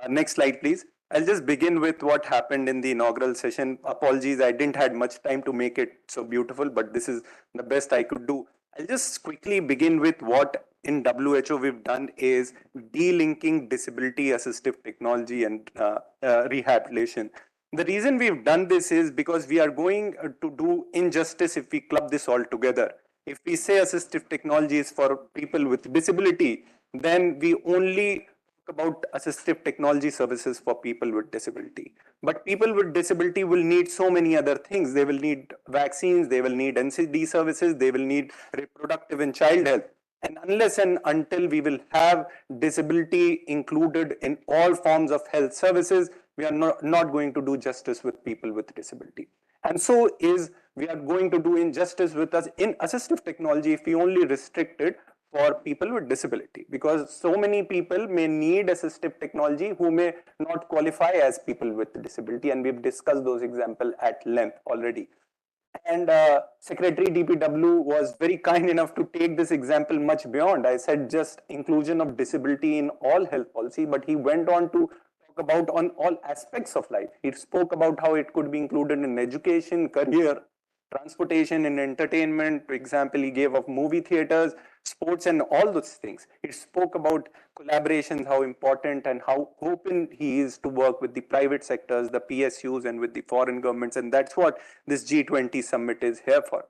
Speaker 11: Next slide, please. I'll just begin with what happened in the inaugural session. Apologies, I didn't had much time to make it so beautiful, but this is the best I could do. I'll just quickly begin with what in WHO we've done is delinking disability assistive technology and rehabilitation. The reason we've done this is because we are going to do injustice if we club this all together. If we say assistive technology is for people with disability, then we only talk about assistive technology services for people with disability. But people with disability will need so many other things. They will need vaccines, they will need NCD services, they will need reproductive and child health. And unless and until we will have disability included in all forms of health services, we are not going to do justice with people with disability. And so is we are going to do injustice with us in assistive technology if we only restrict it for people with disability, because so many people may need assistive technology who may not qualify as people with disability, and we've discussed those examples at length already. And Secretary DPW was very kind enough to take this example much beyond. I said just inclusion of disability in all health policy, but he went on to talk about on all aspects of life. He spoke about how it could be included in education, career, transportation and entertainment. For example, he gave of movie theaters, sports and all those things. He spoke about collaborations, how important and how open he is to work with the private sectors, the PSUs and with the foreign governments. And that's what this G20 summit is here for.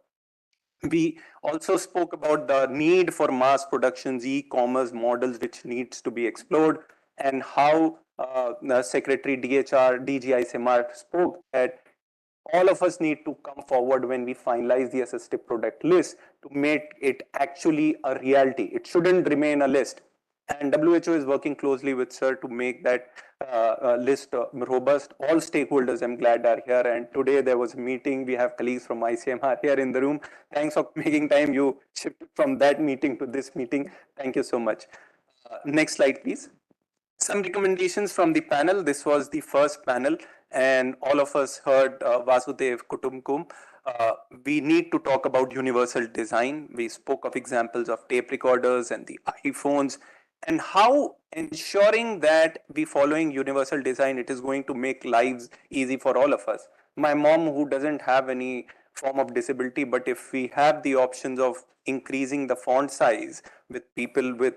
Speaker 11: We also spoke about the need for mass productions, e-commerce models, which needs to be explored, and how the Secretary DHR, DGISMR spoke that all of us need to come forward when we finalize the assistive product list to make it actually a reality. It shouldn't remain a list. And WHO is working closely with Sir to make that list robust. All stakeholders, I'm glad, are here. And today there was a meeting. We have colleagues from ICMR here in the room. Thanks for making time. You shifted from that meeting to this meeting. Thank you so much. Next slide, please. Some recommendations from the panel. This was the first panel, and all of us heard Vasudev Kutumkum. We need to talk about universal design. We spoke of examples of tape recorders and the iPhones, and how ensuring that we following universal design, it is going to make lives easy for all of us. My mom, who doesn't have any form of disability, but if we have the options of increasing the font size with people with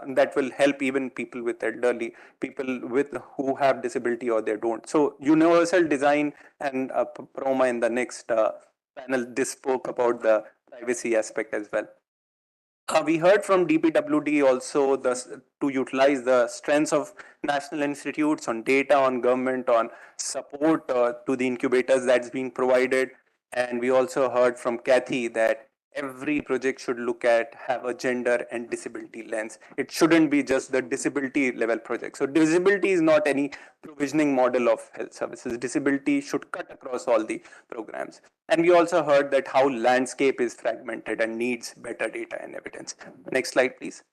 Speaker 11: that will help even people with elderly, people with who have disability or they don't. So universal design, and Proma in the next panel, this spoke about the privacy aspect as well. We heard from DPWD also to utilize the strengths of national institutes on data, on government, on support to the incubators that's being provided. And we also heard from Kathy that every project should have a gender and disability lens. It shouldn't be just the disability level project. So disability is not any provisioning model of health services. Disability should cut across all the programs. And we also heard that how landscape is fragmented and needs better data and evidence. Next slide, please.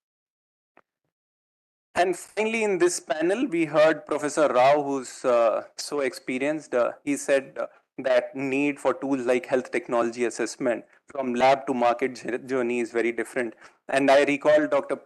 Speaker 11: And finally, in this panel, we heard Professor Rao, who's so experienced. He said that need for tools like health technology assessment from lab to market journey is very different. And I recall Dr.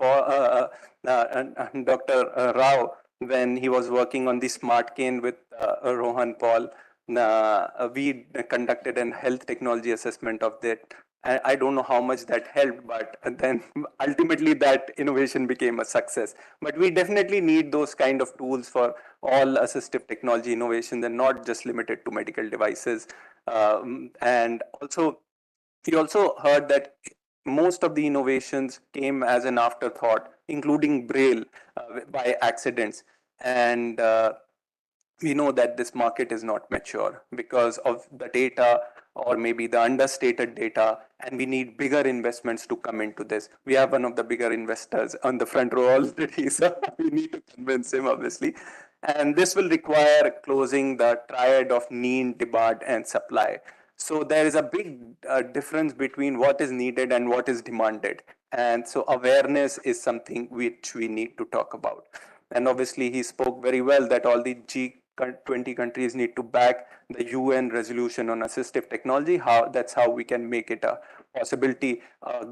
Speaker 11: Rao when he was working on the smart cane with Rohan Paul. We conducted a health technology assessment of that. I don't know how much that helped, but then ultimately that innovation became a success. But we definitely need those kind of tools for all assistive technology innovations and not just limited to medical devices. And also, we also heard that most of the innovations came as an afterthought, including Braille by accidents. And we know that this market is not mature because of the data or maybe the understated data, and we need bigger investments to come into this. We have one of the bigger investors on the front row already, so we need to convince him, obviously. And this will require closing the triad of need, demand, and supply. So there is a big difference between what is needed and what is demanded. And so awareness is something which we need to talk about. And obviously, he spoke very well that all the G20 countries need to back the UN resolution on assistive technology. That's how we can make it a possibility,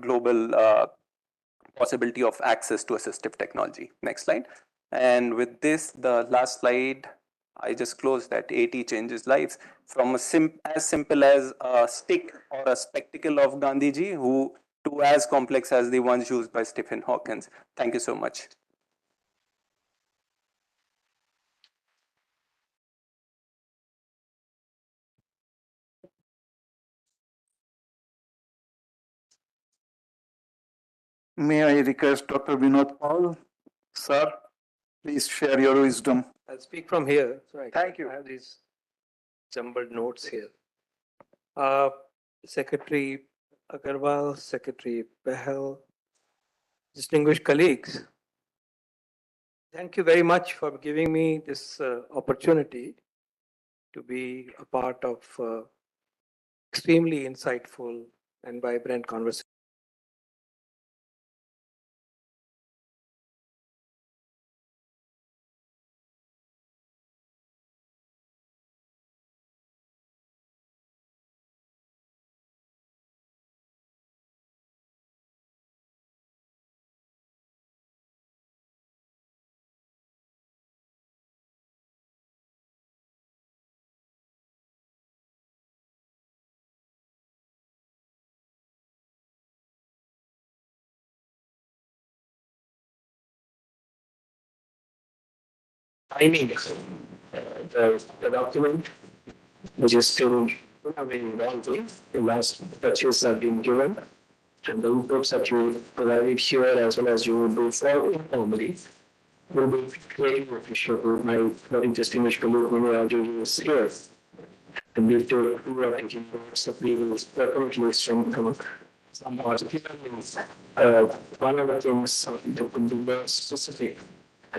Speaker 11: global possibility of access to assistive technology. Next slide. And with this, the last slide, I just closed that AT changes lives from as simple as a stick or a spectacle of Gandhiji, who
Speaker 18: to as complex as the ones used by Stephen Hawking. Thank you so much.
Speaker 2: May I request Dr. Vinod Paul, sir, please share your wisdom.
Speaker 19: I'll speak from here. So
Speaker 2: Thank you.
Speaker 19: I have these jumbled notes here. Secretary Agarwal, Secretary Behel, distinguished colleagues, thank you very much for giving me this opportunity to be a part of extremely insightful and vibrant conversation. Timing, the document, which is still being evolving, the last touches have been given, and the inputs that you provided here as well as you will do for informally will be very appreciable. My very distinguished colleague, Manu is here. And we do thinking words that we will definitely strengthen some particularly one of the things that will be more specific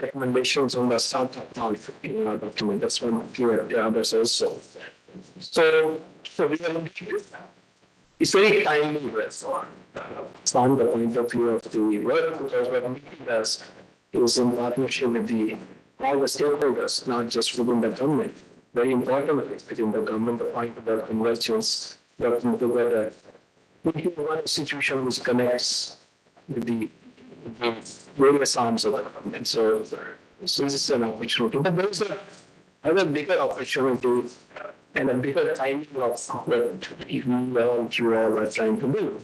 Speaker 19: recommendations on the startup in our document. That's one of the others also. So we are it's very timely from the point of view of the work, because what meeting does is in partnership with all the stakeholders, not just within the government. Very important within the government, the point of the convergence, working together into one institution which connects with the various arms of the government. So this is an opportunity. But there is another bigger opportunity and a bigger timing of what you all are trying to do.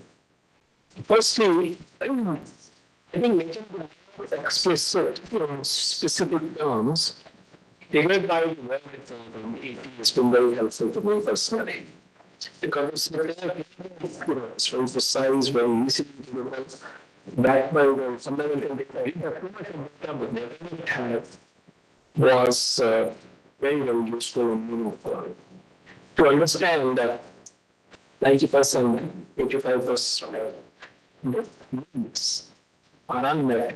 Speaker 19: Firstly, I think making the explicit specific terms figured by the world has been very helpful to me personally. Because it's very precise, very easy to develop, backed by the fundamental data was very, very useful and meaningful. To understand that 90%, 85% needs are unmet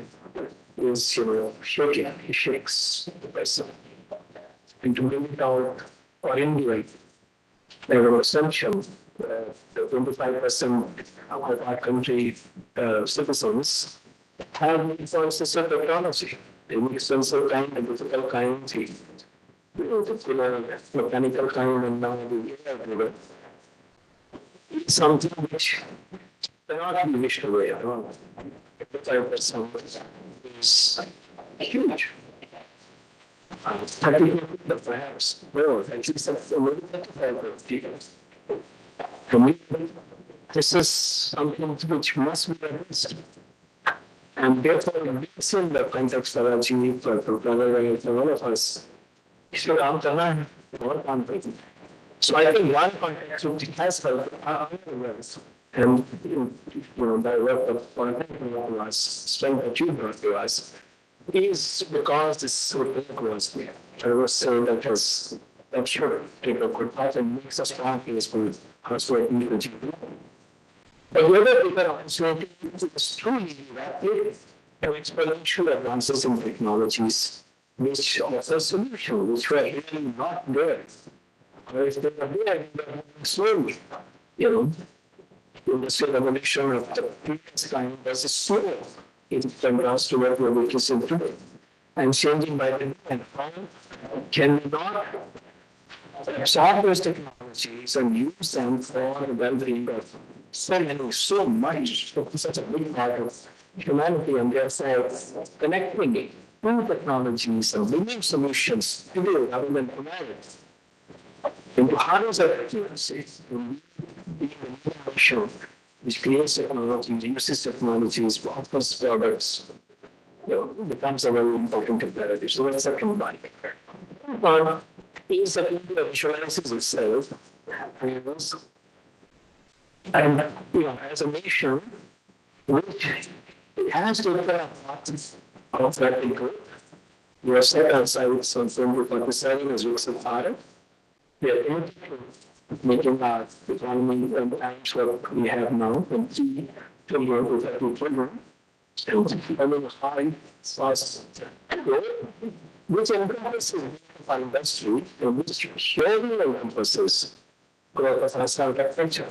Speaker 19: is, shaking, it shakes the person. And to bring it out or indicate there was assumption the 25% of our country citizens have resources of technology. They need sensor kind, the physical kind, the mechanical kind, and now the AI. Something which cannot be wished away at all. 25% is huge. 30% perhaps more, at least a little bit of people. For me, this is something which must be addressed. And therefore, it is in the context of achieving for all of us. So I think one context which has helped other words, and by work of one strength that you brought to us, is because this work was there. I was saying that sure, could often makes us practice with us working with you. But whether bigger opportunity is truly rapid and exponential advances in technologies which offer solutions which were really not there. Or if they were there, they were slowly, industrial revolution of the previous time was slow in contrast to what we're witnessing today. And changing by the and how can we not absorb those technologies and use them for the well-being of so much, such a big part of humanity, and therefore connecting new technologies and bringing solutions today rather than tomorrow into harness of accuracy, being an innovation which creates technology, uses technologies, offers products, becomes a very important imperative. So that's the second one. One is that India visualizes itself and as a nation which has to look at parts of that group. We have set aside some 2047 as we said Bharat. We are committed to making our economy and the times that we have now from 3 trillion to 30 trillion. I mean, high, fast growth, which encompasses our industry and which surely encompasses growth of our startup culture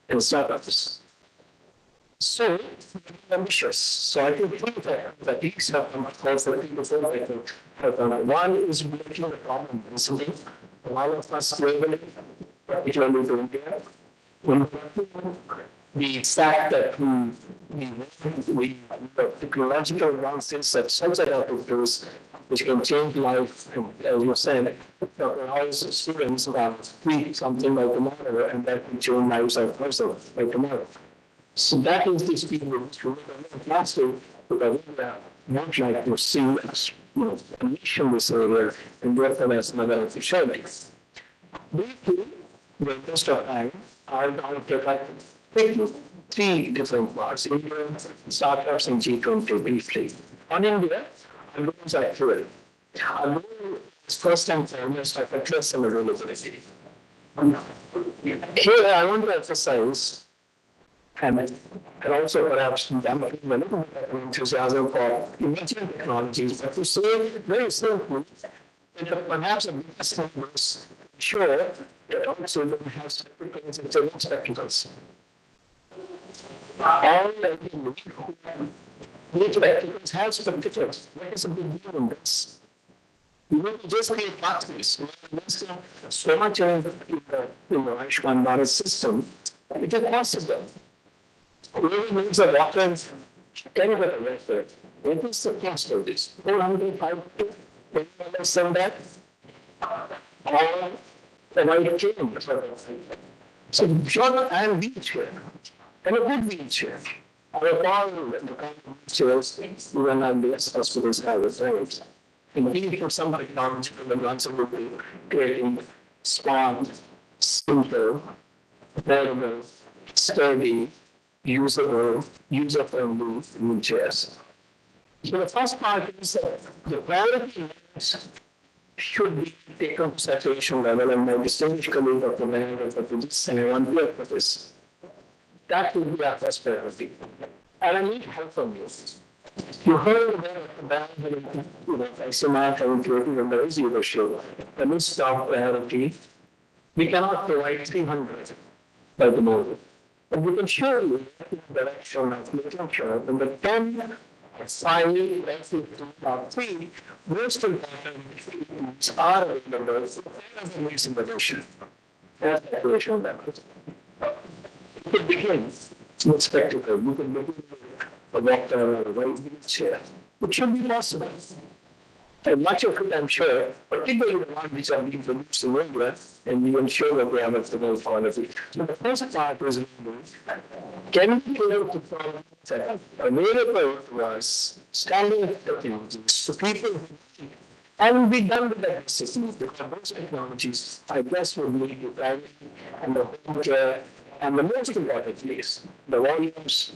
Speaker 19: and startups. So, ambitious. So I think three that these have come across the people before I think have done. One is making the problem recently. A lot of us globally, particularly to India, the fact that we technological advances that such a produce which can change life, as you said, allows students to read something by tomorrow and that can change lives of person by tomorrow. So that is the speed of which we are faster, because we would like to see us, a nation this area and therefore as another officiality. Briefly, the interest of time, I'll take three different parts, India, startups and G20 briefly. On India, I'm going to accurate. I'm going to first and foremost of address and availability. Here I want to emphasize and also perhaps demonstrate a little bit of enthusiasm for emerging technologies, but to say very simply that perhaps the biggest thing was sure that also don't have spectacles and children spectacles. All the spectacles have spectacles. What is the big deal in this? You need to just create pathways. So much in the Ayushman Bharat system, it is possible. Whoever needs a doctor, can you get a record? What is the cost of this? 450, less than that? Or am I kidding? So, short and wheelchair, and a good wheelchair. Or a car, the kind of wheelchairs, even at the hospitals have it, right? And we for some technology and absolutely creating smart, simple, portable, sturdy, usable, user-friendly wheelchairs. So the first part is that the priority should be taken to saturation level, and my distinguished colleague of the manager for this and I want to for this. That would be our first priority. And I need help from you. You heard about the band, ICMR having created a very zero show. The missed top priority, we cannot provide 300 by the moment. But we can surely work in the direction of making sure that the 10, 5, 15, or 3 most important are available as a needs innovation. That's the equation level. We could begin with spectacle. We could begin with a doctor or a white wheelchair. It should be possible. And much of it, I'm sure, particularly the ones which are being produced in India, and we ensure that we have a good quality. So the first part is can we create the problem that available to us, standing technologies, to people, and be done with that system, because those technologies, I guess, will lead to primary and the home care, and the most important piece, the volumes,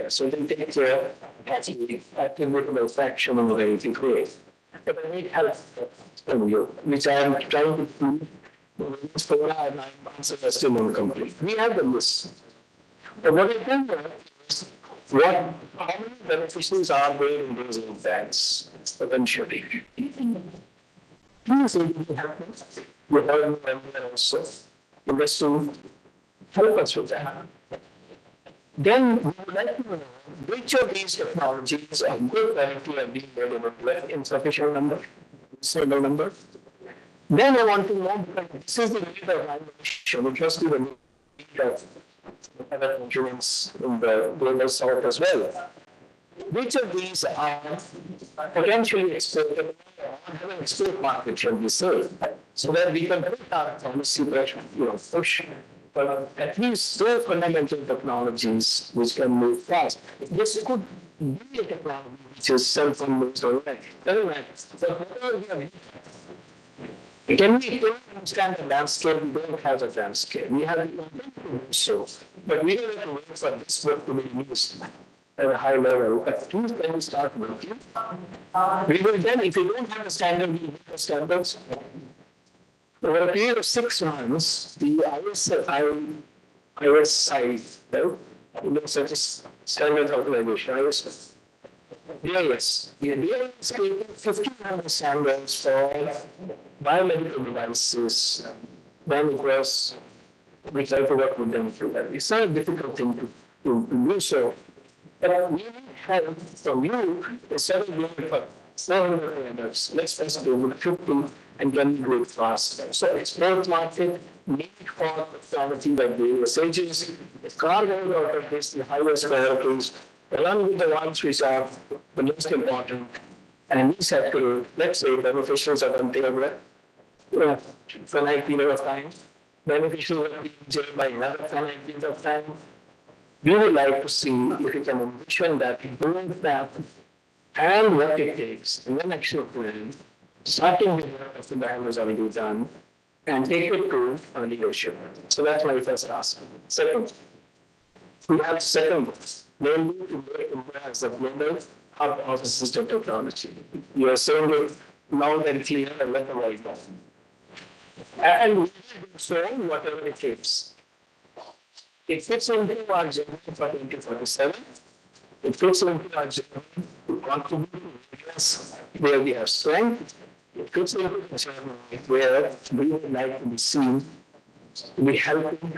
Speaker 19: so they take care actually activity fraction of the way to create. But I need help from you, which I am trying to do. This program and I'm answering still incomplete. We have the list. But what I think is how many beneficiaries are there in those impacts eventually? Please help us. We have a member also. Investing help us with that. Then we would like to know which of these technologies are good quality and being made in sufficient number, stable number. Then I want to know, because this is the need of innovation, it must be the need of health insurance in the global south as well. Which of these are potentially exportable or have an export market, shall we say, so that we can put our policy pressure, push but at least so fundamental technologies which can move fast. This could be a technology which is self-funded or right. Doesn't matter. But whatever we are, can we don't understand the landscape? We don't have the landscape. We have the intent to do so, but we don't have to wait for this work to be used at a high level. At least when we start working, we will then, if we don't have a standard, we need the standards. Over a period of 6 months, the ISI, such as Standards Organization, ISI, DIS, the DIS created 1,500 standards for biomedical devices, then it was, we tried to work with them through that. It's not a difficult thing to do so. But we need help from you instead of doing it for 700 others. Let's first do it 50 and then do it faster. So export market, need for technology like the SAGES, the cargo out of this, the highest priorities, along with the ones which are the most important. And these have to, let's say, beneficiaries of unpayable finite period of time, beneficiaries of being jailed by another finite period of time. We would like to see if we can envision that, doing that, and what it takes, and then actually plan, starting with what the band has already done, and take it to leadership. So that's my first ask. Second, we have second books, namely to make India as a global hub of assistive technology. You are saying it now very clear and let the world know. And we will do so whatever it takes. It fits into our journey for 2047. It fits into our journey to contribute to areas where we have strength. It fits into the journey where we would like to be seen to be helping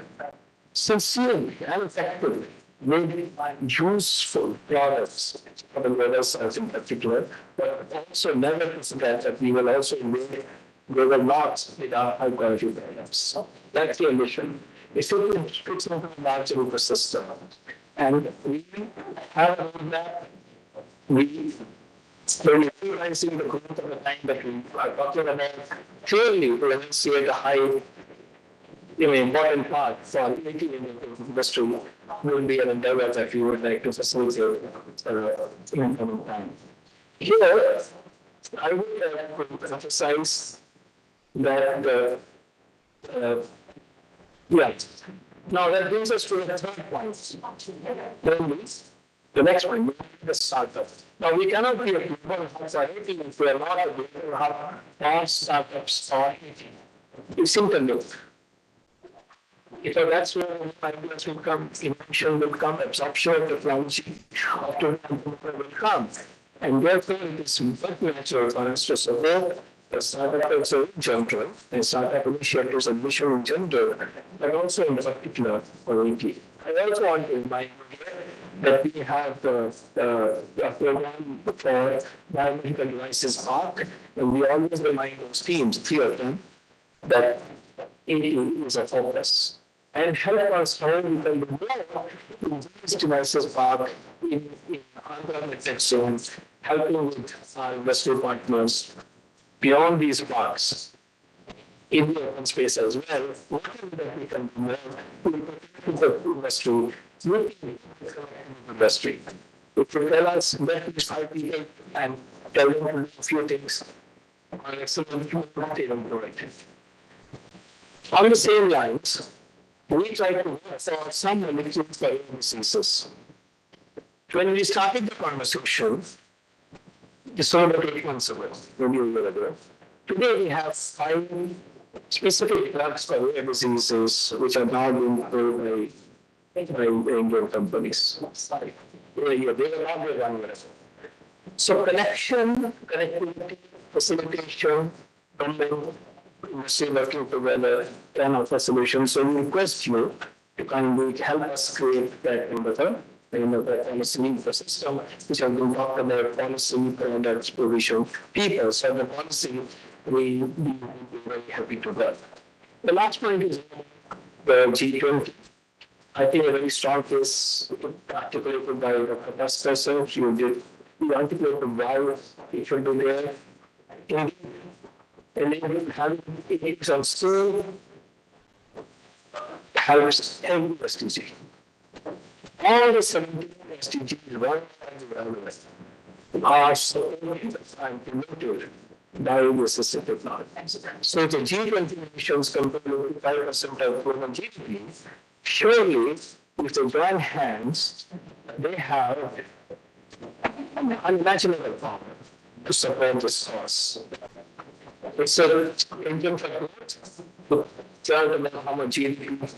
Speaker 19: sincerely and effectively with useful products for the weather in particular, but also never to forget that we will also make global lots with our high quality products. That's the ambition. It fits into a larger ecosystem. And we have a roadmap. When you're realizing the growth of the time that we are talking about, clearly we enunciate a high, important part for making in the industry will be an endeavor that we would like to facilitate in coming time. Here, I would emphasize that now that brings us to the third point. The next one, the startup. Now we cannot be a global hub for anything if we are not a global hub for startups or anything. It's interlinked. So that's where ideas will come, invention will come, absorption of technology will come. And therefore it is very natural for us to support the startup culture in general, and startup initiatives and mission in general, but also in particular for AT. I also want to remind you that we have the program for biomedical devices ARC, and we always remind those teams, 3 of them, that AT is a focus. And help us how we can do more in these devices park in Andhra Metro zone, helping with our industry partners beyond these parks in the open space as well. Whatever that we can do more to the industry, looking at the industry. If you tell us that these 5 people and tell them a few things, on excellent, not even do it. On the same lines, we try to work for some molecules for diseases. When we started the conversation, it's over 8 months ago, maybe a year ago. Today we have 5 specific drugs for rare diseases which are now being approved by Indian companies. They will not be one year. So connectivity, facilitation, funding, industry working together can offer solutions. So we request you to kindly help us create that the policy ecosystem, which has been talked about, policy, products, provision, people. So the policy, we will be very happy to work. The last point is the G20. I think a very strong case articulated by Dr. Pastor, he articulated why it should be there. And then having it on still helps every SDG. All the 17 SDGs run are supported and promoted by the assistive technologies. So the G20 nations compare with 5% of global GDP. Surely, if they join hands, they have unimaginable power to support this cause. It's an engine for growth to tell them how much GDP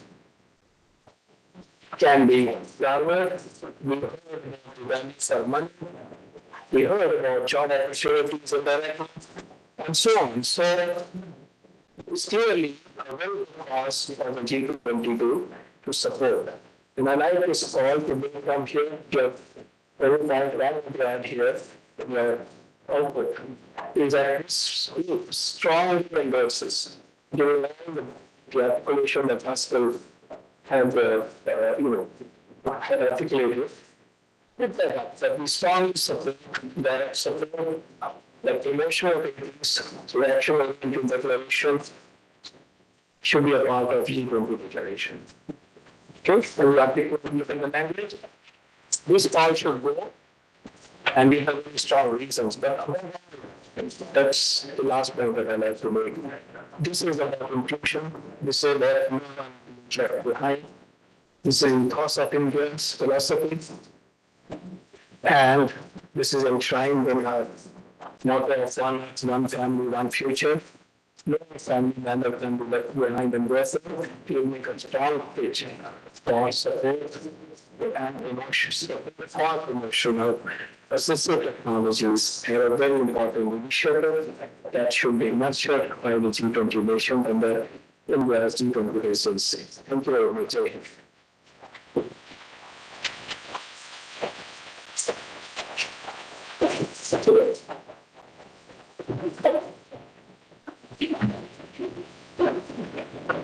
Speaker 19: can be garnered. We heard about the values of money. We heard about job opportunities and directly, and so on. So it's clearly a very good cause for the G20 to support. And I like this call to come here, to very glad here in your output, is that this group strongly endorses the articulation that Pascal have articulated. That we strongly support the promotion of ethics, reaction into declaration should be a part of G20 declaration. Okay, so we articulate in the language. This all should go, and we have very strong reasons. But that's the last point that I like to make. This is about inclusion. This is about no one left behind. This is cost of influence philosophy. And this is enshrined in our motto of one family, one future. No family member can be left behind and rest. You make a strong pitch for support and promotion of assistive technologies. They are a very important initiative that should be nurtured by the G20 nation and the India's G20 presidency. Thank you very much.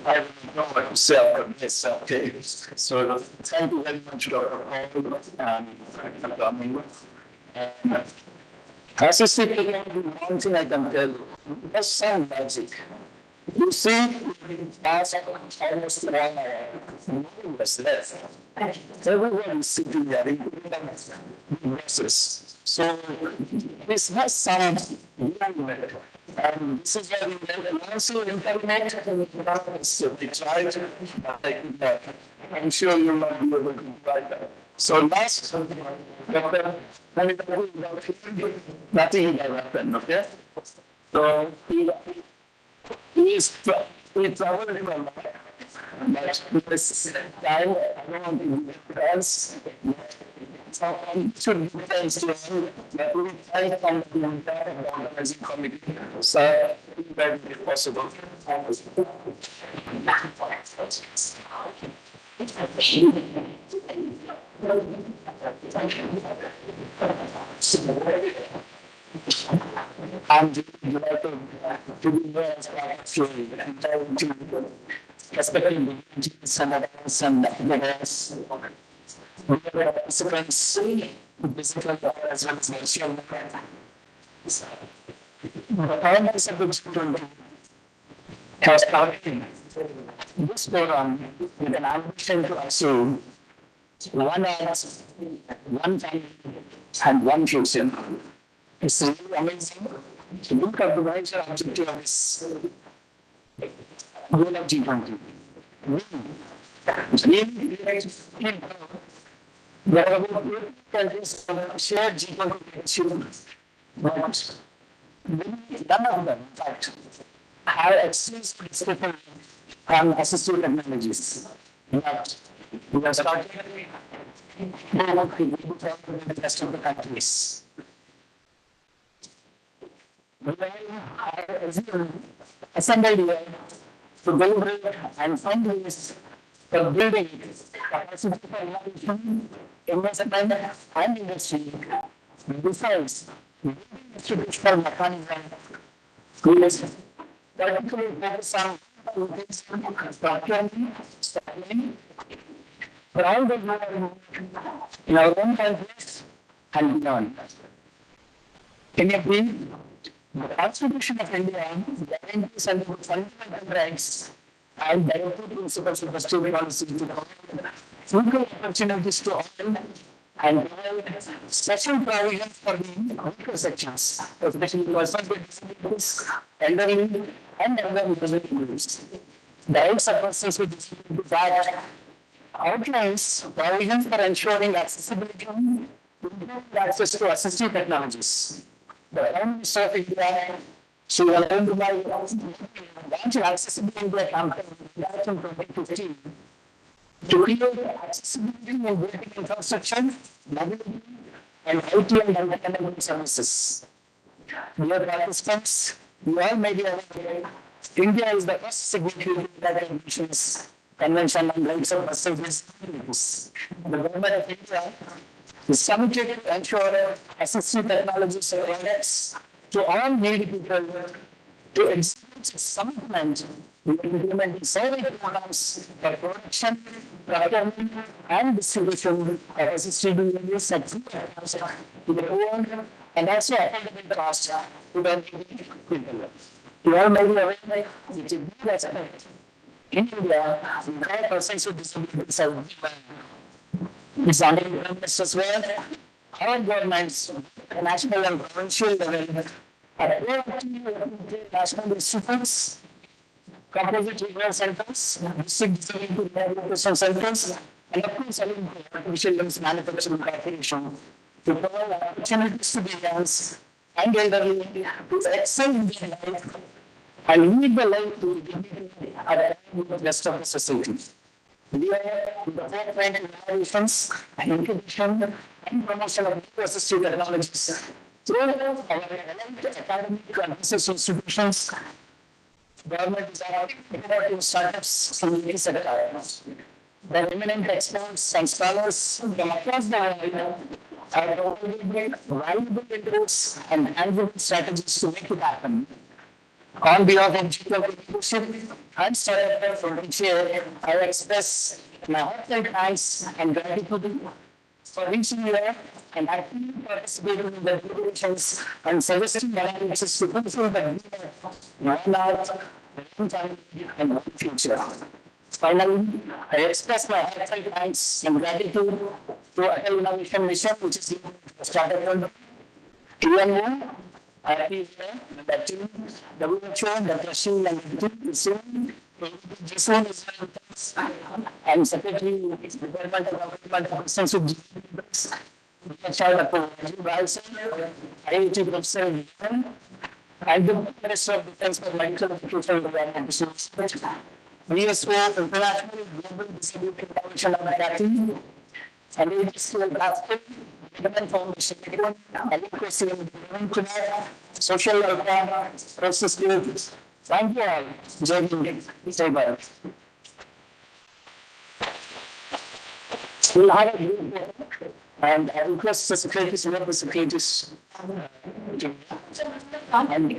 Speaker 19: I don't know myself, okay? So thank you very much, Dr. Paul, for coming. Assistive technology, one thing I can tell you, that's some magic. You see, past almost 1 hour, no one was left. Everyone is sitting there, including the nurses. So this has some movement. And this is why we have also internet to be tried. I'm sure you might be able to provide that. So last, Dr. nothing will happen, okay? So it's our level, but this time, I don't want to be else. So should be thanks to you that we try from the entire organizing committee. So that if possible. I'm delighted to be here as part of your entire team, respecting the senators and the rest. We have participants, physical as well as virtual. The founders of the G20 has started this program with an ambition to assume one earth, one family, and one future. It's really amazing to look at the major objective of this goal of G20. There are about 8 countries shared G20 achievements, but none of them, in fact, have exclusive discussion on assistive technologies. But we have started with the rest of the countries. We are assembled here to deliberate and find ways for building capacity for innovation, investment, and industry. Besides, building institutional mechanism is particularly focused on structuring, studying, around the world, in our own countries, and beyond. Can you agree? The Constitution of India guarantees and fundamental rights and directive principles of industrial policy to provide equal opportunities to all and provide special provisions for the weaker sections, especially persons with disabilities, elderly, and other vulnerable groups. The rights of persons with disabilities Act outlines provisions for ensuring accessibility, improved access to assistive technologies. The Prime Minister of India, Shri Narendra Modi, launched Accessibility India campaign in 2015 to create accessibility in building infrastructure, mobility, and IT and entertainment services. Dear participants, you all may be aware, India is the first signatory to the United Nations Convention on Rights of Persons with Disabilities. The government of India is committed to ensure assistive technologies products to all needy people to execute its commitment in implementing several programs for production, procurement, and distribution of assistive devices at free cost to the poor and also affordable cost to the needy people. You all may be aware that it is good aspect. In India, we call persons with disabilities as it's under the Prime Minister's work. Our governments, the national and provincial level, are proactive national institutes, composite regional centers, district disability rehabilitation centers, and of course, artificial limbs manufacturing corporation to provide opportunities to beginners and elderly to excel in their life and lead the life to dignity at the rest of the society. We are in the forefront in innovations and incubation and promotion of new assistive technologies. Through our elite academic and research institutions, government is supporting startups in the sector. The eminent experts and scholars from across the world have provided valuable inputs and tangible strategies to make it happen. On behalf of G20 leadership and Startup20, I express my heartfelt thanks and gratitude for reaching here and actively participating in the deliberations and suggesting analysis to fulfill the need of one earth, one family, and one future. Finally, I express my heartfelt thanks and gratitude to Atal Innovation Mission, which is Startup20, TNO, RPA, the team, WHO, the Russian and the team, and Secretary Department of Government of Persons with Disabilities, IIT Professor and the Minister of Defense for Medical Education and Development. VSO, International Global Disability Commission of Academy, and AGCL Basket, Government Foundation, Adequacy and Social Welfare, Process Skills. Thank you all. Jai Hind. Jai Bharat. We'll have a group here, and I request the secretaries, one of the secretaries. And